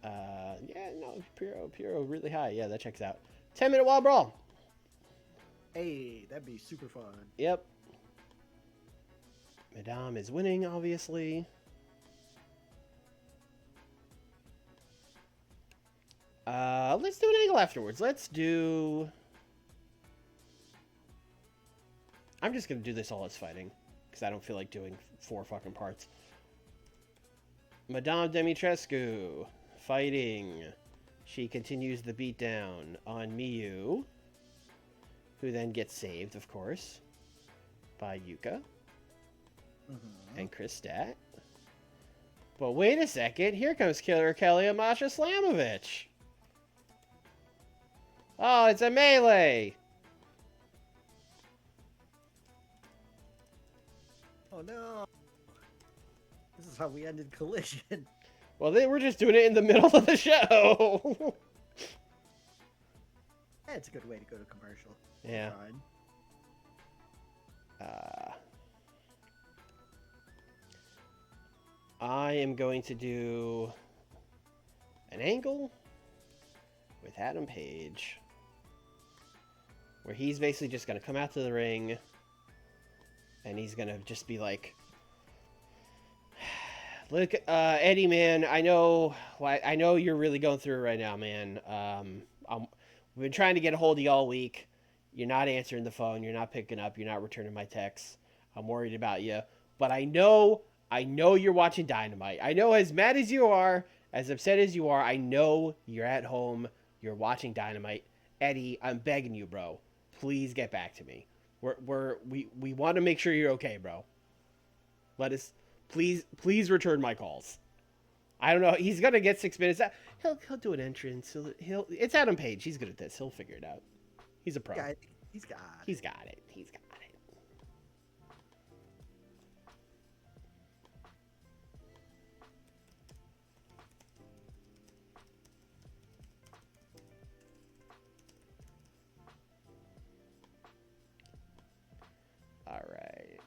Yeah, no, Puro really high. Yeah, that checks out. 10-minute wall brawl. Hey, that'd be super fun. Yep. Madame is winning, obviously. Let's do an angle afterwards. Let's do... I'm just gonna do this all as fighting, because I don't feel like doing 4 fucking parts. Madame Dimitrescu fighting. She continues the beatdown on Miyu, who then gets saved, of course, by Yuka and Chris Stat. But wait a second, here comes Killer Kelly and Masha Slamovich. Oh, it's a melee. Oh no. This is how we ended Collision. Well, they were just doing it in the middle of the show. It's a good way to go to commercial. Yeah. Fine. I am going to do an angle with Adam Page, where he's basically just going to come out to the ring, and he's going to just be like, look, Eddie, man, I know you're really going through it right now, man. We've been trying to get a hold of you all week. You're not answering the phone. You're not picking up. You're not returning my texts. I'm worried about you. But I know you're watching Dynamite. I know, as mad as you are, as upset as you are, I know you're at home. You're watching Dynamite. Eddie, I'm begging you, bro. Please get back to me. We want to make sure you're okay, bro. Please return my calls. I don't know. He's gonna get 6 minutes. He'll do an entrance. It's Adam Page. He's good at this. He'll figure it out. He's a pro. He's got it. He's got it. All right.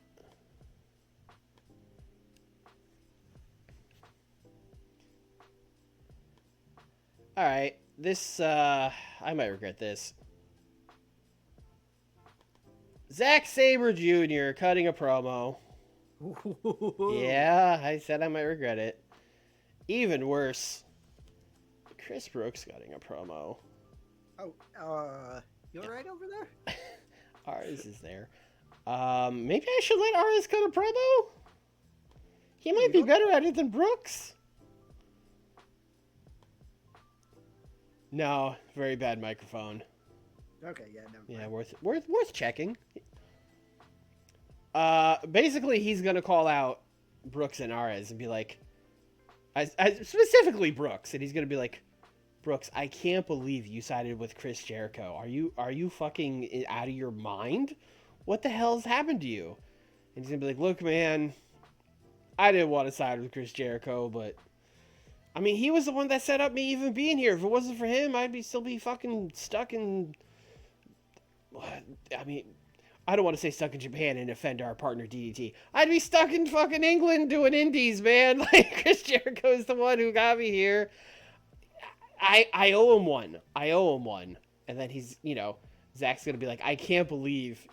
All right. This, I might regret this. Zack Sabre Jr. cutting a promo. Yeah, I said I might regret it. Even worse, Chris Brooks cutting a promo. Oh, you alright over there? Ares is there. Maybe I should let Ares cut a promo? He might be better at it than Brooks. No, very bad microphone. Okay, yeah, no. Yeah, worth checking. Basically, he's gonna call out Brooks and Ares and be like, specifically Brooks, and he's gonna be like, Brooks, I can't believe you sided with Chris Jericho. Are you fucking out of your mind? What the hell's happened to you? And he's gonna be like, look, man, I didn't want to side with Chris Jericho, but I mean, he was the one that set up me even being here. If it wasn't for him, I'd still be fucking stuck in. I mean, I don't want to say stuck in Japan and offend our partner DDT. I'd be stuck in fucking England doing indies, man. Like, Chris Jericho is the one who got me here. I owe him one. And then he's, Zach's going to be like, I can't believe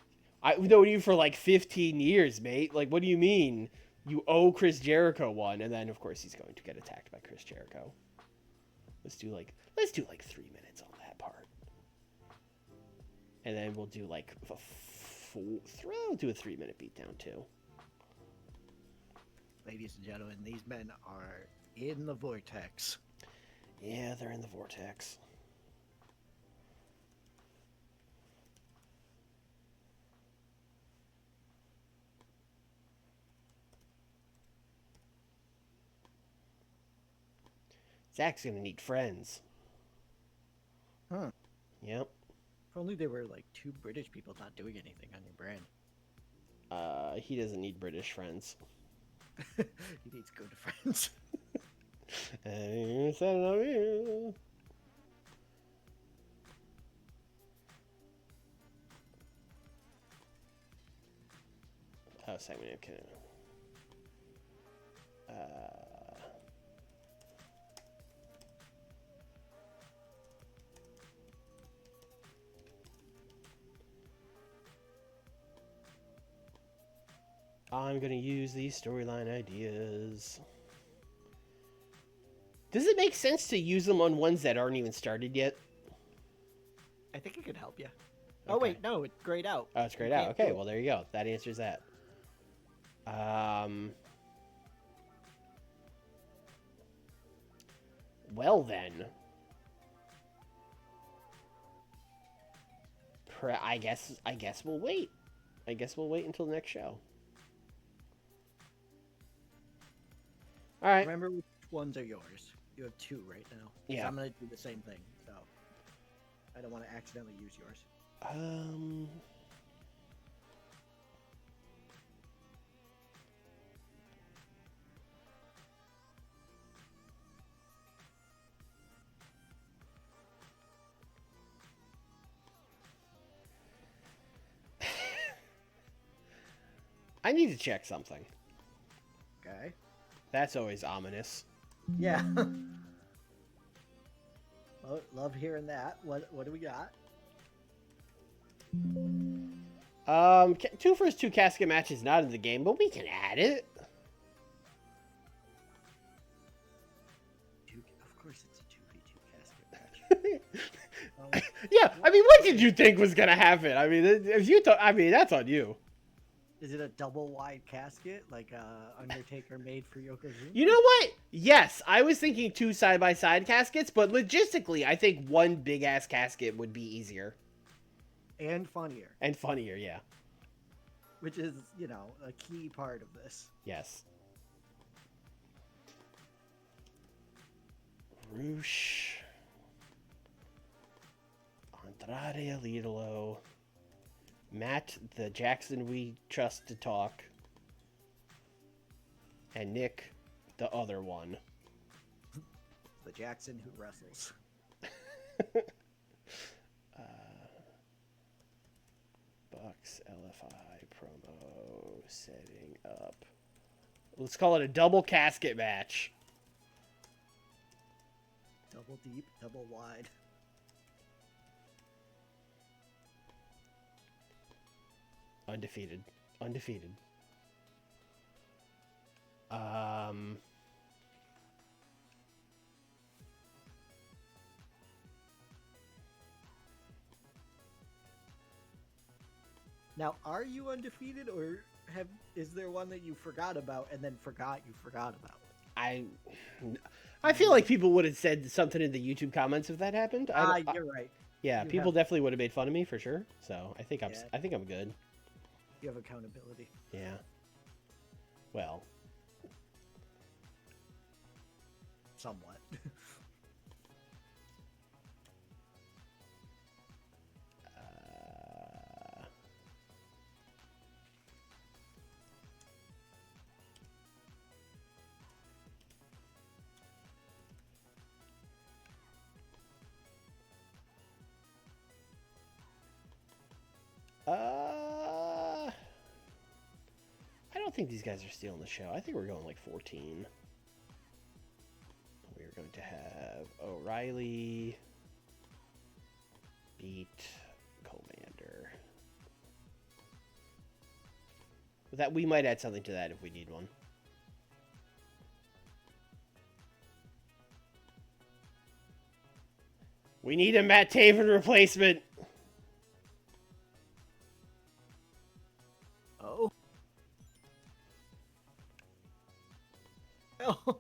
I've known you for like 15 years, mate. Like, what do you mean you owe Chris Jericho one? And then, of course, he's going to get attacked by Chris Jericho. Let's do like 3 minutes on that part. And then we'll do like we'll do a 3-minute beatdown too. Ladies and gentlemen, these men are in the vortex. Yeah, they're in the vortex. Zach's gonna need friends. Huh. Yep. If only there were like two British people not doing anything on your brand. He doesn't need British friends. He needs good friends. Oh, segment. Okay. I'm gonna use these storyline ideas. Does it make sense to use them on ones that aren't even started yet? I think it could help you. Oh Okay. wait, no, it's grayed out. Oh, it's grayed You out. can't Okay, do it. well there you go. That answers that. Well then. I guess we'll wait. I guess we'll wait until the next show. All right. Remember which ones are yours. You have two right now. Yeah. So I'm gonna do the same thing. So I don't want to accidentally use yours. I need to check something. Okay. That's always ominous. Yeah. Love hearing that. What do we got? 2 versus 2 casket match is not in the game, but we can add it. Of course, it's a 2v2 casket match. Yeah, I mean, what did you think was gonna happen? I mean, if you thought, I mean, that's on you. Is it a double wide casket like Undertaker made for Yokozuna? You know what? Yes, I was thinking 2 side-by-side caskets, but logistically, I think 1 big-ass casket would be easier. And funnier. And funnier, yeah. Which is, you know, a key part of this. Yes. Roosh. Andrade Alidolo. Matt, the Jackson we trust to talk. And Nick, the other one. The Jackson who wrestles. Bucks LFI promo setting up. Let's call it a double casket match. Double deep, double wide. Undefeated. Now, are you undefeated, or is there one that you forgot about and then forgot you forgot about? I feel like people would have said something in the YouTube comments if that happened. You're right. Yeah, You people have- definitely would have made fun of me for sure. So I think Yeah. I think I'm good. You have accountability. Yeah. Well, Somewhat. I don't think these guys are stealing the show. I think we're going like 14. We're going to have O'Reilly beat Commander. That we might add something to that if we need one. We need a Matt Taven replacement. Oh. Oh.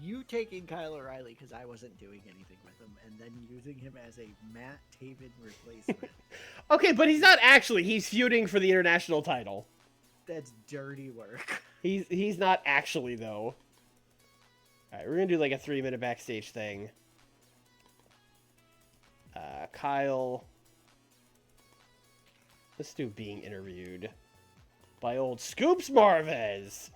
You taking Kyle O'Reilly because I wasn't doing anything with him, and then using him as a Matt Taven replacement. Okay, but he's not actually. He's feuding for the international title. That's dirty work. He's not actually though. All right, we're gonna do like a 3-minute backstage thing. Kyle. Let's do being interviewed by old Scoops Marvez.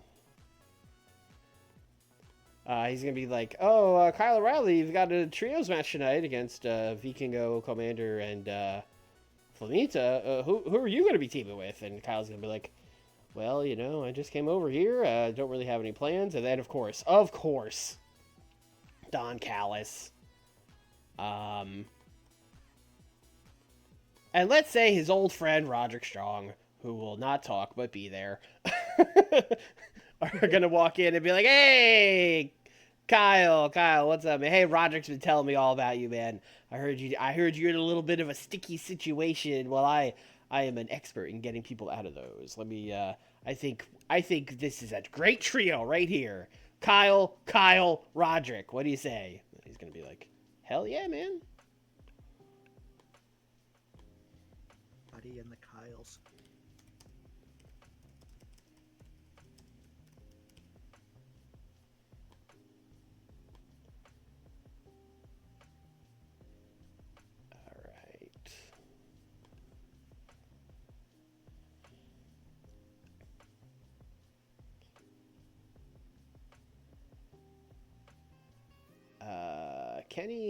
He's going to be like, oh, Kyle O'Reilly, you've got a trios match tonight against Vikingo, Commander, and Flamita. Who are you going to be teaming with? And Kyle's going to be like, well, you know, I just came over here. Don't really have any plans. And then, of course, Don Callis. And let's say his old friend, Roderick Strong, who will not talk but be there, are going to walk in and be like, hey, Kyle, what's up, man? Hey, Roderick's been telling me all about you, man. I heard you're in a little bit of a sticky situation. Well, I am an expert in getting people out of those. Let me, I think this is a great trio right here. Kyle, Roderick. What do you say? He's going to be like, hell yeah, man. Buddy and the Kyles.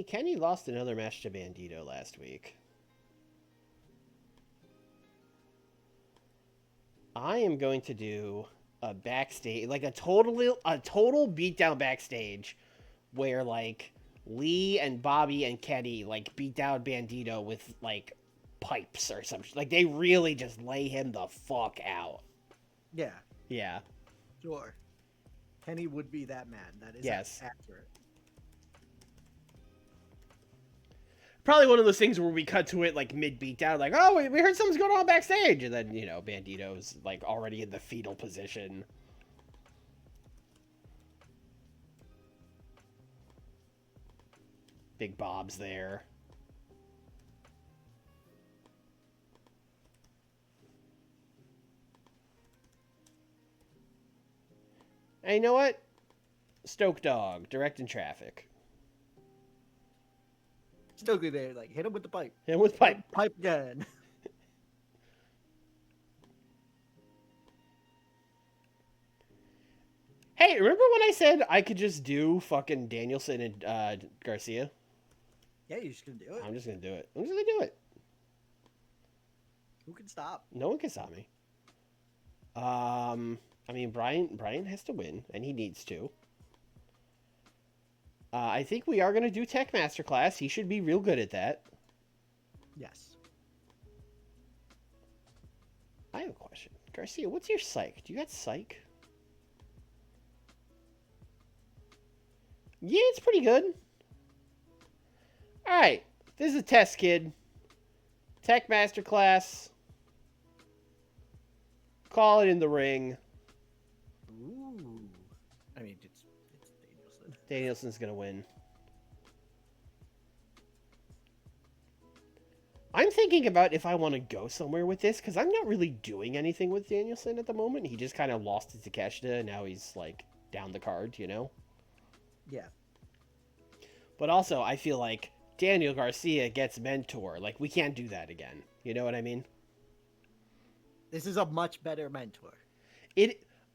Kenny lost another match to Bandito last week. I am going to do a backstage, like a total beatdown backstage, where like Lee and Bobby and Kenny like beat down Bandito with like pipes or something. Like they really just lay him the fuck out. Yeah. Yeah. Sure. Kenny would be that man. That is accurate. Probably one of those things where we cut to it like mid beatdown, like, oh, we heard something's going on backstage, and then, you know, Bandito's like already in the fetal position. Big Bob's there. And you know what? Stoke Dog, directing traffic. Stokely there, like, hit him with the pipe. Hit him with pipe. Pipe gun. Hey, remember when I said I could just do fucking Danielson and Garcia? Yeah, you're just gonna do it. I'm just gonna do it. I'm just gonna do it. Who can stop? No one can stop me. I mean, Brian has to win, and he needs to. I think we are going to do Tech Masterclass. He should be real good at that. Yes. I have a question. Garcia, what's your psych? Do you got psych? Yeah, it's pretty good. Alright. This is a test, kid. Tech Masterclass. Call it in the ring. Ooh. I mean, it's Danielson. Danielson's going to win. I'm thinking about if I want to go somewhere with this, because I'm not really doing anything with Danielson at the moment. He just kind of lost to Takeshita, and now he's, like, down the card, you know? Yeah. But also, I feel like Daniel Garcia gets mentor. Like, we can't do that again. You know what I mean? This is a much better mentor.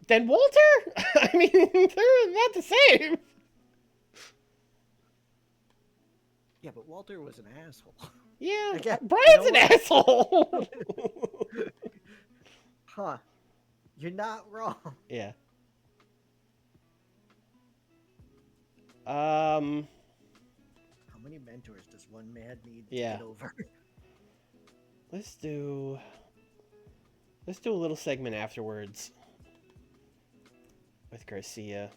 Than Walter? I mean, they're not the same. Yeah, but Walter was an asshole. Yeah, Again, Brian's an asshole. Huh. You're not wrong. Yeah. How many mentors does one man need to get over? Let's do a little segment afterwards with Garcia.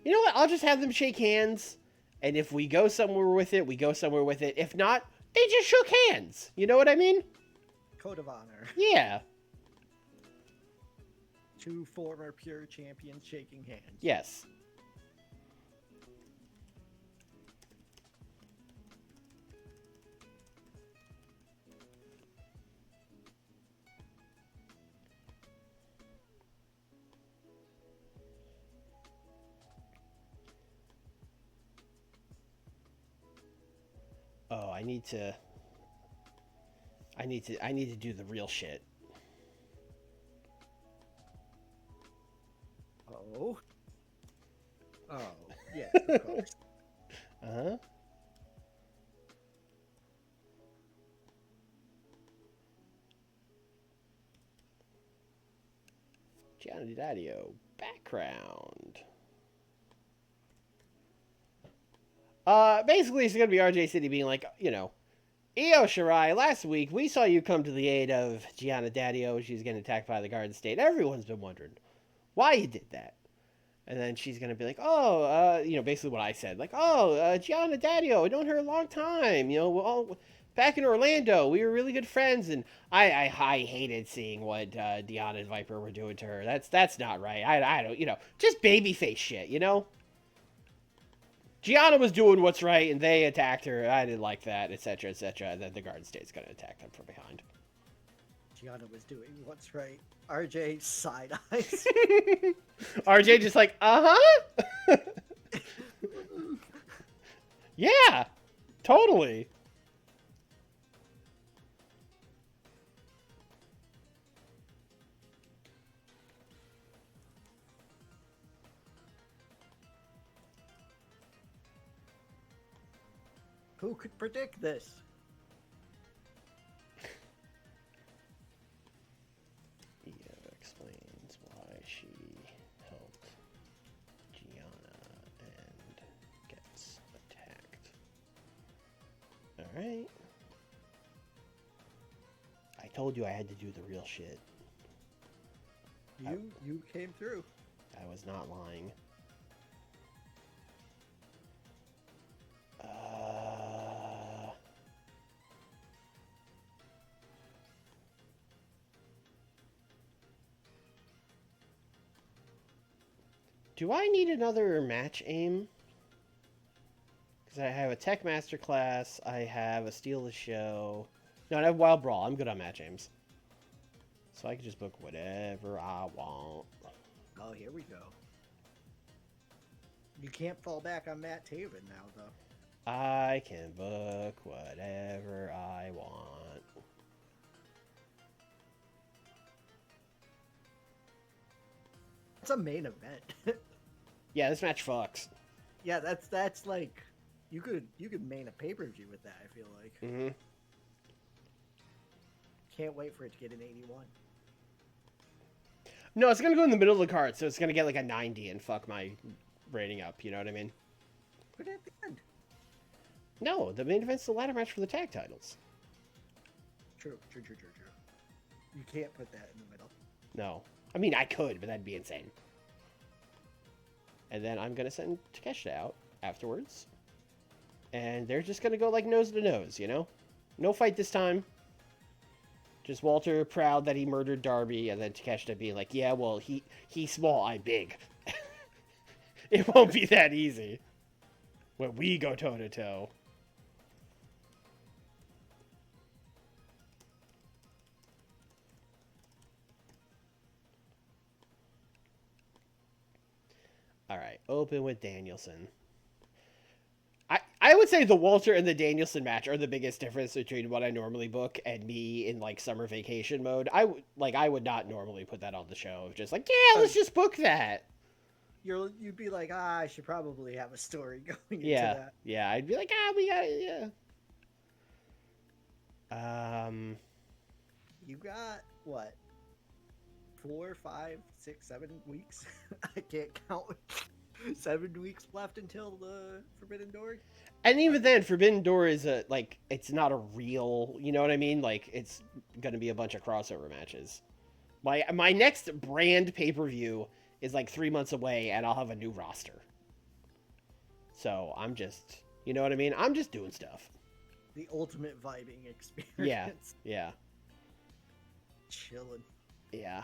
You know what? I'll just have them shake hands, and if we go somewhere with it, we go somewhere with it. If not, they just shook hands. You know what I mean? Code of honor. Yeah. Two former pure champions shaking hands. Yes. I need to do the real shit. Oh. Oh, yeah, of course. Uh-huh. Gianni Daddio background. Basically, it's gonna be RJ City being like, Io Shirai, last week we saw you come to the aid of Gianna Daddio. She's getting attacked by the Garden State. Everyone's been wondering why you did that. And then she's gonna be like, basically what I said, like, Gianna Daddio, I've known her a long time. We're all back in Orlando. We were really good friends, and I hated seeing what Deanna and Viper were doing to her. That's not right. I don't, just babyface shit, Gianna was doing what's right, and they attacked her. I didn't like that, etc., etc. And then the Garden State's gonna attack them from behind. Gianna was doing what's right. RJ side eyes. RJ just like, uh-huh. Yeah, totally. Who could predict this? Io explains why she helped Gianna and gets attacked. Alright. I told you I had to do the real shit. You came through. I was not lying. Do I need another match aim? Because I have a Tech Master class, I have a Steal the Show. No, I have Wild Brawl. I'm good on match aims. So I can just book whatever I want. Oh, here we go. You can't fall back on Matt Taven now, though. I can book whatever I want. It's a main event. Yeah, this match fucks. Yeah, that's like you could main a pay-per-view with that, I feel like. Mm-hmm. Can't wait for it to get an 81. No, it's gonna go in the middle of the card, so it's gonna get like a 90 and fuck my rating up, you know what I mean? Put it at the end. No, the main event's the ladder match for the tag titles. True. You can't put that in the middle. No. I mean, I could, but that'd be insane. And then I'm going to send Takeshita out afterwards. And they're just going to go like nose to nose, No fight this time. Just Walter proud that he murdered Darby, and then Takeshita being like, yeah, well, he's small, I'm big. It won't be that easy when we go toe-to-toe. All right, open with Danielson. I would say the Walter and the Danielson match are the biggest difference between what I normally book and me in like summer vacation mode. I would not normally put that on the show. Just like, yeah, let's just book that. You'd be like, I should probably have a story going into that. Yeah, I'd be like, we got it, yeah. You got what? 4, 5, 6, 7 weeks? I can't count. 7 weeks left until the Forbidden Door. And even then, Forbidden Door is it's not a real, you know what I mean? Like, it's gonna be a bunch of crossover matches. My next brand pay-per-view is like 3 months away, and I'll have a new roster. So I'm just, you know what I mean? I'm just doing stuff. The ultimate vibing experience. Yeah. Chilling. Yeah.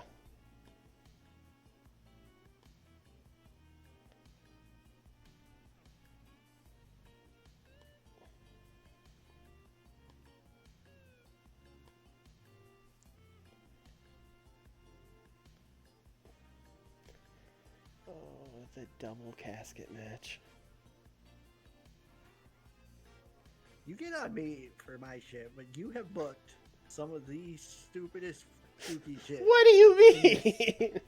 The double casket match. You get on me for my shit, but you have booked some of the stupidest spooky shit. What do you mean?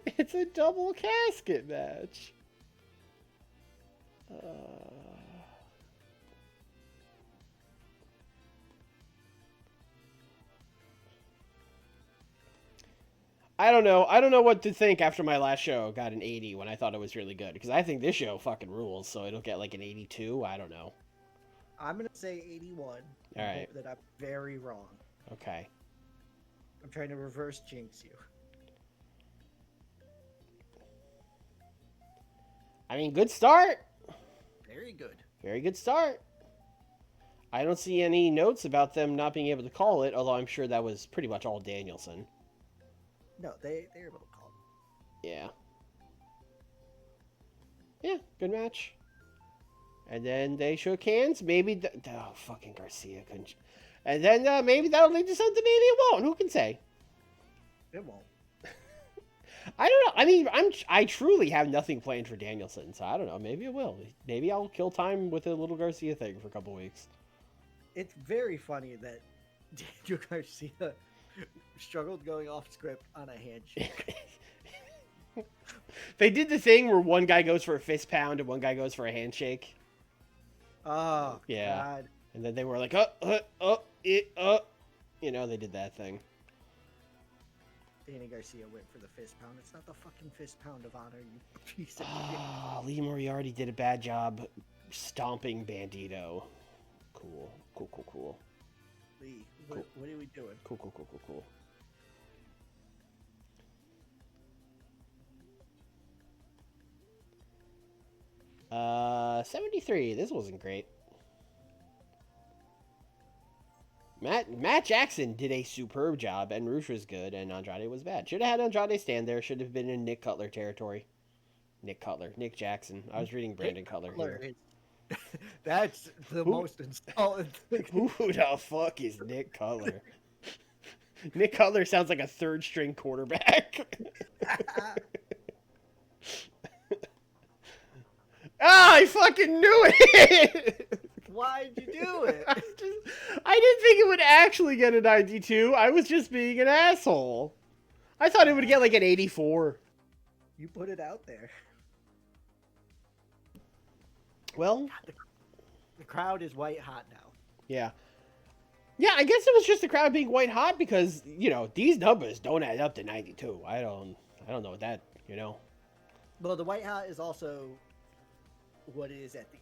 It's a double casket match. I don't know. I don't know what to think after my last show got an 80 when I thought it was really good. Because I think this show fucking rules, so it'll get like an 82. I don't know. I'm going to say 81. All right. Hope that I'm very wrong. Okay. I'm trying to reverse jinx you. I mean, good start. Very good. Very good start. I don't see any notes about them not being able to call it, although I'm sure that was pretty much all Danielson. No, they're able to call it. Yeah. Yeah, good match. And then they shook hands. Maybe... oh, fucking Garcia couldn't... And then maybe that'll lead to something. Maybe it won't. Who can say? It won't. I don't know. I mean, I truly have nothing planned for Danielson, so I don't know. Maybe it will. Maybe I'll kill time with a little Garcia thing for a couple weeks. It's very funny that Daniel Garcia struggled going off script on a handshake. They did the thing where one guy goes for a fist pound and one guy goes for a handshake. Oh, yeah. God. And then they were like, you know, they did that thing. Danny Garcia went for the fist pound. It's not the fucking fist pound of honor, you piece of shit. Lee Moriarty did a bad job stomping Bandito. Cool. Lee, what are we doing? Cool. 73. This wasn't great. Matt Jackson did a superb job, and Roosh was good, and Andrade was bad. Should have had Andrade stand there. Should have been in Nick Cutler territory. Nick Jackson. I was reading Brandon Cutler here. That's the most insulting thing. Who the fuck is Nick Cutler? Nick Cutler sounds like a third-string quarterback. I fucking knew it! Why'd you do it? I didn't think it would actually get a 92. I was just being an asshole. I thought it would get like an 84. You put it out there. Well, the crowd is white hot now. Yeah. Yeah, I guess it was just the crowd being white hot because, you know, these numbers don't add up to 92. I don't know what that, you know. Well, the white hot is also what it is at the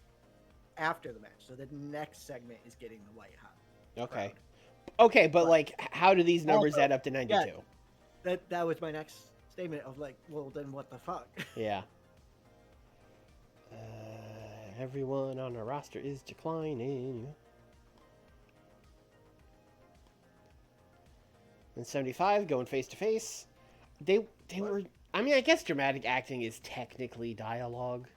after the match. So the next segment is getting the white hot. Okay. Crowd. Okay, but like, how do these numbers add up to 92? Yeah, that was my next statement of like, well, then what the fuck? Yeah. Everyone on our roster is declining. And 75 going face to face. They were. I mean, I guess dramatic acting is technically dialogue.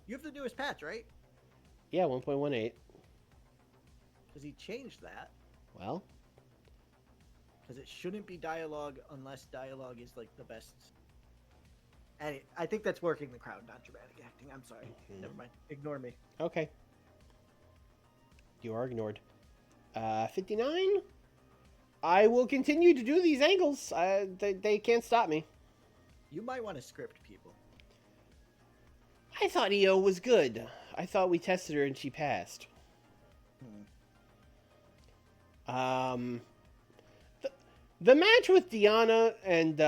You have the newest patch, right? Yeah, 1.18. Because he changed that. Well. Because it shouldn't be dialogue unless dialogue is like the best. And I think that's working the crowd, not dramatic acting. I'm sorry. Never mind. Ignore me. Okay. You are ignored. 59? I will continue to do these angles. They can't stop me. You might want to script people. I thought EO was good. I thought we tested her and she passed. The match with Deanna and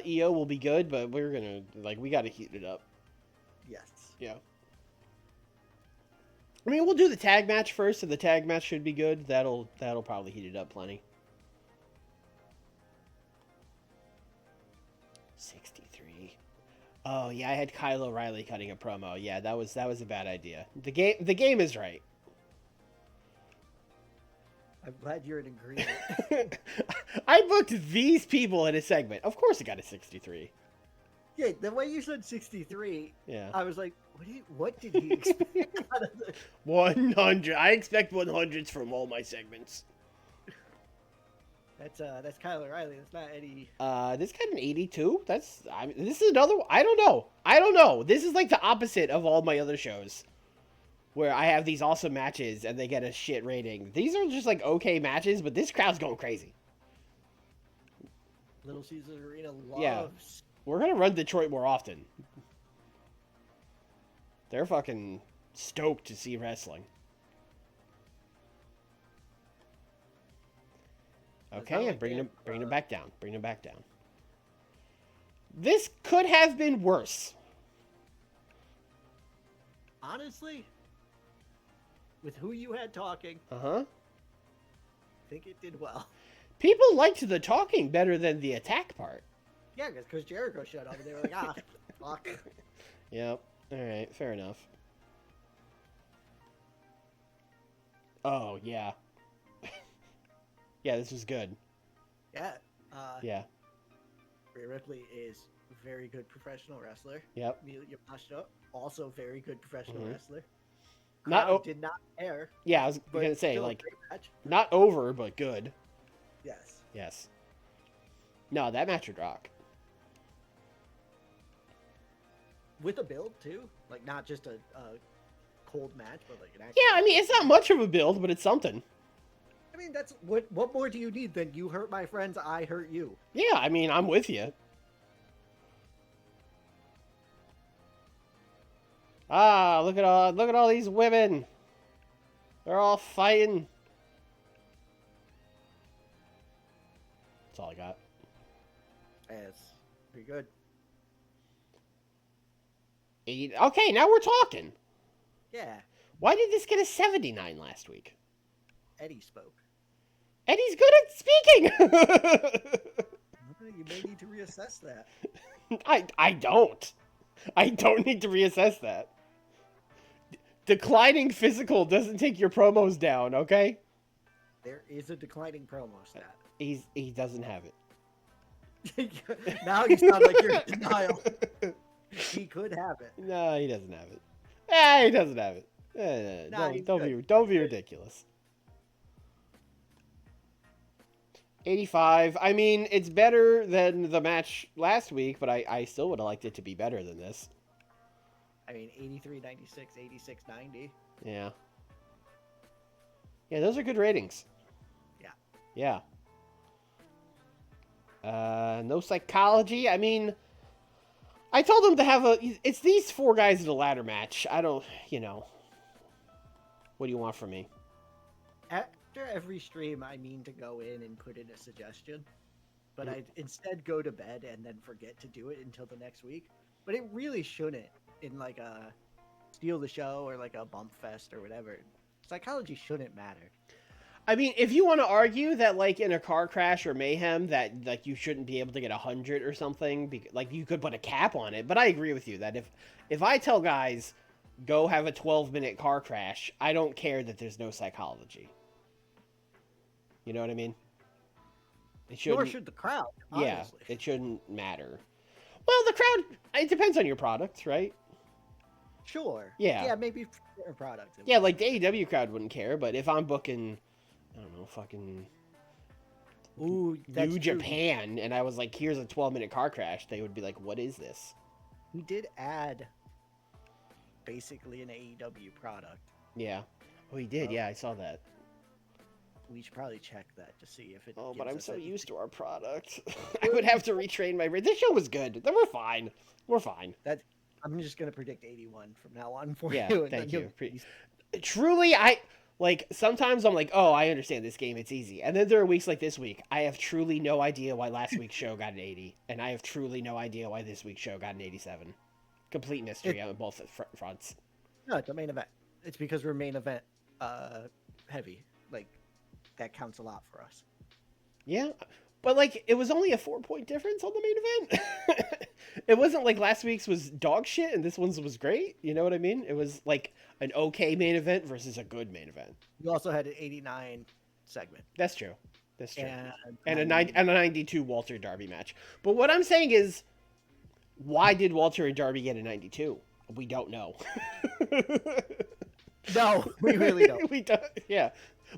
EO will be good, but we're gonna we gotta heat it up. Yes. Yeah. I mean, we'll do the tag match first, and the tag match should be good. That'll probably heat it up plenty. 63. Oh yeah, I had Kyle O'Reilly cutting a promo. Yeah, that was a bad idea. The game is right. I'm glad you're in agreement. I booked these people in a segment. Of course, it got a 63. Yeah, the way you said 63, yeah, I was like, what did he expect out of this? 100. I expect 100s from all my segments. That's Kyle O'Reilly. That's not Eddie. This got an 82. This is another. I don't know. This is like the opposite of all my other shows. where I have these awesome matches and they get a shit rating. These are just like okay matches, but this crowd's going crazy. Little Caesars Arena loves. Yeah. We're gonna run Detroit more often. They're fucking stoked to see wrestling. Okay, and bring them back down. Bring them back down. This could have been worse. Honestly, with who you had talking, Uh-huh. I think it did well. People liked the talking better than the attack part. Yeah, because Jericho showed up and they were like, ah, fuck. Yep. Alright, fair enough. Oh, yeah. Yeah, this was good. Yeah. Yeah. Rhea Ripley is a very good professional wrestler. Yep. Mila Yamashita, also very good professional wrestler. Not did not care. Yeah, I was gonna say, still a like, great match. not over, but good. Yes. Yes. No, that match would rock. With a build too, like not just a cold match, but like an actual. Yeah, I mean, it's not much of a build, but it's something. I mean, that's what more do you need than you hurt my friends, I hurt you. Yeah, I mean, I'm with you. Ah, look at all these women. They're all fighting. That's all I got. Yes, pretty good. Okay, now we're talking. Yeah, Why did this get a 79 last week? Eddie spoke. Eddie's good at speaking. You may need to reassess that. I don't. I don't need to reassess that. Declining physical doesn't take your promos down, okay? There is a declining promo stat. He doesn't have it. Now you sound like you're in denial. He could have it. No, he doesn't have it. He doesn't have it. Nah, Don't be ridiculous. 85. I mean, it's better than the match last week, but I still would have liked it to be better than this. I mean, 83, 96, 86, 90. Yeah. Yeah, those are good ratings. Yeah. Yeah. No psychology. I mean, I told him to have it's these four guys in a ladder match. I don't, what do you want from me? After every stream, I mean to go in and put in a suggestion, but I instead go to bed and then forget to do it until the next week. But it really shouldn't in like a Steal the Show or like a Bump Fest or whatever. Psychology shouldn't matter. I mean, if you want to argue that, like, in a car crash or mayhem, that, like, you shouldn't be able to get 100 or something, like, you could put a cap on it. But I agree with you that if I tell guys, go have a 12-minute car crash, I don't care that there's no psychology. You know what I mean? Nor should the crowd, honestly. Yeah, it shouldn't matter. Well, the crowd, it depends on your product, right? Sure. Yeah. Yeah, maybe for certain products. Yeah, like, the AEW crowd wouldn't care, but if I'm booking, I don't know, fucking New Japan, and I was like, here's a 12-minute car crash, they would be like, what is this? He did add basically an AEW product. Yeah. Oh, he did. Yeah, I saw that. We should probably check that to see if it. Oh, but gives I'm us so anything. used to our product. I would have to retrain my brain. This show was good. We're fine. We're fine. I'm just gonna predict 81 from now on for Yeah, you. thank you. Truly, sometimes I'm like, oh, I understand this game. It's easy. And then there are weeks like this week. I have truly no idea why last week's show got an 80. And I have truly no idea why this week's show got an 87. Complete mystery on both fronts. No, it's a main event. It's because we're main event heavy. Like, that counts a lot for us. Yeah. But, like, it was only a 4-point difference on the main event. It wasn't like last week's was dog shit and this one's was great. You know what I mean? It was like an okay main event versus a good main event. You also had an 89 segment. That's true. That's true. And a 92 Walter Darby match. But what I'm saying is, why did Walter and Darby get a 92? We don't know. No, we really don't. We don't. Yeah.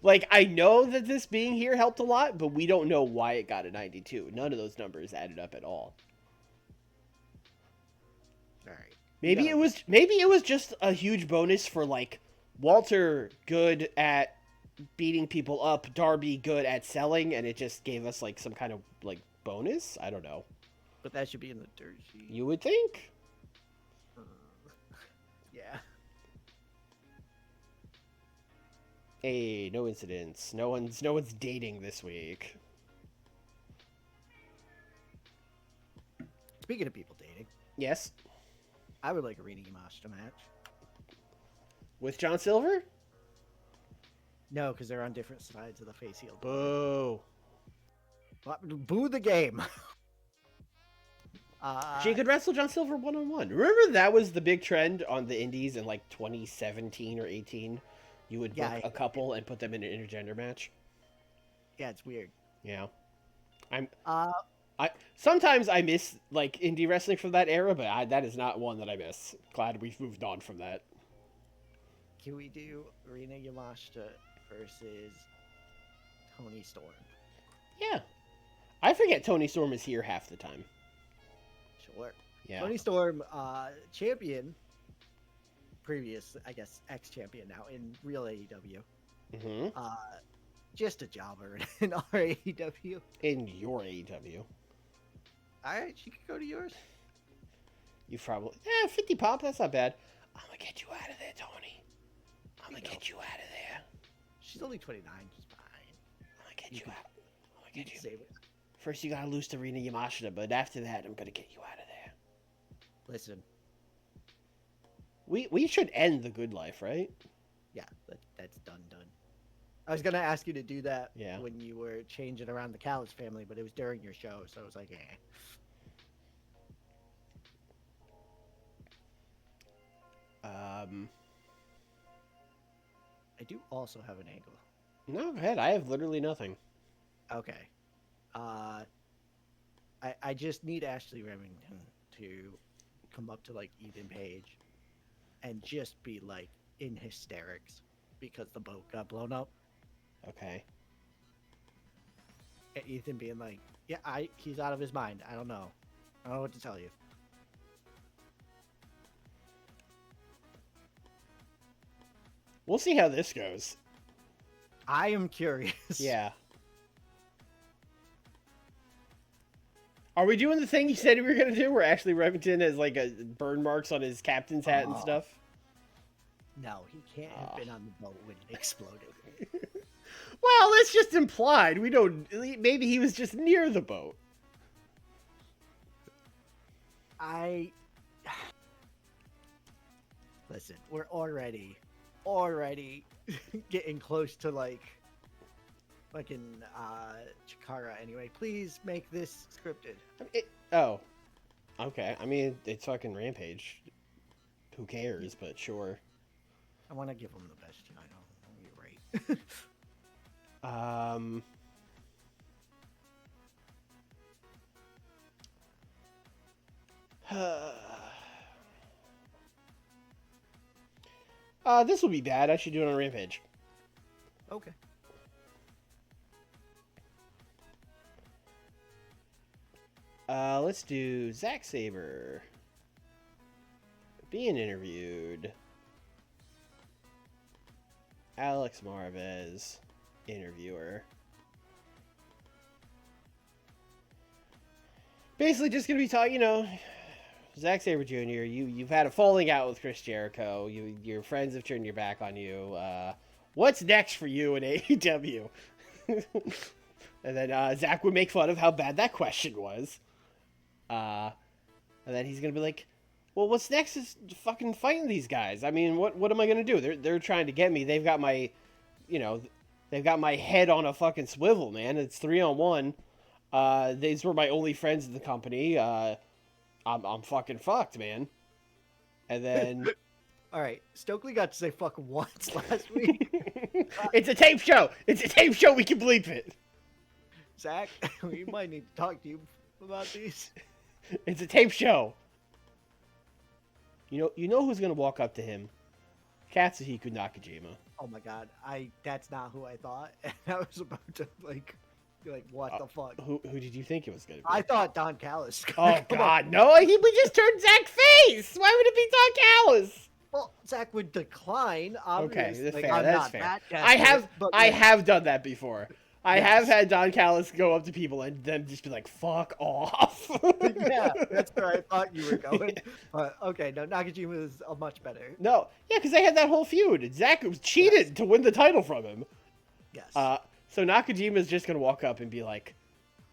Like, I know that this being here helped a lot, but we don't know why it got a 92. None of those numbers added up at all. All right. Maybe it was just a huge bonus for, like, Walter good at beating people up, Darby good at selling, and it just gave us like some kind of like bonus. I don't know. But that should be in the dirt sheet. You would think. Yeah. Hey, no incidents. No one's dating this week. Speaking of people dating, Yes. I would like a Rina Yamashita match. With John Silver? No, because they're on different sides of the face heel. Boo. Boo the game. She could wrestle John Silver one-on-one. Remember that was the big trend on the indies in like 2017 or 18? You would book a couple and put them in an intergender match. Yeah, it's weird. Yeah. Sometimes I miss like indie wrestling from that era, but that is not one that I miss. Glad we've moved on from that. Can we do Rina Yamashita versus Toni Storm? Yeah. I forget Toni Storm is here half the time. Sure. Yeah. Toni Storm, champion, previous, I guess, ex-champion now in real AEW. Mm-hmm. Just a jobber in our AEW. In your AEW. Alright, she could go to yours. You probably... 50 pop, that's not bad. I'm gonna get you out of there, Tony. I'm gonna get you out of there. She's only 29, she's fine. I'm gonna get you out. I'm gonna get you. Save it. First you gotta lose to Rina Yamashita, but after that, I'm gonna get you out of there. Listen. We should end the good life, right? Yeah, that's done. I was gonna ask you to do that when you were changing around the Callis family, but it was during your show, so I was like, I do also have an angle. No, go ahead. I have literally nothing. Okay. I just need Ashley Remington to come up to like Ethan Page and just be like in hysterics because the boat got blown up. Okay. And Ethan being like, yeah, he's out of his mind. I don't know what to tell you. We'll see how this goes. I am curious. Yeah. Are we doing the thing you said we were going to do where Ashley Remington has like a burn marks on his captain's hat and stuff? No, he can't have been on the boat when it exploded. Well, that's just implied. We don't... Maybe he was just near the boat. Listen, we're already getting close to like fucking Chikara anyway. Please make this scripted. Okay. I mean, it's fucking Rampage. Who cares? But sure. I want to give him the best. I know. You're right. This will be bad. I should do it on Rampage. Okay. Let's do Zack Sabre being interviewed. Alex Marvez, interviewer. Basically, just gonna be talking, Zack Sabre Jr., you've had a falling out with Chris Jericho. Your friends have turned your back on you. What's next for you in AEW? And then Zack would make fun of how bad that question was. And then he's gonna be like, well, what's next is fucking fighting these guys. I mean, what am I gonna do? They're trying to get me. They've got my, they've got my head on a fucking swivel, man. It's 3-on-1. These were my only friends in the company. I'm fucking fucked, man. And then... All right, Stokely got to say fuck once last week. It's a tape show. It's a tape show. We can bleep it. Zach, we might need to talk to you about these. It's a tape show. You know who's gonna walk up to him? Katsuhiko Nakajima. Oh my god, that's not who I thought, and I was about to be like, what the fuck? Who did you think it was gonna be? I thought Don Callis. Oh god, no! We just turned Zach face. Why would it be Don Callis? Well, Zach would decline, Okay, obviously. Like, fair. I'm That's not fair. that I desperate, have but I yeah. have done that before. I have Yes. had Don Callis go up to people and them just be like, "Fuck off." Yeah, that's where I thought you were going. But okay, no, Nakajima is much better. No, yeah, because they had that whole feud. Zach was cheated Yes. to win the title from him. Yes. So Nakajima's just gonna walk up and be like,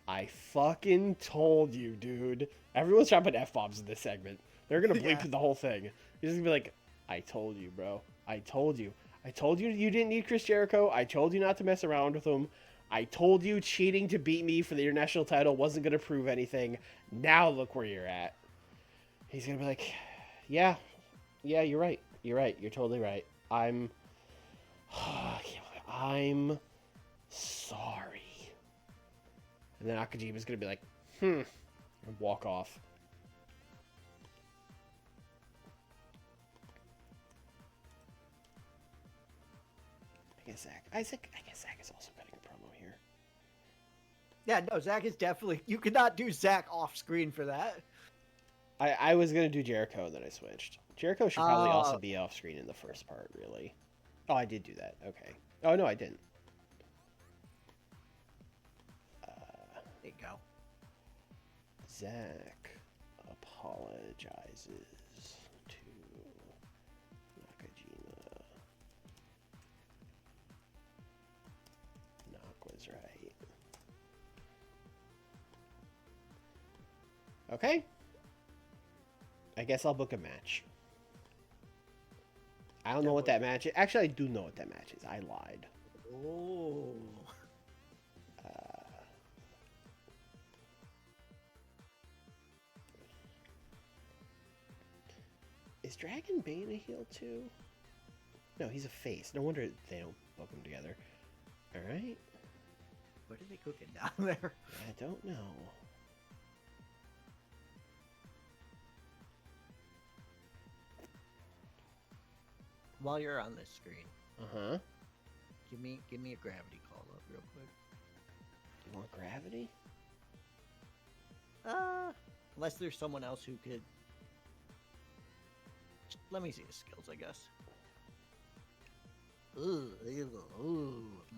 "I fucking told you, dude." Everyone's dropping f-bombs in this segment. They're gonna bleep Yeah. the whole thing. He's just gonna be like, "I told you, bro. I told you. I told you you didn't need Chris Jericho. I told you not to mess around with him. I told you cheating to beat me for the international title wasn't gonna prove anything. Now look where you're at." He's gonna be like, "Yeah, yeah, you're right. You're right. You're totally right. I'm sorry." And then Nakajima's gonna be like, and walk off. I guess Zach is also cutting a promo here. Yeah, no, Zach is definitely. You cannot do Zach off screen for that. I was gonna do Jericho and then I switched. Jericho should probably also be off screen in the first part, really. Oh, I did do that. Okay. Oh no, I didn't. There you go. Zach apologizes to Nakajima. Knock was right. Okay. I guess I'll book a match. I don't know what that match is. Actually, I do know what that match is. I lied. Oh. Is Dragon Bane a heel too? No, he's a face. No wonder they don't book them together. Alright. What are they cooking down there? I don't know. While you're on this screen, Uh-huh. give me a gravity call up real quick. You want gravity? Unless there's someone else who could. Let me see his skills, I guess.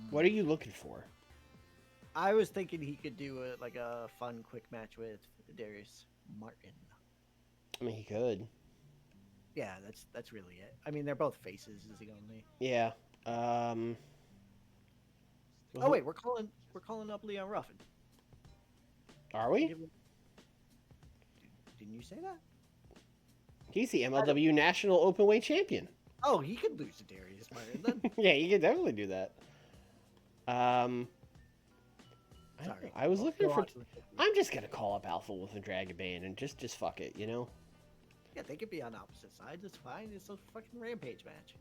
What are you looking for? I was thinking he could do a fun quick match with Darius Martin. I mean, he could. Yeah, that's really it. I mean, they're both faces. Is the only. Yeah. Oh wait, we're calling up Leon Ruffin. Are we? Didn't you say that? He's the MLW National Openweight Champion. Oh, he could lose to Darius Martin then. Yeah, he could definitely do that. Sorry. I was looking Go for. on. I'm just gonna call up Alpha Wolf and Dragon Bane and just fuck it, you know. Yeah, they could be on opposite sides. It's fine. It's a fucking Rampage match.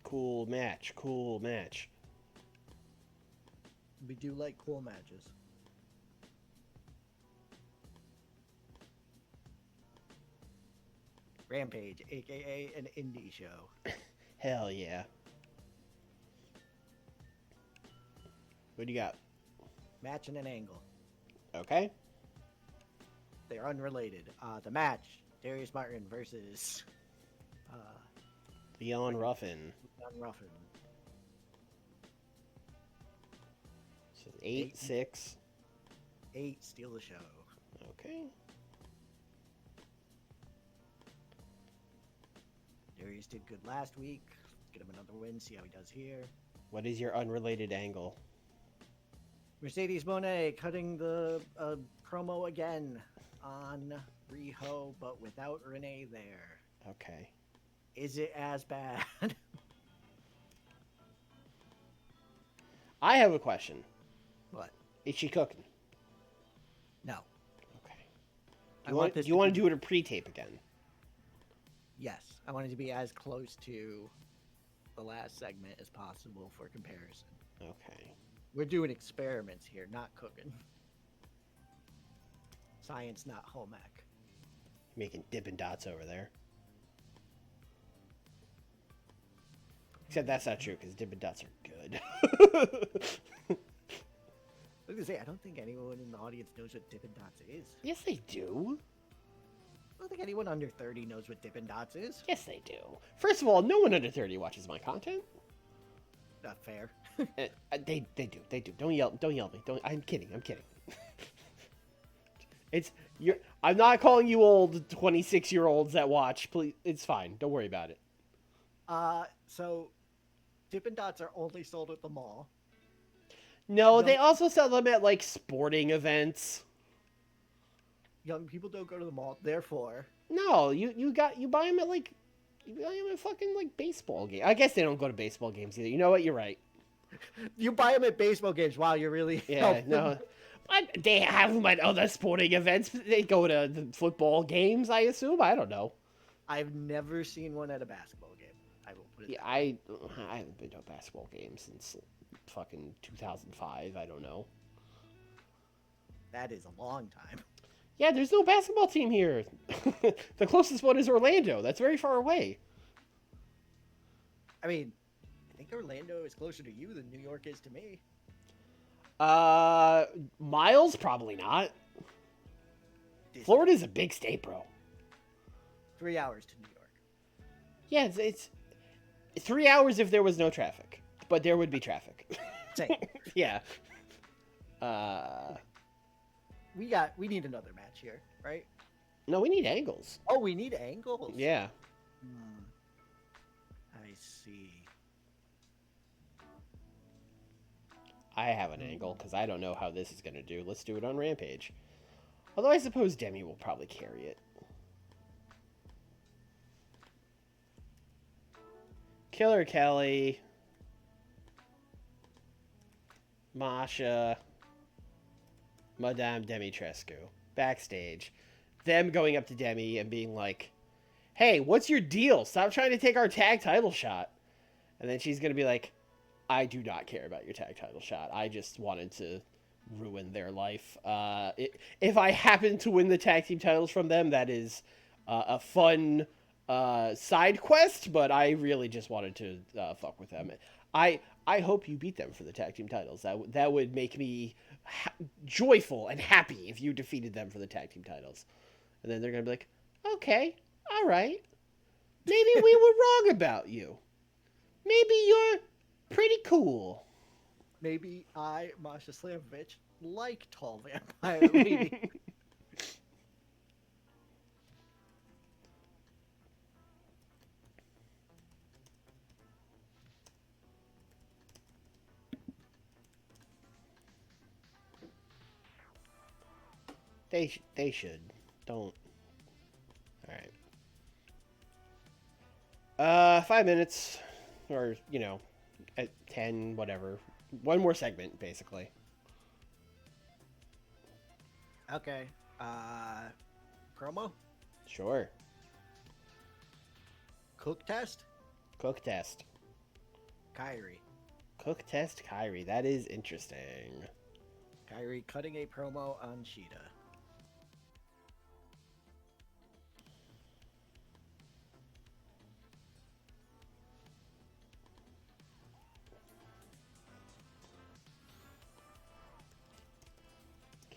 Cool match. Cool match. We do like cool matches. Rampage, aka an indie show. Hell yeah. What do you got? Match and an angle. Okay. They're unrelated. The match: Darius Martin versus Leon Ruffin. Leon Ruffin. So 8-6. 8 steal the show. Okay. Darius did good last week. Let's get him another win. See how he does here. What is your unrelated angle? Mercedes Moné cutting the promo again on Riho, but without Renee there. Okay. Is it as bad? I have a question. What? Is she cooking? No. Okay. I Do want you this want to to do it a pre-tape again? Yes, I want it to be as close to the last segment as possible for comparison. Okay. We're doing experiments here, not cooking. Science, not home ec. Making Dippin' Dots over there. Except that's not true, because Dippin' Dots are good. I was gonna say, I don't think anyone in the audience knows what Dippin' Dots is. Yes, they do. I don't think anyone under 30 knows what Dippin' Dots is. Yes, they do. First of all, no one under 30 watches my content. Not fair. They do. They do. Don't yell at me. I'm kidding. I'm not calling you old 26-year-olds that watch. Please, it's fine. Don't worry about it. So Dippin' Dots are only sold at the mall. No, they also sell them at like sporting events. Young people don't go to the mall, therefore. No, you buy them at like fucking like baseball games. I guess they don't go to baseball games either. You know what? You're right. You buy them at baseball games. Wow, you're really helping. No. But they have them at other sporting events. They go to the football games, I assume. I don't know. I've never seen one at a basketball game. I will put it. Yeah, I haven't been to a basketball game since fucking 2005. I don't know. That is a long time. Yeah, there's no basketball team here. The closest one is Orlando. That's very far away. I mean, I think Orlando is closer to you than New York is to me. Miles? Probably not. Florida's a big state, bro. 3 hours to New York. Yeah, it's 3 hours if there was no traffic. But there would be traffic. Same. Yeah. We need another match here, right? No, we need angles. Oh, we need angles. Yeah. I see. I have an angle, because I don't know how this is going to do. Let's do it on Rampage. Although I suppose Demi will probably carry it. Killer Kelly. Masha. Madame Dimitrescu. Backstage. Them going up to Demi and being like, hey, what's your deal? Stop trying to take our tag title shot. And then she's going to be like, I do not care about your tag title shot. I just wanted to ruin their life. If I happen to win the tag team titles from them, that is a fun side quest, but I really just wanted to fuck with them. I hope you beat them for the tag team titles. That would make me joyful and happy if you defeated them for the tag team titles. And then they're going to be like, okay, all right. Maybe we were wrong about you. Maybe you're pretty cool. Maybe I, Masha Slamovich, like tall vampire lady. They should. Don't. Alright. 5 minutes. Or, at 10, whatever. One more segment, basically. Okay. Promo? Sure. Cook test? Cook test. Kyrie. Cook test Kyrie. That is interesting. Kyrie cutting a promo on Sheeta.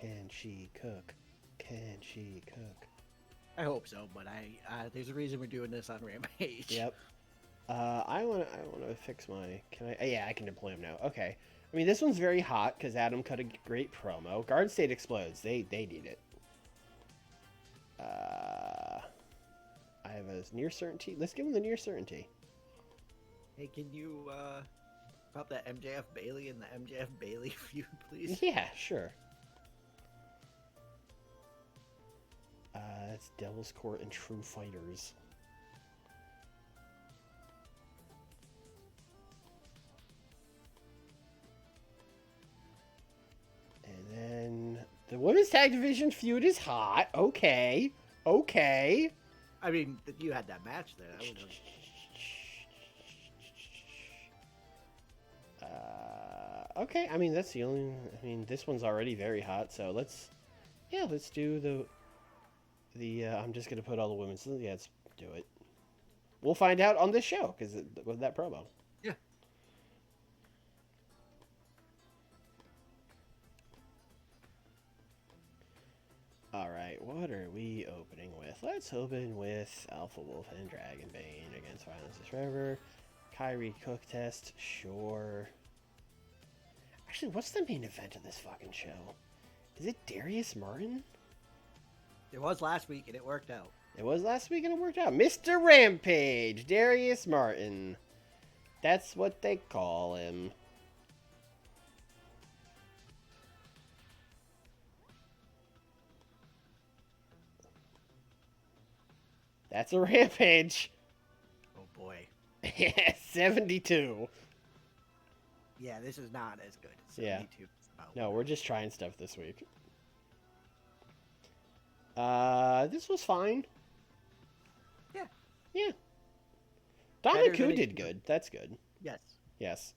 Can she cook? Can she cook? I hope so, but there's a reason we're doing this on Rampage. Yep. I wanna fix my. Can I? Yeah, I can deploy him now. Okay. I mean, this one's very hot because Adam cut a great promo. Garden State explodes. They need it. I have a near certainty. Let's give him the near certainty. Hey, can you pop that MJF Bailey and the MJF Bailey feud, please? Yeah, sure. That's Devil's Court and True Fighters. And then the women's tag division feud is hot. Okay. I mean, you had that match there. That okay. I mean, that's the only. I mean, this one's already very hot. So let's do the. I'm just gonna put all the women's. Yeah, let's do it. We'll find out on this show because with that promo. All right, what are we opening with? Let's open with Alpha Wolf and Dragon Bane against Violence is Forever. Kyrie Cook test, sure. Actually, what's the main event of this fucking show? Is it Darius Martin? It was last week and it worked out. It was last week and it worked out. Mr. Rampage, Darius Martin. That's what they call him. That's a Rampage. Oh boy. Yeah, 72. Yeah, this is not as good. Yeah. 72 is about No, we're just trying stuff this week. This was fine. Yeah. Yeah. Better Damaku than did good. That's good. Yes. Yes.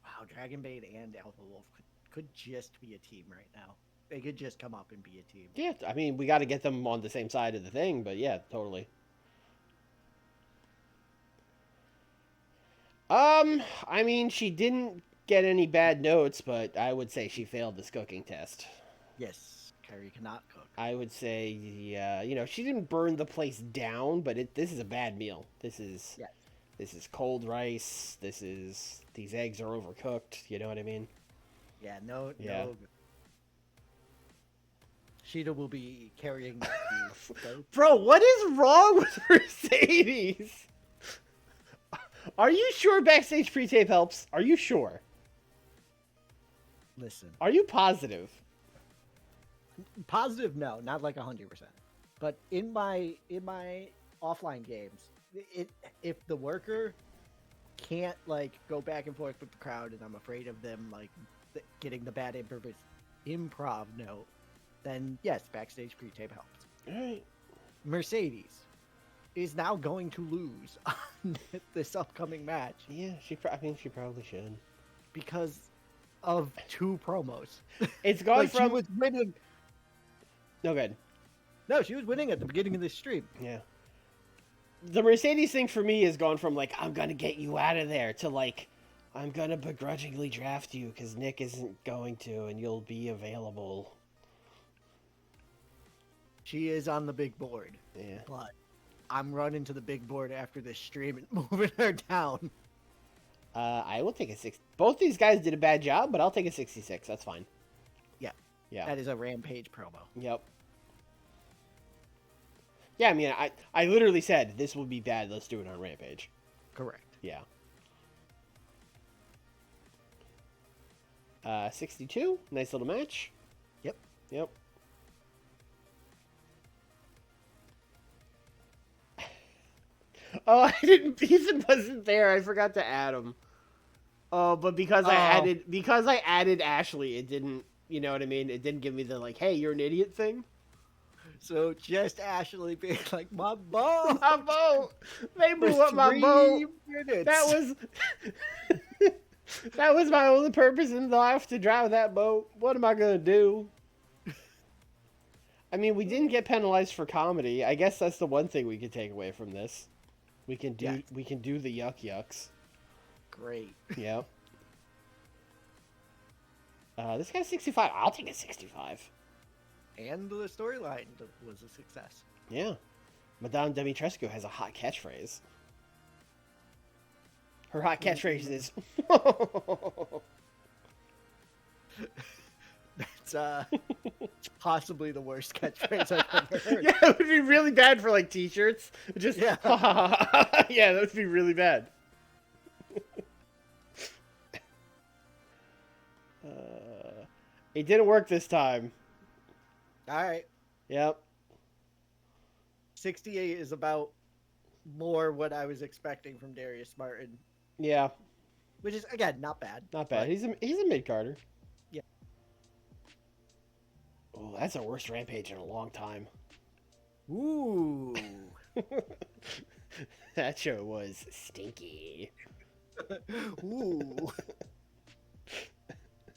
Wow, Dragon Bane and Alpha Wolf could just be a team right now. They could just come up and be a team. Yeah, I mean, we got to get them on the same side of the thing, but yeah, totally. I mean, she didn't get any bad notes, but I would say she failed this cooking test. Yes, Kyrie cannot cook. I would say, she didn't burn the place down, but this is a bad meal. This is cold rice. These eggs are overcooked. You know what I mean? Yeah, no. Sheeta will be carrying the Bro, what is wrong with Mercedes? Are you sure backstage pre-tape helps? Are you sure? Listen. Are you positive? Positive, no, not like 100%. But in my offline games, if the worker can't like go back and forth with the crowd, and I'm afraid of them like getting the bad improv note, then yes, backstage pre-tape helps. All right. Mercedes is now going to lose on this upcoming match. Yeah, she probably should. Because of 2 promos. It's gone like from... She was winning. No, good. No, she was winning at the beginning of this stream. Yeah. The Mercedes thing for me has gone from, like, I'm going to get you out of there to, like, I'm going to begrudgingly draft you because Nick isn't going to and you'll be available. She is on the big board. Yeah. But I'm running to the big board after this stream and moving her down. I will take a 6. Both these guys did a bad job, but I'll take a 66. That's fine. Yeah. Yeah. That is a Rampage promo. Yep. Yeah, I mean, I literally said, this will be bad, let's do it on Rampage. Correct. Yeah. 62. Nice little match. Yep. Yep. Oh, I didn't. Ethan wasn't there. I forgot to add him. Oh, but because I added Ashley, it didn't. You know what I mean? It didn't give me the like, "Hey, you're an idiot" thing. So just Ashley being like, "My boat, my boat." They blew up my boat. That was that was my only purpose in life, to drive that boat. What am I gonna do? I mean, we didn't get penalized for comedy. I guess that's the one thing we could take away from this. We can do the yucks. Great. Yep. This guy's 65. I'll take a 65. And the storyline was a success. Yeah. Madame Dimitrescu has a hot catchphrase. Her hot catchphrase is... That's possibly the worst catchphrase I've ever heard. Yeah, it would be really bad for, like, t-shirts. Just, yeah. Yeah, that would be really bad. It didn't work this time. All right. Yep. 68 is about more what I was expecting from Darius Martin. Yeah. Which is, again, not bad. Not bad. He's a mid-carder. Yeah. Oh, that's our worst Rampage in a long time. Ooh. That show was stinky. Ooh.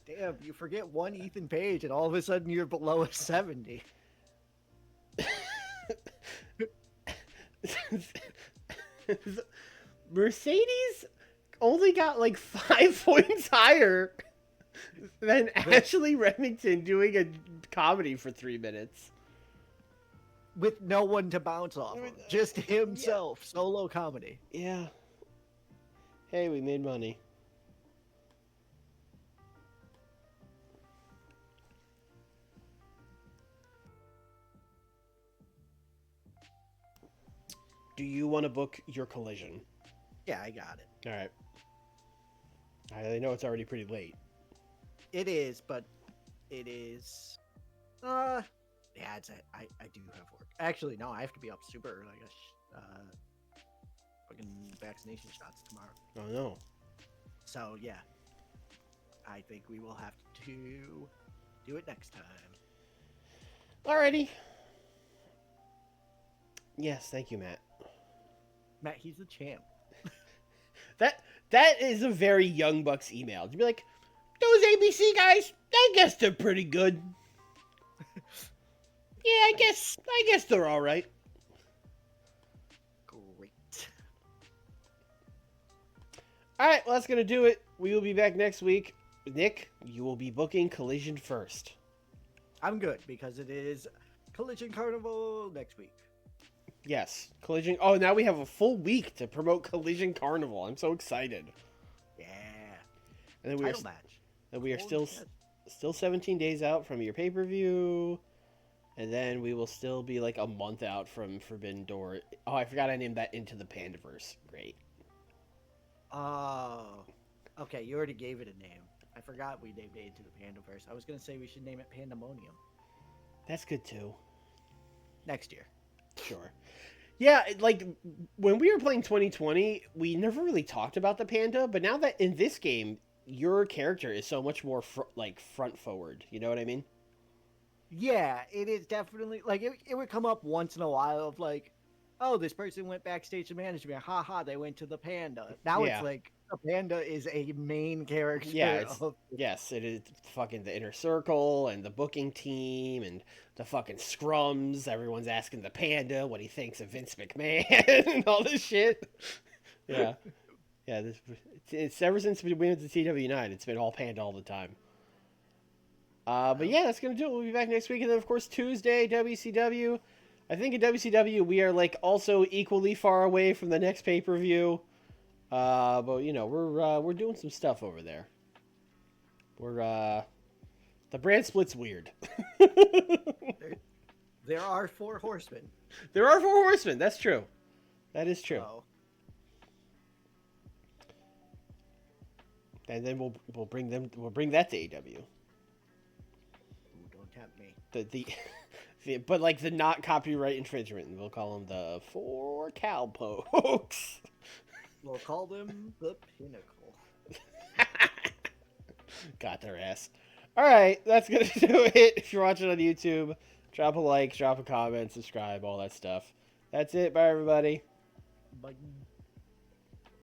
Damn, you forget one Ethan Page and all of a sudden you're below a 70. Mercedes only got like 5 points higher Then Ashley Remington doing a comedy for 3 minutes. With no one to bounce off of. Just himself. Solo comedy. Yeah. Hey, we made money. Do you want to book your Collision? Yeah, I got it. All right. I know it's already pretty late. It is, but it is. Yeah, it's I do have work. Actually, no, I have to be up super early. I guess. Fucking vaccination shots tomorrow. Oh no. So yeah, I think we will have to do it next time. Alrighty. Yes, thank you, Matt. Matt, he's the champ. That is a very Young Bucks email. To be like, those ABC guys, I guess they're pretty good. Yeah, I guess they're all right. Great. All right, well, that's gonna do it. We will be back next week. Nick, you will be booking Collision first. I'm good because it is Collision Carnival next week. Yes, Collision. Oh, now we have a full week to promote Collision Carnival. I'm so excited. Yeah. And then Title match. And we are Holy still 17 days out from your pay-per-view. And then we will still be like a month out from Forbidden Door. Oh, I forgot I named that Into the Pandaverse. Great. Oh. Okay, you already gave it a name. I forgot we named it Into the Pandaverse. I was going to say we should name it Pandemonium. That's good too. Next year. Sure. Yeah, like when we were playing 2020, we never really talked about the panda, but now that in this game, your character is so much more front forward. You know what I mean? Yeah, it is definitely like it would come up once in a while of like, oh, this person went backstage to management. Ha, they went to the panda. Now Yeah. it's like the panda is a main character. Yeah, yes, it is fucking the inner circle and the booking team and the fucking scrums. Everyone's asking the panda what he thinks of Vince McMahon and all this shit. Yeah. Yeah, it's ever since we went to TEW United, it's been all panda all the time. But yeah, that's going to do it. We'll be back next week. And then, of course, Tuesday, WCW. I think in WCW, we are, like, also equally far away from the next pay-per-view. But, you know, we're doing some stuff over there. The brand split's weird. There are 4 horsemen. There are 4 horsemen. That's true. That is true. So. And then we'll bring that to AEW. Ooh, don't tempt me. But like the not copyright infringement, and we'll call them the 4 cowpokes. We'll call them the Pinnacle. Got their ass. All right, that's gonna do it. If you're watching on YouTube, drop a like, drop a comment, subscribe, all that stuff. That's it. Bye, everybody. Bye.